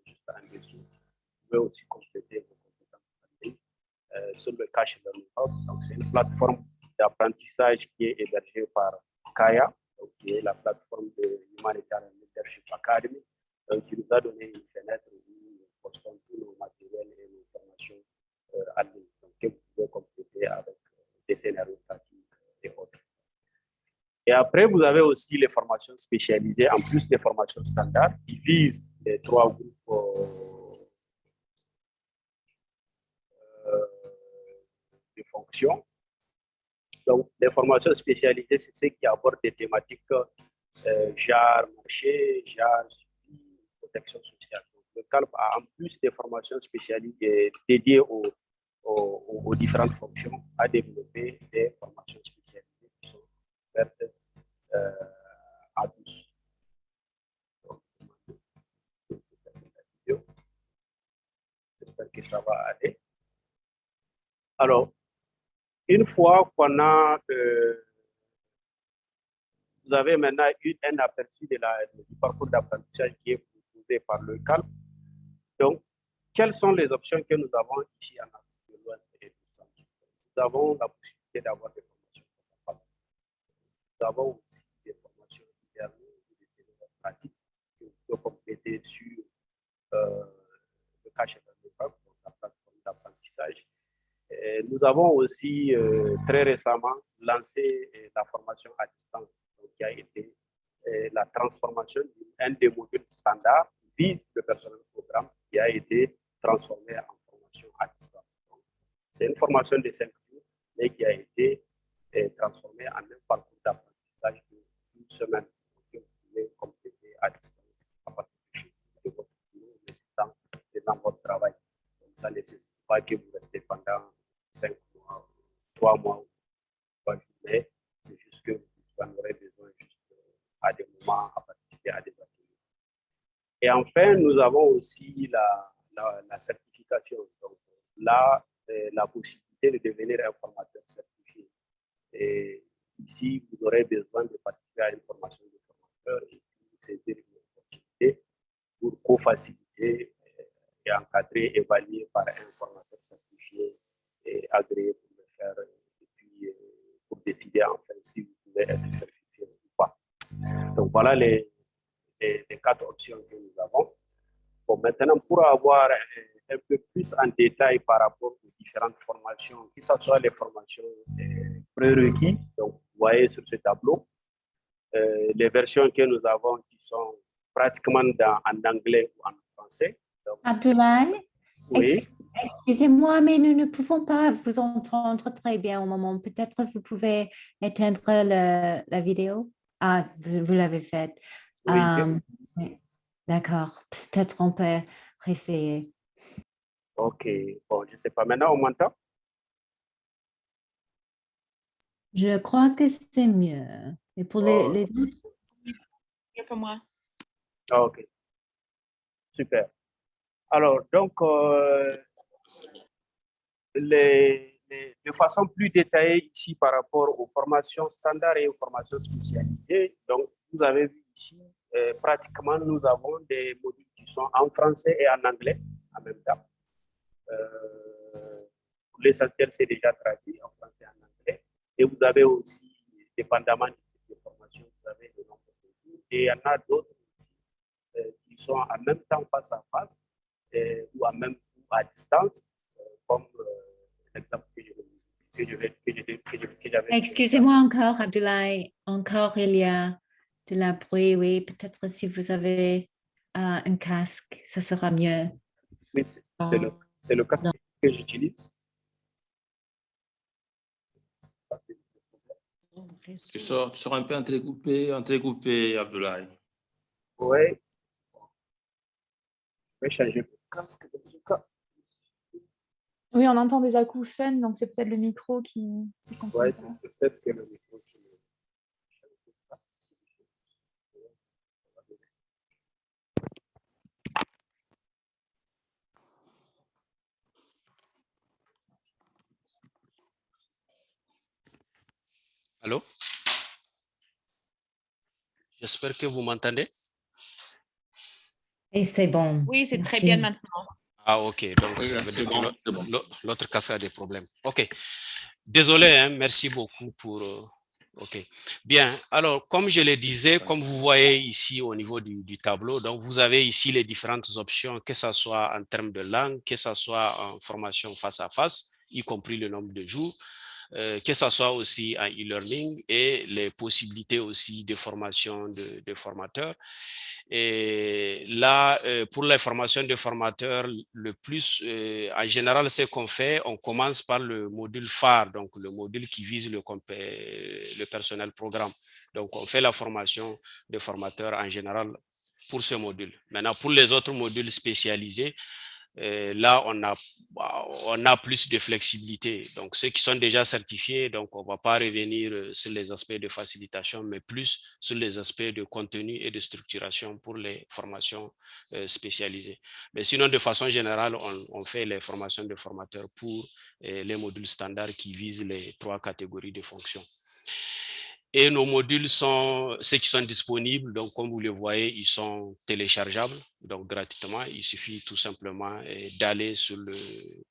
[SPEAKER 2] juste en dessous, vous pouvez aussi compléter vos compétences sur le Cash Learning Hub. Donc, c'est une plateforme d'apprentissage qui est hébergée par Kaya, donc, qui est la plateforme de Humanitarian Leadership Academy, qui nous a donné une fenêtre où nous postons tous nos matériels et nos formations en ligne, donc, que vous pouvez compléter avec des scénarios pratiques et autres. Et après, vous avez aussi les formations spécialisées, en plus des formations standards, qui visent les trois groupes de fonctions. Donc, les formations spécialisées, c'est ceux qui abordent des thématiques genre marché, genre suivi, protection sociale. Donc, le CALP a en plus des formations spécialisées dédiées aux différentes fonctions, à développer des formations spécialisées qui sont ouvertes à tous. ça va aller. Alors, une fois qu'on a, vous avez maintenant eu un aperçu du parcours d'apprentissage qui est proposé par le CALP. Donc, quelles sont les options que nous avons ici en Afrique de l'Ouest et du Centre? Nous avons la possibilité d'avoir des formations. Nous avons aussi des formations internes, des séminaires pratiques que vous pouvez compléter sur le cache de la plateforme d'apprentissage. Nous avons aussi très récemment lancé la formation à distance, donc, qui a été la transformation d'un des modules standards vise le personnel de programme qui a été transformé en formation à distance. C'est une formation de 5 jours, mais qui a été transformée en un parcours d'apprentissage d'une semaine que vous pouvez compléter à distance à partir de votre boulot, dans votre travail. Donc, ça ne nécessite pas que vous restez pendant 5 mois, 3 mois, 3 journées. C'est juste que vous en aurez besoin juste à des moments à participer à des ateliers. Et enfin, nous avons aussi la certification. Donc là, la possibilité de devenir un formateur certifié. Et ici, vous aurez besoin de participer à une formation de formateur et saisir une opportunité pour co-faciliter et encadrer, évaluer par un formateur certifié et agréé pour le faire et puis pour décider enfin si vous pouvez être certifié ou pas. Donc voilà les 4 options que nous avons. Bon, maintenant, pour avoir un peu plus en détail par rapport aux différentes formations, que ce soit les formations prérequis, donc vous voyez sur ce tableau, les versions que nous avons qui sont pratiquement en anglais ou en français. Donc,
[SPEAKER 1] Abdoulaye,
[SPEAKER 2] oui.
[SPEAKER 1] Excusez-moi, mais nous ne pouvons pas vous entendre très bien au moment. Peut-être vous pouvez éteindre la vidéo. Ah, vous l'avez fait.
[SPEAKER 2] Oui,
[SPEAKER 1] Oui. D'accord. Peut-être on peut réessayer.
[SPEAKER 2] Ok. Bon, je ne sais pas. Maintenant, on m'entend?
[SPEAKER 1] Je crois que c'est mieux. Et pour les autres?
[SPEAKER 5] Mieux pour moi.
[SPEAKER 2] Ok. Super. Alors, donc, de façon plus détaillée ici par rapport aux formations standards et aux formations spécialisées, donc vous avez vu ici, pratiquement nous avons des modules qui sont en français et en anglais en même temps. Pour l'essentiel, c'est déjà traduit en français et en anglais. Et vous avez aussi, dépendamment du type de formation, vous avez le nombre de modules. Et il y en a d'autres qui sont en même temps face à face ou en même temps à distance, comme l'exemple que j'avais.
[SPEAKER 1] Excusez-moi encore, Abdoulaye. Encore, il y a de la bruit. Oui, peut-être si vous avez un casque, ça sera mieux.
[SPEAKER 2] Oui, c'est le casque que j'utilise.
[SPEAKER 4] Tu sors un peu entrecoupé, Abdoulaye.
[SPEAKER 2] Oui. Je vais changer de casque dans ce cas.
[SPEAKER 19] Oui, on entend des acouphènes, donc c'est peut-être le micro qui
[SPEAKER 2] Oui, c'est peut-être que le micro qui...
[SPEAKER 20] Allô? J'espère que vous m'entendez.
[SPEAKER 1] Et c'est bon.
[SPEAKER 5] Oui, c'est très
[SPEAKER 1] Merci.
[SPEAKER 5] bien maintenant.
[SPEAKER 20] Ah, ok. Donc, ça veut dire que l'autre casque a des problèmes. Ok. Désolé, hein, merci beaucoup pour... ok. Bien. Alors, comme je le disais, comme vous voyez ici au niveau du tableau, donc vous avez ici les différentes options, que ce soit en termes de langue, que ce soit en formation face à face, y compris le nombre de jours, que ce soit aussi en e-learning et les possibilités aussi de formation de formateurs. Et là, pour les formations de formateurs, le plus, en général, ce qu'on fait, on commence par le module phare, donc le module qui vise le personnel programme. Donc, on fait la formation de formateurs en général pour ce module. Maintenant, pour les autres modules spécialisés, là, on a plus de flexibilité. Donc, ceux qui sont déjà certifiés, donc on ne va pas revenir sur les aspects de facilitation, mais plus sur les aspects de contenu et de structuration pour les formations spécialisées. Mais sinon, de façon générale, on fait les formations de formateurs pour les modules standards qui visent les 3 catégories de fonctions. Et nos modules sont ceux qui sont disponibles, donc comme vous le voyez, ils sont téléchargeables, donc gratuitement. Il suffit tout simplement d'aller sur le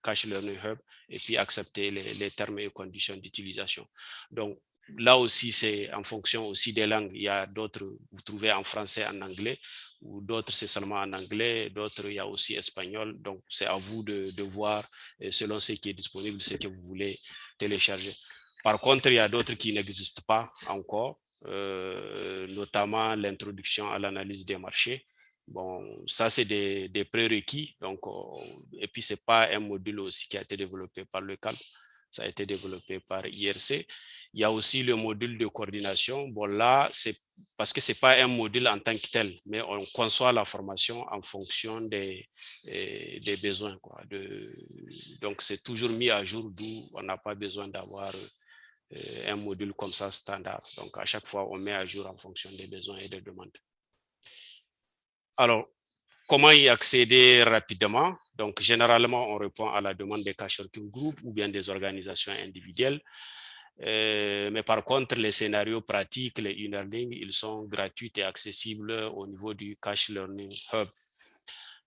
[SPEAKER 20] Cash Learning Hub et puis accepter les termes et conditions d'utilisation. Donc là aussi, c'est en fonction aussi des langues. Il y a d'autres, vous trouvez en français, en anglais, ou d'autres c'est seulement en anglais, d'autres il y a aussi espagnol. Donc c'est à vous de voir selon ce qui est disponible, ce que vous voulez télécharger. Par contre, il y a d'autres qui n'existent pas encore, notamment l'introduction à l'analyse des marchés. Bon, ça, c'est des prérequis. Donc, et puis, ce n'est pas un module aussi qui a été développé par le CALP, ça a été développé par IRC. Il y a aussi le module de coordination. Bon, là, c'est parce que ce n'est pas un module en tant que tel, mais on conçoit la formation en fonction des besoins, quoi. Donc, c'est toujours mis à jour, d'où on n'a pas besoin d'avoir un module comme ça standard. Donc, à chaque fois, on met à jour en fonction des besoins et des demandes. Alors, comment y accéder rapidement? Donc, généralement, on répond à la demande des cash working group ou bien des organisations individuelles. Mais par contre, les scénarios pratiques, les e-learning, ils sont gratuits et accessibles au niveau du Cash Learning Hub.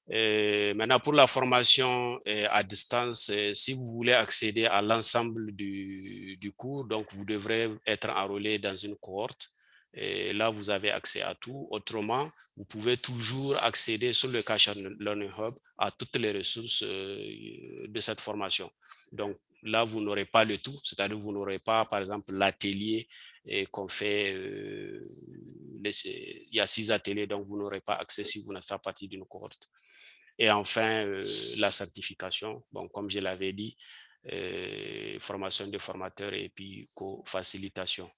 [SPEAKER 20] Maintenant, pour la formation à distance, si vous voulez accéder à l'ensemble du cours, donc vous devrez être enrôlé dans une cohorte. Et là, vous avez accès à tout. Autrement, vous pouvez toujours accéder sur le Cash Learning Hub à toutes les ressources de cette formation. Donc là, vous n'aurez pas le tout, c'est-à-dire vous n'aurez pas, par exemple, l'atelier qu'on fait. Il y a 6 ateliers, donc vous n'aurez pas accès si vous n'êtes pas partie d'une cohorte. Et enfin, la certification, bon, comme je l'avais dit, formation de formateurs et puis co-facilitation.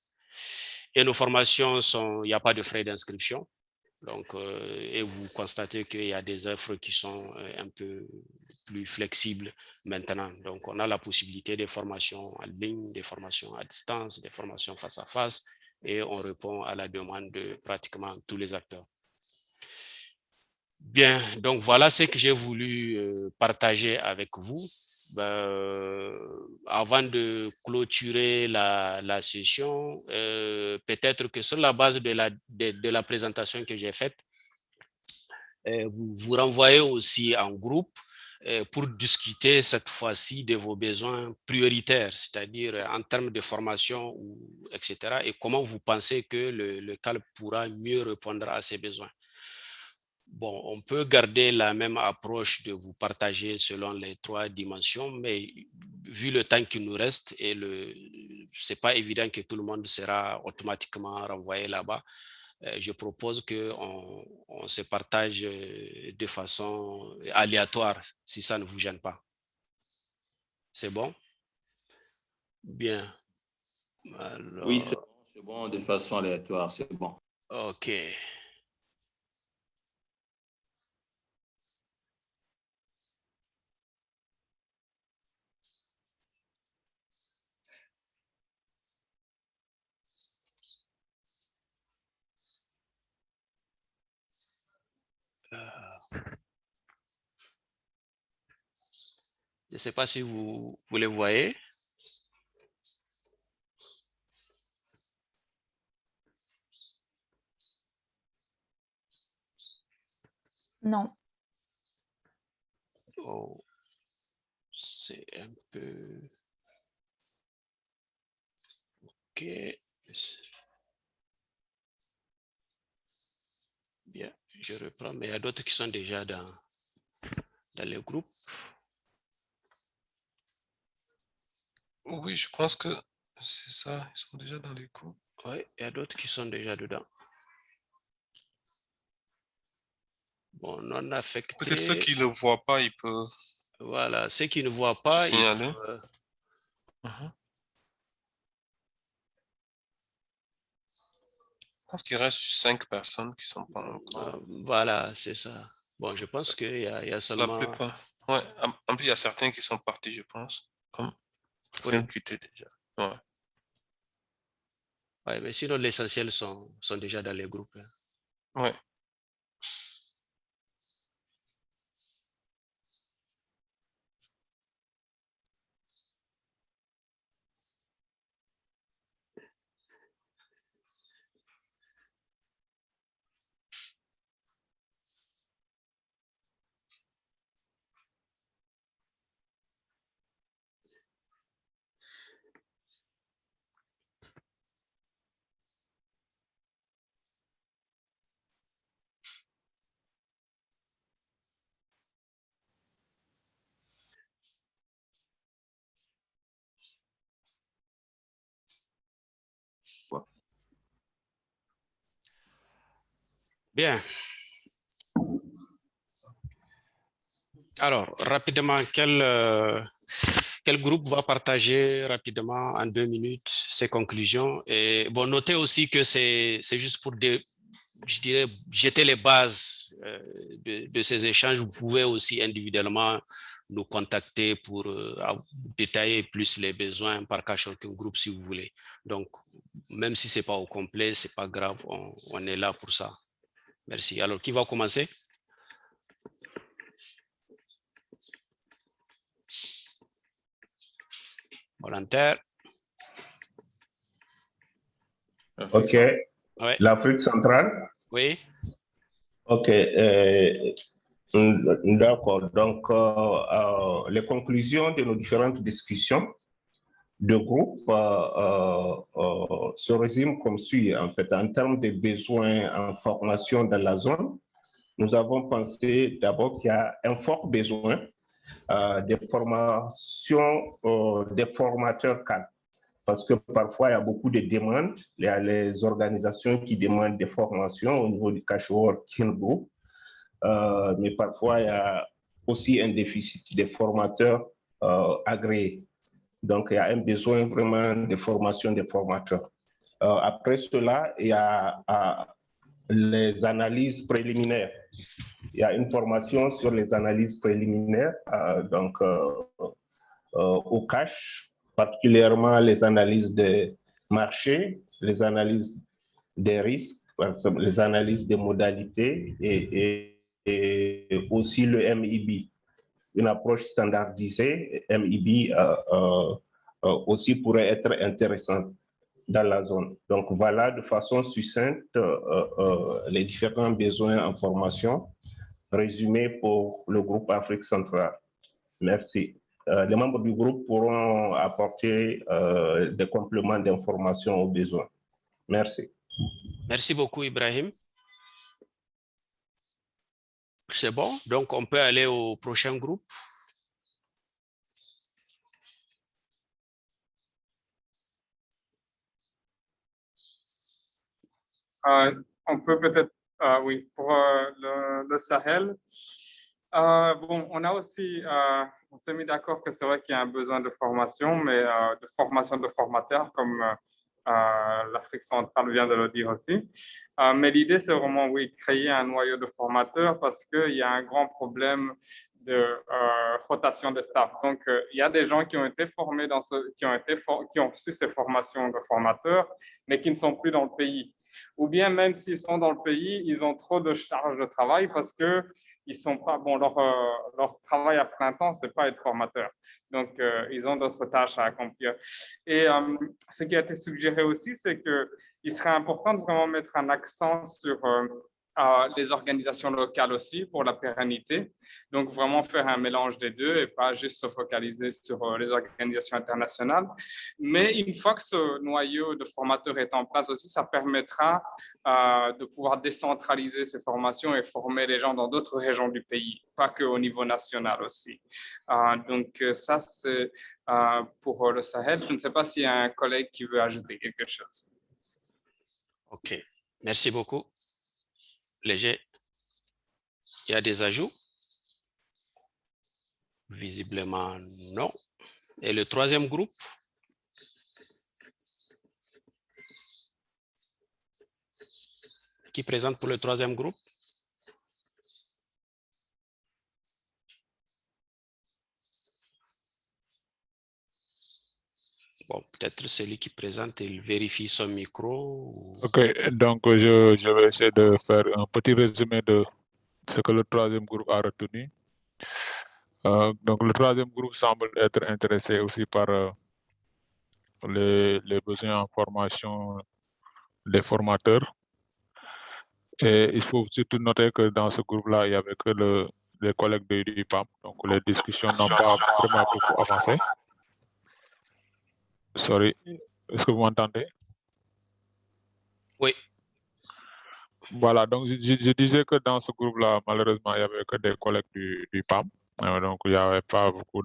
[SPEAKER 20] Et nos formations, il n'y a pas de frais d'inscription. Donc, et vous constatez qu'il y a des offres qui sont un peu plus flexibles maintenant. Donc, on a la possibilité des formations en ligne, des formations à distance, des formations face à face, et on répond à la demande de pratiquement tous les acteurs. Bien, donc voilà ce que j'ai voulu partager avec vous. Avant de clôturer la session, peut-être que sur la base de la présentation que j'ai faite, vous vous renvoyez aussi en groupe pour discuter cette fois-ci de vos besoins prioritaires, c'est-à-dire en termes de formation, etc. Et comment vous pensez que le CALP pourra mieux répondre à ces besoins. Bon, on peut garder la même approche de vous partager selon les 3 dimensions, mais vu le temps qui nous reste et c'est pas évident que tout le monde sera automatiquement renvoyé là-bas, je propose qu'on se partage de façon aléatoire, si ça ne vous gêne pas. C'est bon? Bien. Alors...
[SPEAKER 4] Oui, c'est bon, de façon aléatoire, c'est bon.
[SPEAKER 20] OK. Je ne sais pas si vous les voyez.
[SPEAKER 19] Non.
[SPEAKER 20] Oh, c'est un peu... OK. Bien, je reprends, mais il y a d'autres qui sont déjà dans le groupe.
[SPEAKER 7] Oui, je pense que c'est ça, ils sont déjà dans les groupes.
[SPEAKER 20] Oui, il y a d'autres qui sont déjà dedans. Bon, non affectés.
[SPEAKER 7] Peut-être ceux qui ne le voient pas, ils peuvent...
[SPEAKER 20] Voilà, ceux qui ne voient pas,
[SPEAKER 7] signaler.
[SPEAKER 20] Ils peuvent...
[SPEAKER 7] Je pense qu'il reste 5 personnes qui ne sont pas encore...
[SPEAKER 20] Voilà, c'est ça. Bon, je pense qu'il y a seulement...
[SPEAKER 7] La plupart. Ouais, en plus, il y a certains qui sont partis, je pense. Comme
[SPEAKER 20] Oui.
[SPEAKER 7] quitté déjà. Ouais.
[SPEAKER 20] Ouais, mais sinon, l'essentiel sont déjà dans les groupes.
[SPEAKER 7] Ouais.
[SPEAKER 20] Bien. Alors, rapidement, quel groupe va partager rapidement en 2 minutes ses conclusions? Et bon, notez aussi que c'est juste pour, je dirais, jeter les bases de ces échanges. Vous pouvez aussi individuellement nous contacter pour détailler plus les besoins par cas chacun groupe si vous voulez. Donc, même si ce n'est pas au complet, ce n'est pas grave, on est là pour ça. Merci. Alors, qui va commencer? Volontaire.
[SPEAKER 9] OK.
[SPEAKER 20] Ouais.
[SPEAKER 9] L'Afrique centrale?
[SPEAKER 20] Oui.
[SPEAKER 9] OK. D'accord. Donc, les conclusions de nos différentes discussions de groupe se résument comme suit. En fait, en termes de besoins en formation dans la zone, nous avons pensé d'abord qu'il y a un fort besoin de formation des formateurs cadres. Parce que parfois, il y a beaucoup de demandes. Il y a les organisations qui demandent des formations au niveau du Working Group. Mais parfois, il y a aussi un déficit de formateurs agréés. Donc, il y a un besoin vraiment de formation des formateurs. Après cela, il y a les analyses préliminaires. Il y a une formation sur les analyses préliminaires, au cash, particulièrement les analyses de marché, les analyses des risques, les analyses des modalités et aussi le MIB. Une approche standardisée, MIB, aussi pourrait être intéressante dans la zone. Donc voilà de façon succincte les différents besoins en formation résumés pour le groupe Afrique centrale. Merci. Les membres du groupe pourront apporter des compléments d'information aux besoins. Merci.
[SPEAKER 20] Merci beaucoup, Ibrahim. C'est bon, donc on peut aller au prochain groupe.
[SPEAKER 11] On peut peut-être, oui, pour le Sahel. Bon, on a aussi, on s'est mis d'accord que c'est vrai qu'il y a un besoin de formation, mais de formation de formateurs, comme l'Afrique centrale vient de le dire aussi. Mais l'idée, c'est vraiment, oui, créer un noyau de formateurs parce qu'il y a un grand problème de rotation des staff. Donc, il y a des gens qui ont été formés qui ont reçu ces formations de formateurs, mais qui ne sont plus dans le pays. Ou bien même s'ils sont dans le pays, ils ont trop de charges de travail parce que ils sont pas bon. Leur travail à plein temps, c'est pas être formateur. Donc, ils ont d'autres tâches à accomplir. Et ce qui a été suggéré aussi, c'est qu'il serait important de vraiment mettre un accent sur les organisations locales aussi pour la pérennité. Donc, vraiment faire un mélange des deux et pas juste se focaliser sur les organisations internationales. Mais une fois que ce noyau de formateurs est en place aussi, ça permettra de pouvoir décentraliser ces formations et former les gens dans d'autres régions du pays, pas qu'au niveau national aussi. Donc, ça, c'est pour le Sahel. Je ne sais pas s'il y a un collègue qui veut ajouter quelque chose.
[SPEAKER 20] OK. Merci beaucoup. Léger. Il y a des ajouts? Visiblement, non. Et le troisième groupe? Qui présente pour le troisième groupe? peut-être celui qui présente, il vérifie son micro.
[SPEAKER 8] Ok, donc je vais essayer de faire un petit résumé de ce que le troisième groupe a retenu. Donc le troisième groupe semble être intéressé aussi par les besoins en formation des formateurs. Et il faut surtout noter que dans ce groupe-là, il n'y avait que les collègues du PAM. Donc les discussions n'ont pas vraiment beaucoup avancé. Sorry, est-ce que vous m'entendez?
[SPEAKER 20] Oui.
[SPEAKER 8] Voilà, donc je disais que dans ce groupe-là, malheureusement, il n'y avait que des collègues du PAM. Donc il n'y avait pas beaucoup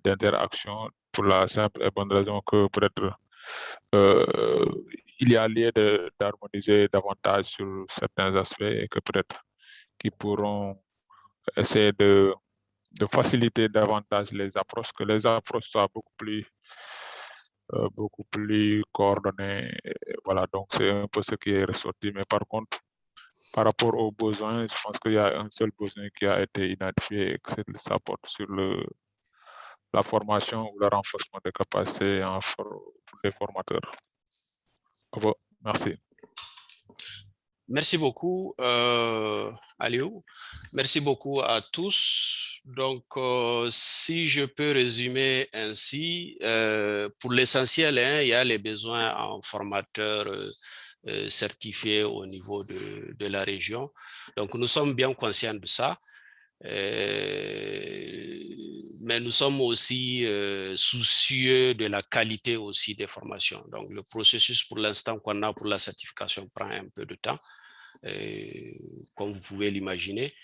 [SPEAKER 8] d'interaction pour la simple et bonne raison que peut-être il y a lieu d'harmoniser davantage sur certains aspects et que peut-être qu'ils pourront essayer de faciliter davantage les approches, que les approches soient beaucoup plus coordonnées. Voilà, donc c'est un peu ce qui est ressorti. Mais par contre, par rapport aux besoins, je pense qu'il y a un seul besoin qui a été identifié et que ça porte sur la formation ou le renforcement des capacités pour les formateurs. Bon, merci.
[SPEAKER 20] Merci beaucoup, Aliou. Merci beaucoup à tous. Donc, si je peux résumer ainsi, pour l'essentiel, il y a les besoins en formateurs certifiés au niveau de la région. Donc, nous sommes bien conscients de ça. Mais nous sommes aussi soucieux de la qualité aussi des formations. Donc, le processus pour l'instant qu'on a pour la certification prend un peu de temps, comme vous pouvez l'imaginer.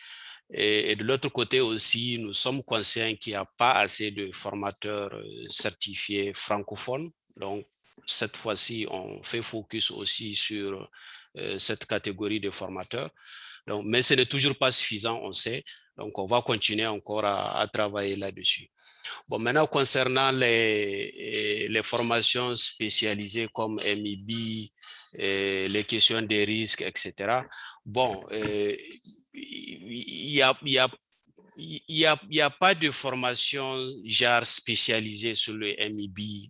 [SPEAKER 20] Et de l'autre côté aussi, nous sommes conscients qu'il n'y a pas assez de formateurs certifiés francophones. Donc, cette fois-ci, on fait focus aussi sur cette catégorie de formateurs. Donc, mais ce n'est toujours pas suffisant, on sait. Donc, on va continuer encore à travailler là-dessus. Bon, maintenant, concernant les formations spécialisées comme MIB, les questions des risques, etc. Bon, il n'y a pas de formation genre spécialisée sur le MIB,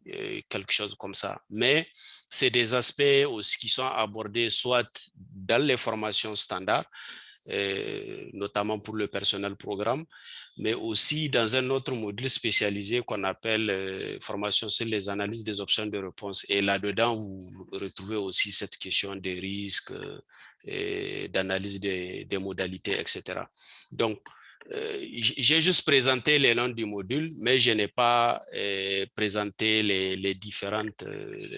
[SPEAKER 20] quelque chose comme ça. Mais c'est des aspects aussi qui sont abordés soit dans les formations standards, notamment pour le personnel programme, mais aussi dans un autre module spécialisé qu'on appelle formation sur les analyses des options de réponse. Et là-dedans, vous retrouvez aussi cette question des risques, d'analyse des modalités, etc. Donc, j'ai juste présenté les noms du module, mais je n'ai pas présenté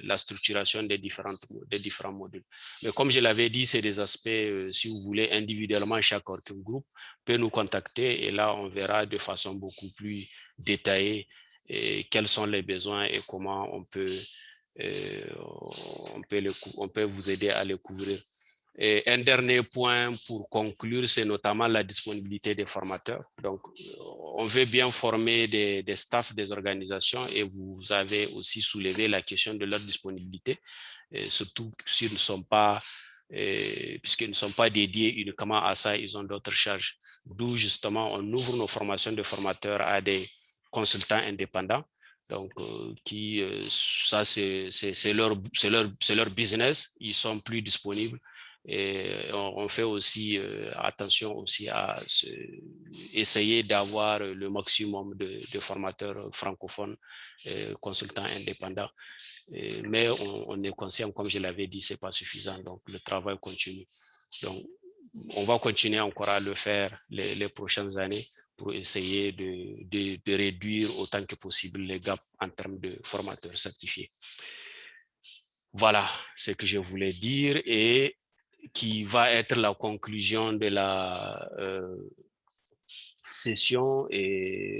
[SPEAKER 20] la structuration des différents modules. Mais comme je l'avais dit, c'est des aspects, si vous voulez, individuellement, chaque working group peut nous contacter et là, on verra de façon beaucoup plus détaillée quels sont les besoins et comment on peut vous aider à les couvrir. Et un dernier point pour conclure, c'est notamment la disponibilité des formateurs. Donc, on veut bien former des staffs des organisations et vous avez aussi soulevé la question de leur disponibilité, surtout s'ils ne sont pas, puisqu'ils ne sont pas dédiés uniquement à ça, ils ont d'autres charges. D'où justement, on ouvre nos formations de formateurs à des consultants indépendants. Donc, ça, c'est leur business, ils sont plus disponibles. Et on fait aussi attention aussi à essayer d'avoir le maximum de formateurs francophones, consultants indépendants. Mais on est conscient, comme je l'avais dit, c'est pas suffisant. Donc, le travail continue. Donc, on va continuer encore à le faire les prochaines années pour essayer de réduire autant que possible les gaps en termes de formateurs certifiés. Voilà ce que je voulais dire et qui va être la conclusion de la session et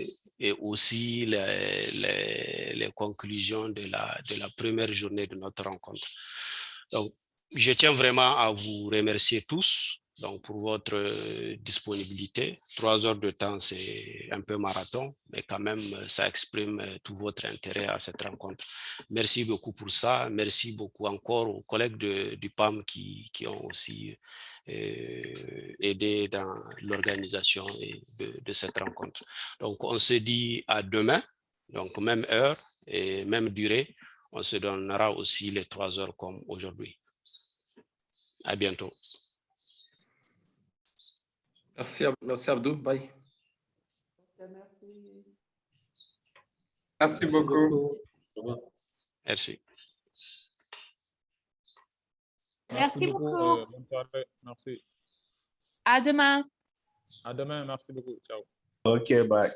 [SPEAKER 20] aussi les conclusions de la première journée de notre rencontre. Donc, je tiens vraiment à vous remercier tous pour votre disponibilité. 3 heures de temps, c'est un peu marathon, mais quand même, ça exprime tout votre intérêt à cette rencontre. Merci beaucoup pour ça. Merci beaucoup encore aux collègues du PAM qui ont aussi aidé dans l'organisation de cette rencontre. Donc, on se dit à demain, donc même heure, et même durée. On se donnera aussi les 3 heures comme aujourd'hui. À bientôt.
[SPEAKER 4] Merci Abdou. Bye.
[SPEAKER 11] Merci beaucoup.
[SPEAKER 20] Merci.
[SPEAKER 5] Merci beaucoup.
[SPEAKER 8] Bonne soirée. Merci.
[SPEAKER 5] À demain.
[SPEAKER 8] À demain. Merci beaucoup. Ciao.
[SPEAKER 9] OK, bye.